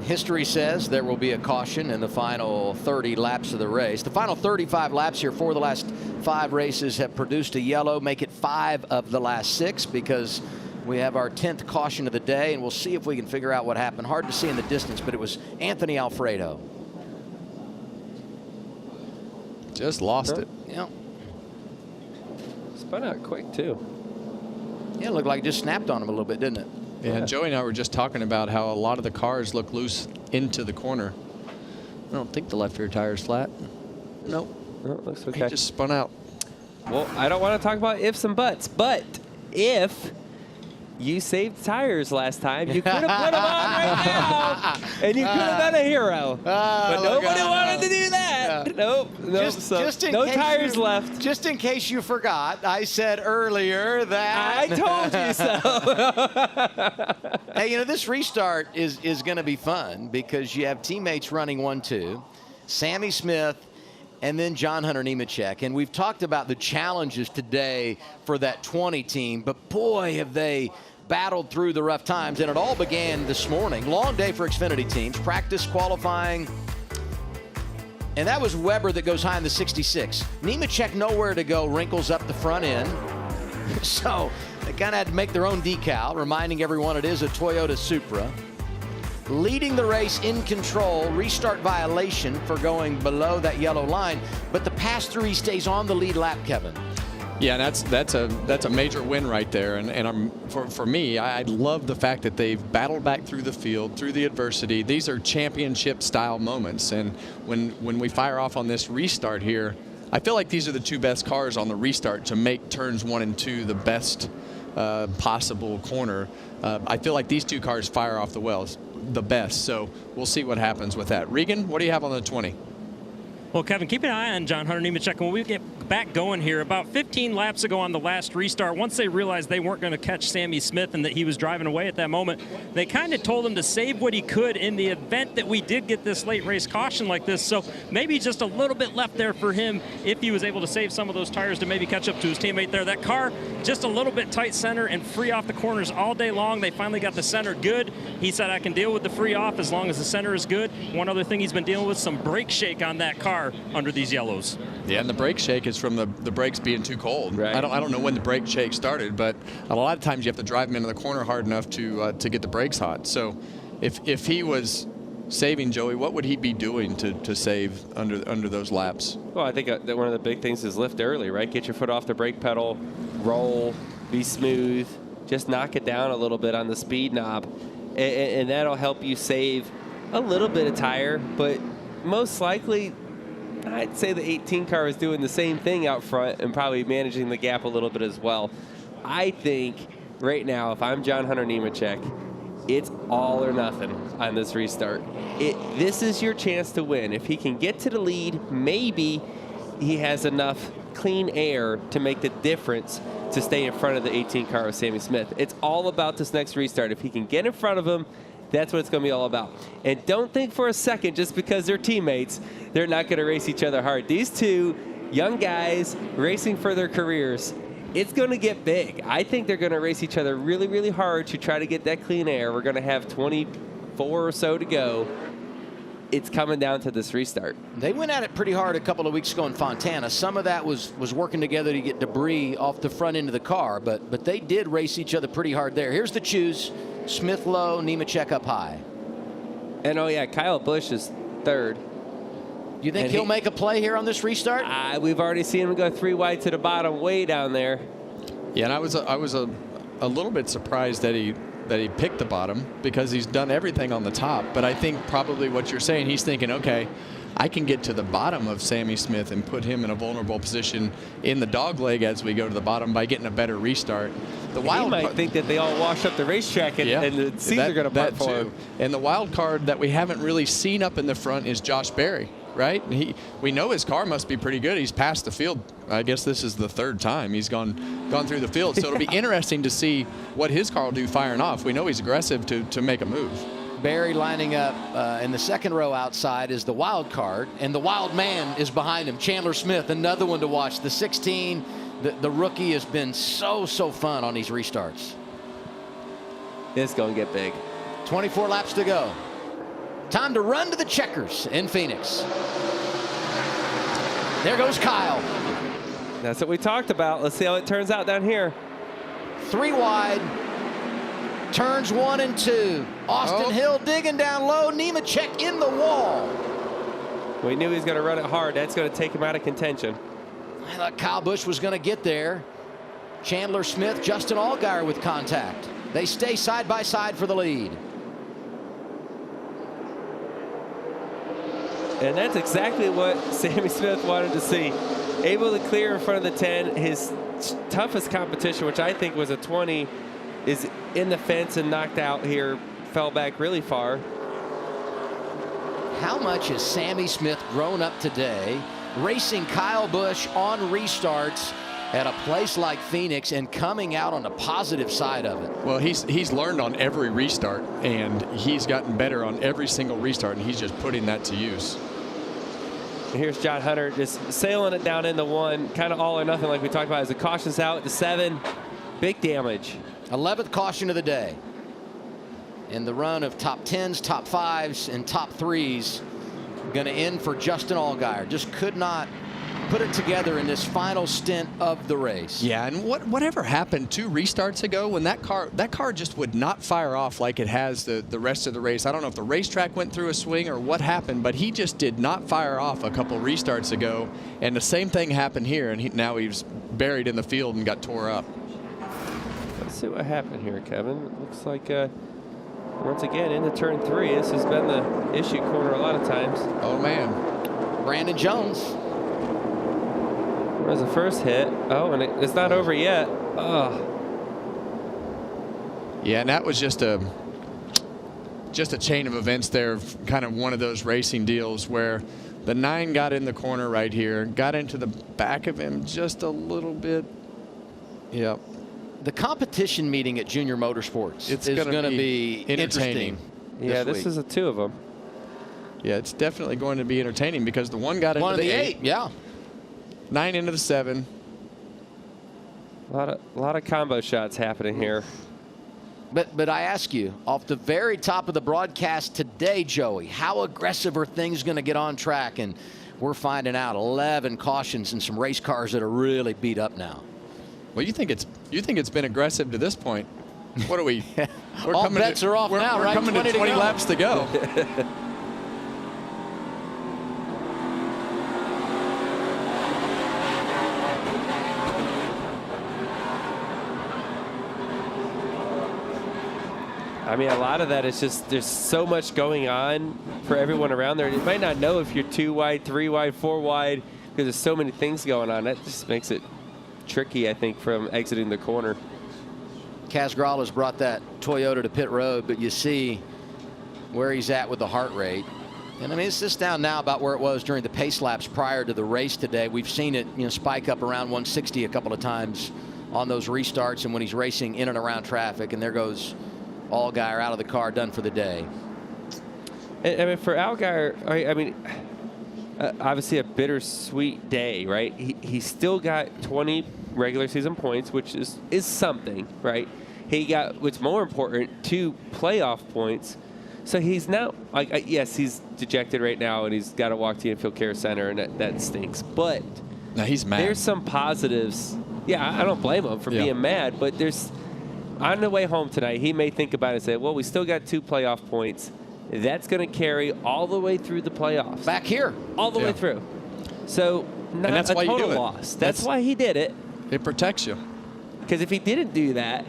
History says there will be a caution in the final 30 laps of the race. The final 35 laps here, 4 of the last 5 races have produced a yellow, make it 5 of the last 6 because we have our 10th caution of the day, and we'll see if we can figure out what happened. Hard to see in the distance, but it was Anthony Alfredo. Just lost it. Yeah. Spun out quick, too. Yeah, it looked like it just snapped on him a little bit, didn't it? Yeah, Joey and I were just talking about how a lot of the cars look loose into the corner. I don't think the left rear tire is flat. Nope. Oh, looks okay. He just spun out. Well, I don't want to talk about ifs and buts, but if you saved tires last time, you could have put them on right now, and you could have been a hero. But nobody wanted to do that. Nope. No tires left. Just in case you forgot, I said earlier that I told you so. Hey, this restart is going to be fun because you have teammates running 1-2, Sammy Smith, and then John Hunter Nemechek. And we've talked about the challenges today for that 20 team, but boy, have they battled through the rough times. And it all began this morning. Long day for Xfinity teams, practice, qualifying. And that was Weber that goes high in the 66. Nemechek nowhere to go, wrinkles up the front end. So they kind of had to make their own decal, reminding everyone it is a Toyota Supra. Leading the race in control, restart violation for going below that yellow line, but the pass-through, he stays on the lead lap, Kevin. Yeah, that's a major win right there, and for me, I love the fact that they've battled back through the field, through the adversity. These are championship-style moments, and when we fire off on this restart here, I feel like these are the 2 best cars on the restart to make turns 1 and 2 the best possible corner. I feel like these 2 cars fire off the best, so we'll see what happens with that. Regan, what do you have on the 20? Well, Kevin, keep an eye on John Hunter Nemechek. When we get back going here. About 15 laps ago on the last restart, once they realized they weren't going to catch Sammy Smith and that he was driving away at that moment, they kind of told him to save what he could in the event that we did get this late race caution like this. So maybe just a little bit left there for him if he was able to save some of those tires to maybe catch up to his teammate there. That car just a little bit tight center and free off the corners all day long. They finally got the center good. He said, I can deal with the free off as long as the center is good. One other thing he's been dealing with, some brake shake on that car under these yellows. Yeah, and the brake shake is from the brakes being too cold. Right. I don't know when the brake shake started, but a lot of times you have to drive them into the corner hard enough to get the brakes hot. So if he was saving Joey, what would he be doing to save under those laps? Well, I think that one of the big things is lift early, right? Get your foot off the brake pedal, roll, be smooth, just knock it down a little bit on the speed knob, and that'll help you save a little bit of tire, but most likely I'd say the 18 car is doing the same thing out front and probably managing the gap a little bit as well. I think right now, if I'm John Hunter Nemechek, it's all or nothing on this restart. This is your chance to win. If he can get to the lead, maybe he has enough clean air to make the difference to stay in front of the 18 car with Sammy Smith. It's all about this next restart. If he can get in front of him, that's what it's going to be all about. And don't think for a second, just because they're teammates, they're not going to race each other hard. These two young guys racing for their careers, it's going to get big. I think they're going to race each other really, really hard to try to get that clean air. We're going to have 24 or so to go. It's coming down to this restart. They went at it pretty hard a couple of weeks ago in Fontana. Some of that was working together to get debris off the front end of the car, but they did race each other pretty hard there. Here's the choose. Smith low, Nemechek up high. And oh yeah, Kyle Busch is third. You think he'll make a play here on this restart? We've already seen him go 3 wide to the bottom, way down there. Yeah, and I was a little bit surprised that he picked the bottom because he's done everything on the top. But I think probably what you're saying, he's thinking, okay, I can get to the bottom of Sammy Smith and put him in a vulnerable position in the dog leg as we go to the bottom by getting a better restart. He might think that they all wash up the racetrack and the seats are going to putt for him. And the wild card that we haven't really seen up in the front is Josh Berry, right? We know his car must be pretty good. He's passed the field. I guess this is the third time he's gone through the field. So it'll be interesting to see what his car will do firing off. We know he's aggressive to make a move. Barry lining up in the second row outside is the wild card, and the wild man is behind him. Chandler Smith, another one to watch. The 16, the rookie has been so fun on these restarts. It's going to get big. 24 laps to go. Time to run to the checkers in Phoenix. There goes Kyle. That's what we talked about. Let's see how it turns out down here. 3 wide. Turns 1 and 2. Austin Hill digging down low. Nemechek in the wall. We knew he was going to run it hard. That's going to take him out of contention. I thought Kyle Busch was going to get there. Chandler Smith, Justin Allgaier with contact. They stay side by side for the lead. And that's exactly what Sammy Smith wanted to see. Able to clear in front of the 10. His toughest competition, which I think was a 20, is in the fence and knocked out here. Fell back really far. How much has Sammy Smith grown up today, racing Kyle Busch on restarts at a place like Phoenix and coming out on the positive side of it? Well, he's learned on every restart, and he's gotten better on every single restart, and he's just putting that to use. Here's John Hunter just sailing it down into 1, kind of all or nothing like we talked about. As the caution's out to 7, big damage. 11th caution of the day. In the run of top 10s, top 5s, and top 3s, going to end for Justin Allgaier. Just could not put it together in this final stint of the race. Yeah, and whatever happened 2 restarts ago when that car just would not fire off like it has the rest of the race. I don't know if the racetrack went through a swing or what happened, but he just did not fire off a couple restarts ago. And the same thing happened here, and now he's buried in the field and got tore up. Let's see what happened here, Kevin. It looks like once again into turn 3. This has been the issue corner a lot of times. Oh man, Brandon Jones. There's the first hit. Oh, and it's not over yet. Oh. Yeah, and that was just a chain of events there, kind of one of those racing deals where The 9 got in the corner right here, got into the back of him just a little bit. Yep. The competition meeting at Junior Motorsports is going to be entertaining. Yeah, this is a 2 of them. Yeah, it's definitely going to be entertaining because the 1 got into the 8. Yeah. 9 into the 7. A lot of combo shots happening here. But I ask you, off the very top of the broadcast today, Joey, how aggressive are things going to get on track? And we're finding out 11 cautions and some race cars that are really beat up now. Well, you think it's been aggressive to this point? What are we? All bets are off now, right? We're coming to 20 laps to go. I mean, a lot of that is just there's so much going on for everyone around there. You might not know if you're 2 wide, 3 wide, 4 wide, because there's so many things going on. That just makes it tricky, I think, from exiting the corner. Kaz Grala's brought that Toyota to pit road, but you see where he's at with the heart rate. And I mean, it's just down now about where it was during the pace laps prior to the race today. We've seen it, spike up around 160 a couple of times on those restarts and when he's racing in and around traffic. And there goes Allgaier out of the car, done for the day. I mean, for Allgaier, I mean, obviously a bittersweet day, right? He's still got 20 regular season points, which is something, right? He got, what's more important, 2 playoff points. So he's now, yes, he's dejected right now, and he's got to walk to the Infield Care Center, and that stinks. But no, he's mad. There's some positives. Yeah, I don't blame him for being mad, but there's, on the way home tonight, he may think about it and say, well, we still got 2 playoff points. That's going to carry all the way through the playoffs. Back here. All the way through. So not and that's a why total you do it. loss. That's why he did it. It protects you. Because if he didn't do that,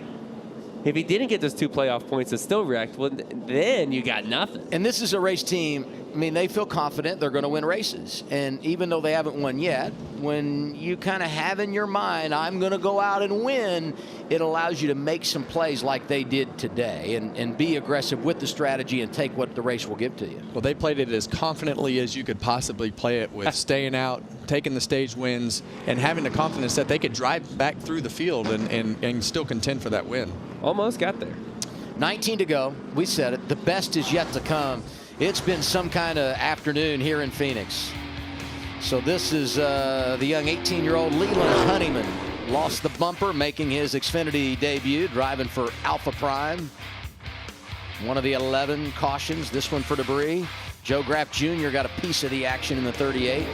if he didn't get those 2 playoff points and still wrecked, well, then you got nothing. And this is a race team, I mean, they feel confident they're going to win races. And even though they haven't won yet, when you kind of have in your mind, I'm going to go out and win, it allows you to make some plays like they did today and be aggressive with the strategy and take what the race will give to you. Well, they played it as confidently as you could possibly play it with staying out, taking the stage wins, and having the confidence that they could drive back through the field and still contend for that win. Almost got there. 19 to go. We said it. The best is yet to come. It's been some kind of afternoon here in Phoenix. So this is the young 18-year-old Leland Honeyman. Lost the bumper, making his Xfinity debut, driving for Alpha Prime. One of the 11 cautions, this one for debris. Joe Graff Jr. got a piece of the action in the 38.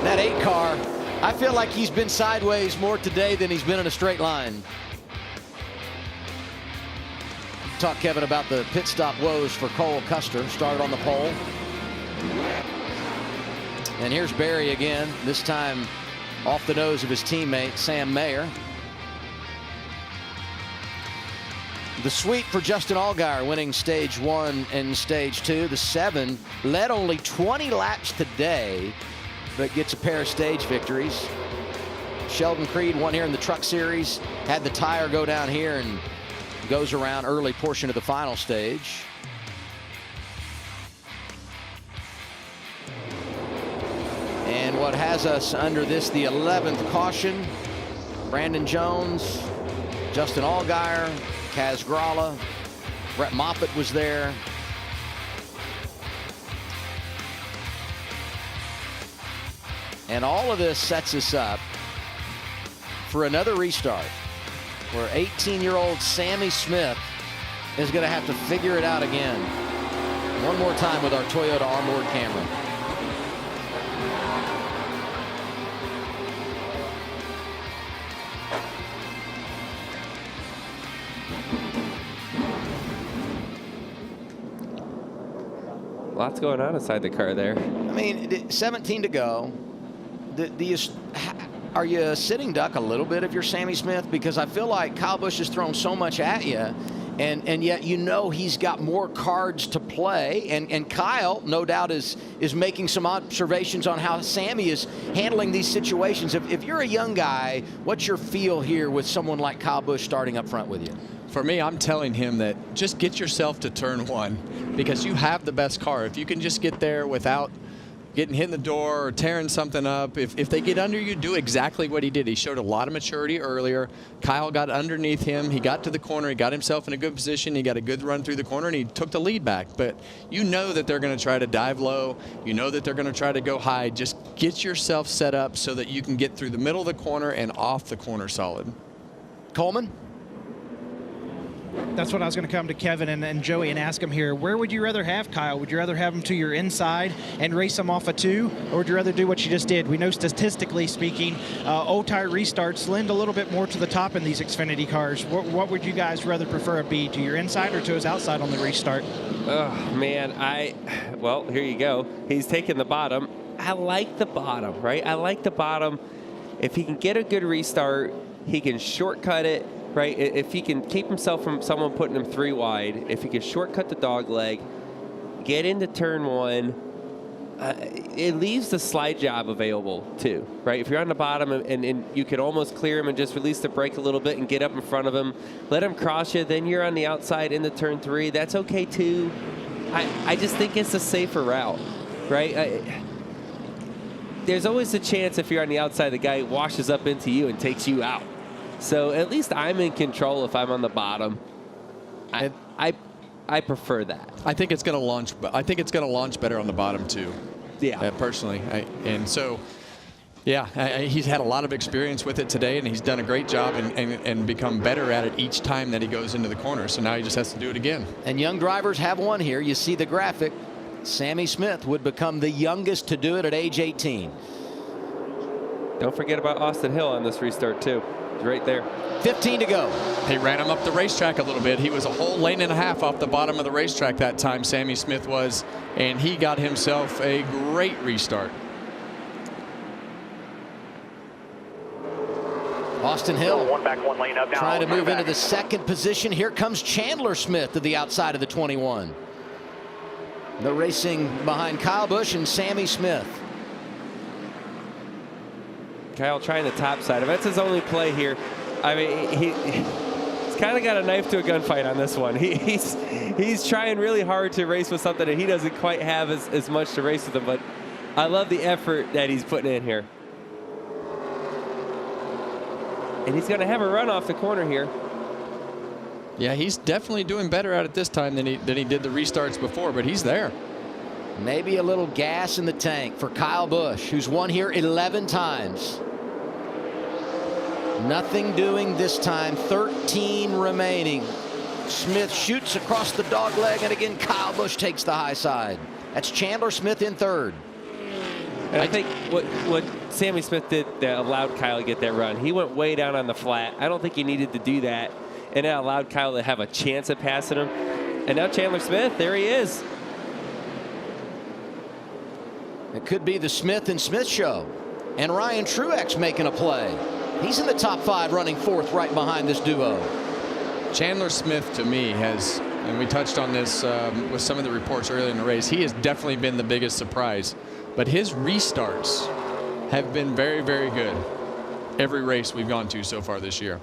That 8 car, I feel like he's been sideways more today than he's been in a straight line. Talk, Kevin, about the pit stop woes for Cole Custer. Started on the pole. And here's Barry again, this time off the nose of his teammate, Sam Mayer. The sweep for Justin Allgaier, winning stage 1 and stage 2. The 7 led only 20 laps today, but gets a pair of stage victories. Sheldon Creed won here in the Truck Series, had the tire go down here and goes around early portion of the final stage. And what has us under this, the 11th caution, Brandon Jones, Justin Allgaier, Kaz Grala, Brett Moffitt was there. And all of this sets us up for another restart, where 18-year-old Sammy Smith is going to have to figure it out again. One more time with our Toyota onboard camera. Lots going on inside the car there. I mean, 17 to go. Are you a sitting duck a little bit if you're Sammy Smith? Because I feel like Kyle Busch has thrown so much at you, and yet he's got more cards to play. And Kyle, no doubt, is making some observations on how Sammy is handling these situations. If you're a young guy, what's your feel here with someone like Kyle Busch starting up front with you? For me, I'm telling him that just get yourself to turn 1 because you have the best car. If you can just get there without getting hit in the door or tearing something up, if they get under you, do exactly what he did. He showed a lot of maturity earlier. Kyle got underneath him. He got to the corner. He got himself in a good position. He got a good run through the corner, and he took the lead back. But you know that they're going to try to dive low. You know that they're going to try to go high. Just get yourself set up so that you can get through the middle of the corner and off the corner solid. Coleman? That's what I was going to come to Kevin and Joey and ask him here. Where would you rather have Kyle? Would you rather have him to your inside and race him off a 2? Or would you rather do what you just did? We know statistically speaking, old tire restarts lend a little bit more to the top in these Xfinity cars. What would you guys rather prefer it be, to your inside or to his outside on the restart? Oh, man. Well, here you go. He's taking the bottom. I like the bottom, right? I like the bottom. If he can get a good restart, he can shortcut it. Right, if he can keep himself from someone putting him 3 wide, if he can shortcut the dog leg, get into turn 1, it leaves the slide job available too, right? If you're on the bottom and you can almost clear him and just release the brake a little bit and get up in front of him, let him cross you, then you're on the outside into turn 3. That's okay too. I just think it's a safer route, right? There's always a chance if you're on the outside, the guy washes up into you and takes you out. So at least I'm in control if I'm on the bottom. I prefer that. I think it's going to launch. I think it's going to launch better on the bottom too. Yeah. Personally, and so, yeah, he's had a lot of experience with it today, and he's done a great job and become better at it each time that he goes into the corner. So now he just has to do it again. And young drivers have one here. You see the graphic. Sammy Smith would become the youngest to do it at age 18. Don't forget about Austin Hill on this restart too. Right there. 15 to go. He ran him up the racetrack a little bit. He was a whole lane and a half off the bottom of the racetrack that time, Sammy Smith was, and he got himself a great restart. Austin Hill one back, one lane up now. trying to move into the second position. Here comes Chandler Smith to the outside of the 21. They're racing behind Kyle Busch and Sammy Smith. Kyle trying the top side. That's his only play here. I mean, he's kind of got a knife to a gunfight on this one. He's trying really hard to race with something that he doesn't quite have as much to race with him, but I love the effort that he's putting in here. And he's going to have a run off the corner here. Yeah, he's definitely doing better at it this time than he did the restarts before, but he's there. Maybe a little gas in the tank for Kyle Busch, who's won here 11 times. Nothing doing this time. 13 remaining. Smith shoots across the dog leg, and again Kyle Busch takes the high side. That's Chandler Smith in third. And I think what Sammy Smith did that allowed Kyle to get that run, he went way down on the flat. I don't think he needed to do that, and that allowed Kyle to have a chance at passing him. And now Chandler Smith, there he is. It could be the Smith and Smith show. And Ryan Truex making a play. He's in the top 5, running 4th right behind this duo. Chandler Smith, to me, has, and we touched on this with some of the reports earlier in the race, he has definitely been the biggest surprise. But his restarts have been very, very good every race we've gone to so far this year.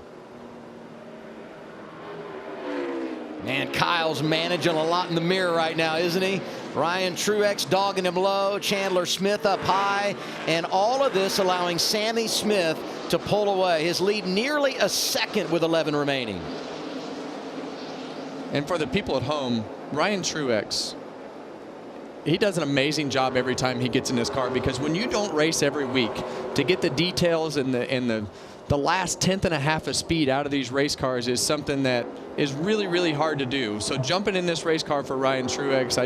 Man, Kyle's managing a lot in the mirror right now, isn't he? Ryan Truex dogging him low, Chandler Smith up high, and all of this allowing Sammy Smith to pull away. His lead nearly a second with 11 remaining. And for the people at home, Ryan Truex, he does an amazing job every time he gets in this car, because when you don't race every week, to get the details and the last 1/10 and a half of speed out of these race cars is something that is really, really hard to do. So jumping in this race car for Ryan Truex,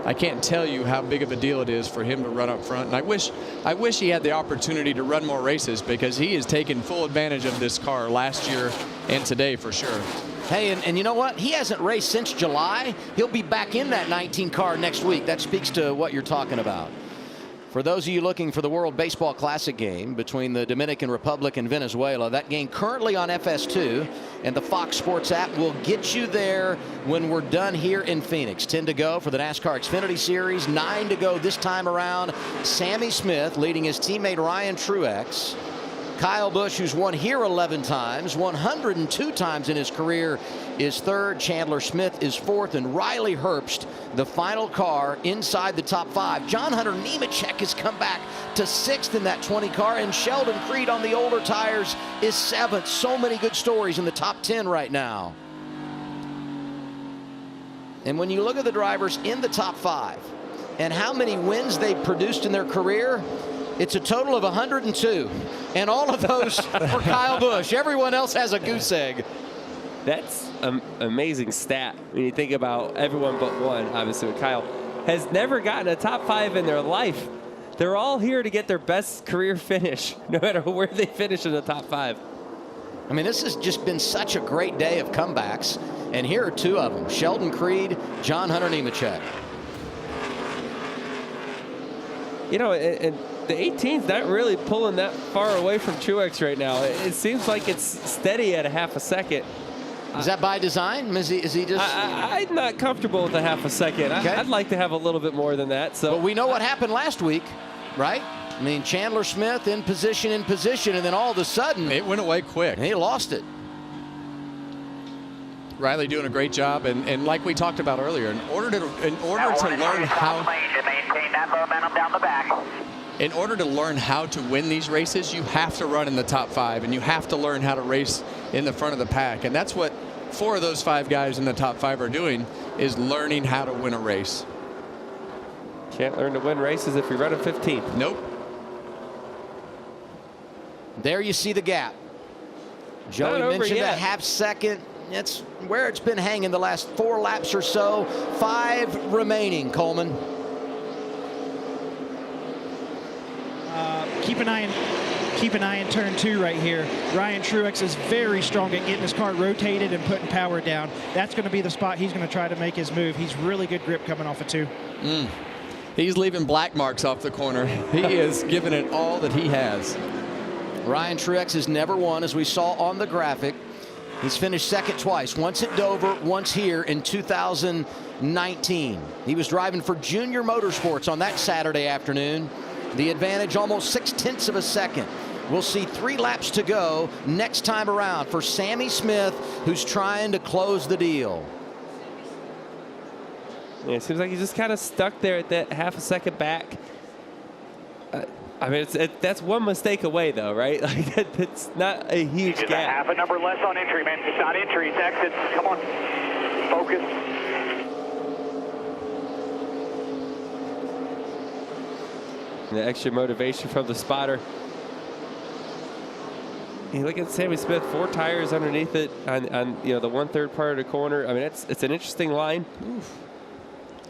I can't tell you how big of a deal it is for him to run up front. And I wish he had the opportunity to run more races, because he has taken full advantage of this car last year and today for sure. Hey, and you know what? He hasn't raced since July. He'll be back in that 19 car next week. That speaks to what you're talking about. For those of you looking for the World Baseball Classic game between the Dominican Republic and Venezuela, that game currently on FS2, and the Fox Sports app will get you there when we're done here in Phoenix. 10 to go for the NASCAR Xfinity Series, 9 to go this time around. Sammy Smith leading his teammate Ryan Truex Kyle Busch, who's won here 11 times, 102 times in his career, is third. Chandler Smith is fourth, and Riley Herbst, the final car inside the top 5. John Hunter Nemechek has come back to sixth in that 20 car, and Sheldon Creed on the older tires is seventh. So many good stories in the top 10 right now. And when you look at the drivers in the top 5 and how many wins they've produced in their career, it's a total of 102, and all of those for Kyle Busch. Everyone else has a goose egg. That's an amazing stat when you think about everyone but one, obviously with Kyle, has never gotten a top 5 in their life. They're all here to get their best career finish, no matter where they finish in the top 5. I mean, this has just been such a great day of comebacks, and here are 2 of them, Sheldon Creed, John Hunter Nemechek. You know, and the 18's not really pulling that far away from Truex right now. It seems like it's steady at a half a second. Is that by design? Is he just? I'm not comfortable with a half a second. Okay. I'd like to have a little bit more than that. So, but we know what happened last week, right? I mean, Chandler Smith in position, and then all of a sudden it went away quick. He lost it. Riley doing a great job, and like we talked about earlier, in order to learn how. Maintain that momentum down the back. In order to learn how to win these races, you have to run in the top 5, and you have to learn how to race in the front of the pack. And that's what 4 of those 5 guys in the top 5 are doing, is learning how to win a race. Can't learn to win races if you run a 15th. Nope. There you see the gap. Joey mentioned a half second. That's where it's been hanging the last 4 laps or so. 5 remaining, Coleman. Keep an eye in turn 2 right here. Ryan Truex is very strong at getting his car rotated and putting power down. That's going to be the spot he's going to try to make his move. He's really good grip coming off of 2. He's leaving black marks off the corner. He is giving it all that he has. Ryan Truex has never won, as we saw on the graphic. He's finished second twice, once at Dover, once here in 2019. He was driving for Junior Motorsports on that Saturday afternoon. The advantage almost 0.6 of a second. We'll see 3 laps to go next time around for Sammy Smith, who's trying to close the deal. Yeah, it seems like he's just kind of stuck there at that half a second back. I mean, that's one mistake away, though, right? Like it's not a huge Just gap. a half a number less on entry, man. It's not entry, it's exits. Come on, focus. The extra motivation from the spotter. You look at Sammy Smith, 4 tires underneath it on the 1/3 part of the corner. I mean, it's an interesting line. Oof.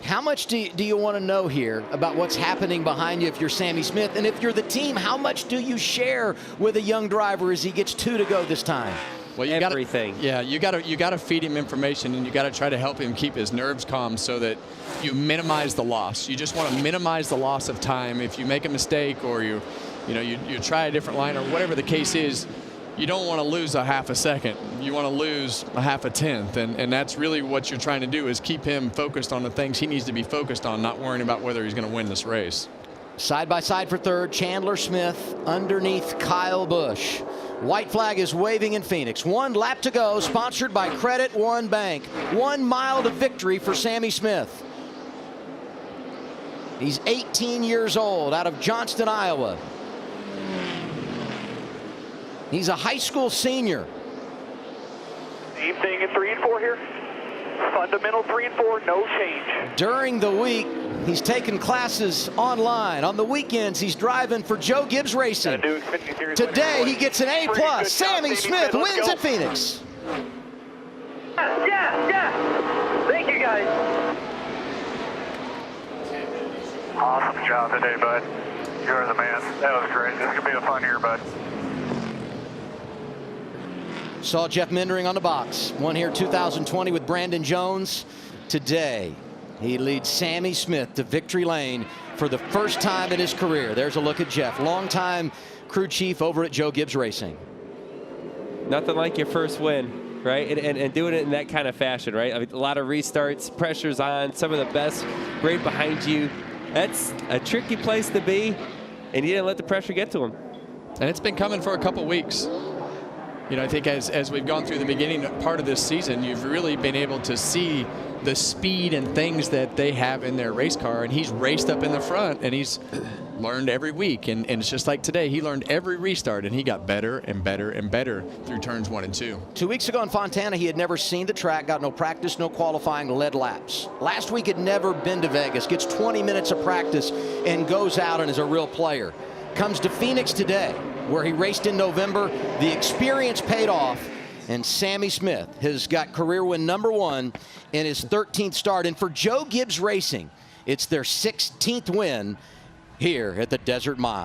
How much do you want to know here about what's happening behind you if you're Sammy Smith? And if you're the team, how much do you share with a young driver as he gets 2 to go this time? Well, you gotta feed him information, and you gotta try to help him keep his nerves calm so that you minimize the loss. You just want to minimize the loss of time. If you make a mistake or you try a different line or whatever the case is, you don't want to lose a half a second. You want to lose a half a tenth, and that's really what you're trying to do, is keep him focused on the things he needs to be focused on, not worrying about whether he's going to win this race. Side by side for third, Chandler Smith underneath Kyle Busch. White flag is waving in Phoenix. 1 lap to go, sponsored by Credit One Bank. 1 mile to victory for Sammy Smith. He's 18 years old, out of Johnston, Iowa. He's a high school senior. Same thing in 3 and 4 here. Fundamental 3 and 4, no change. During the week, he's taken classes online. On the weekends, he's driving for Joe Gibbs Racing. Today, he gets an A+. Sammy Smith wins at Phoenix. Yeah. Thank you, guys. Awesome job today, bud. You're the man. That was great. This is going to be a fun year, bud. Saw Jeff Mindering on the box. Won here 2020 with Brandon Jones. Today, he leads Sammy Smith to victory lane for the first time in his career. There's a look at Jeff, longtime crew chief over at Joe Gibbs Racing. Nothing like your first win, right? And doing it in that kind of fashion, right? I mean, a lot of restarts, pressure's on, some of the best right behind you. That's a tricky place to be, and you didn't let the pressure get to him. And it's been coming for a couple weeks. You know, I think as we've gone through the beginning part of this season, you've really been able to see the speed and things that they have in their race car. And he's raced up in the front, and he's learned every week. And it's just like today, he learned every restart, and he got better and better and better through turns 1 and 2. 2 weeks ago in Fontana, he had never seen the track, got no practice, no qualifying, led laps. Last week, had never been to Vegas, gets 20 minutes of practice, and goes out and is a real player. Comes to Phoenix today, where he raced in November. The experience paid off, and Sammy Smith has got career win #1 in his 13th start. And for Joe Gibbs Racing, it's their 16th win here at the Desert Mile.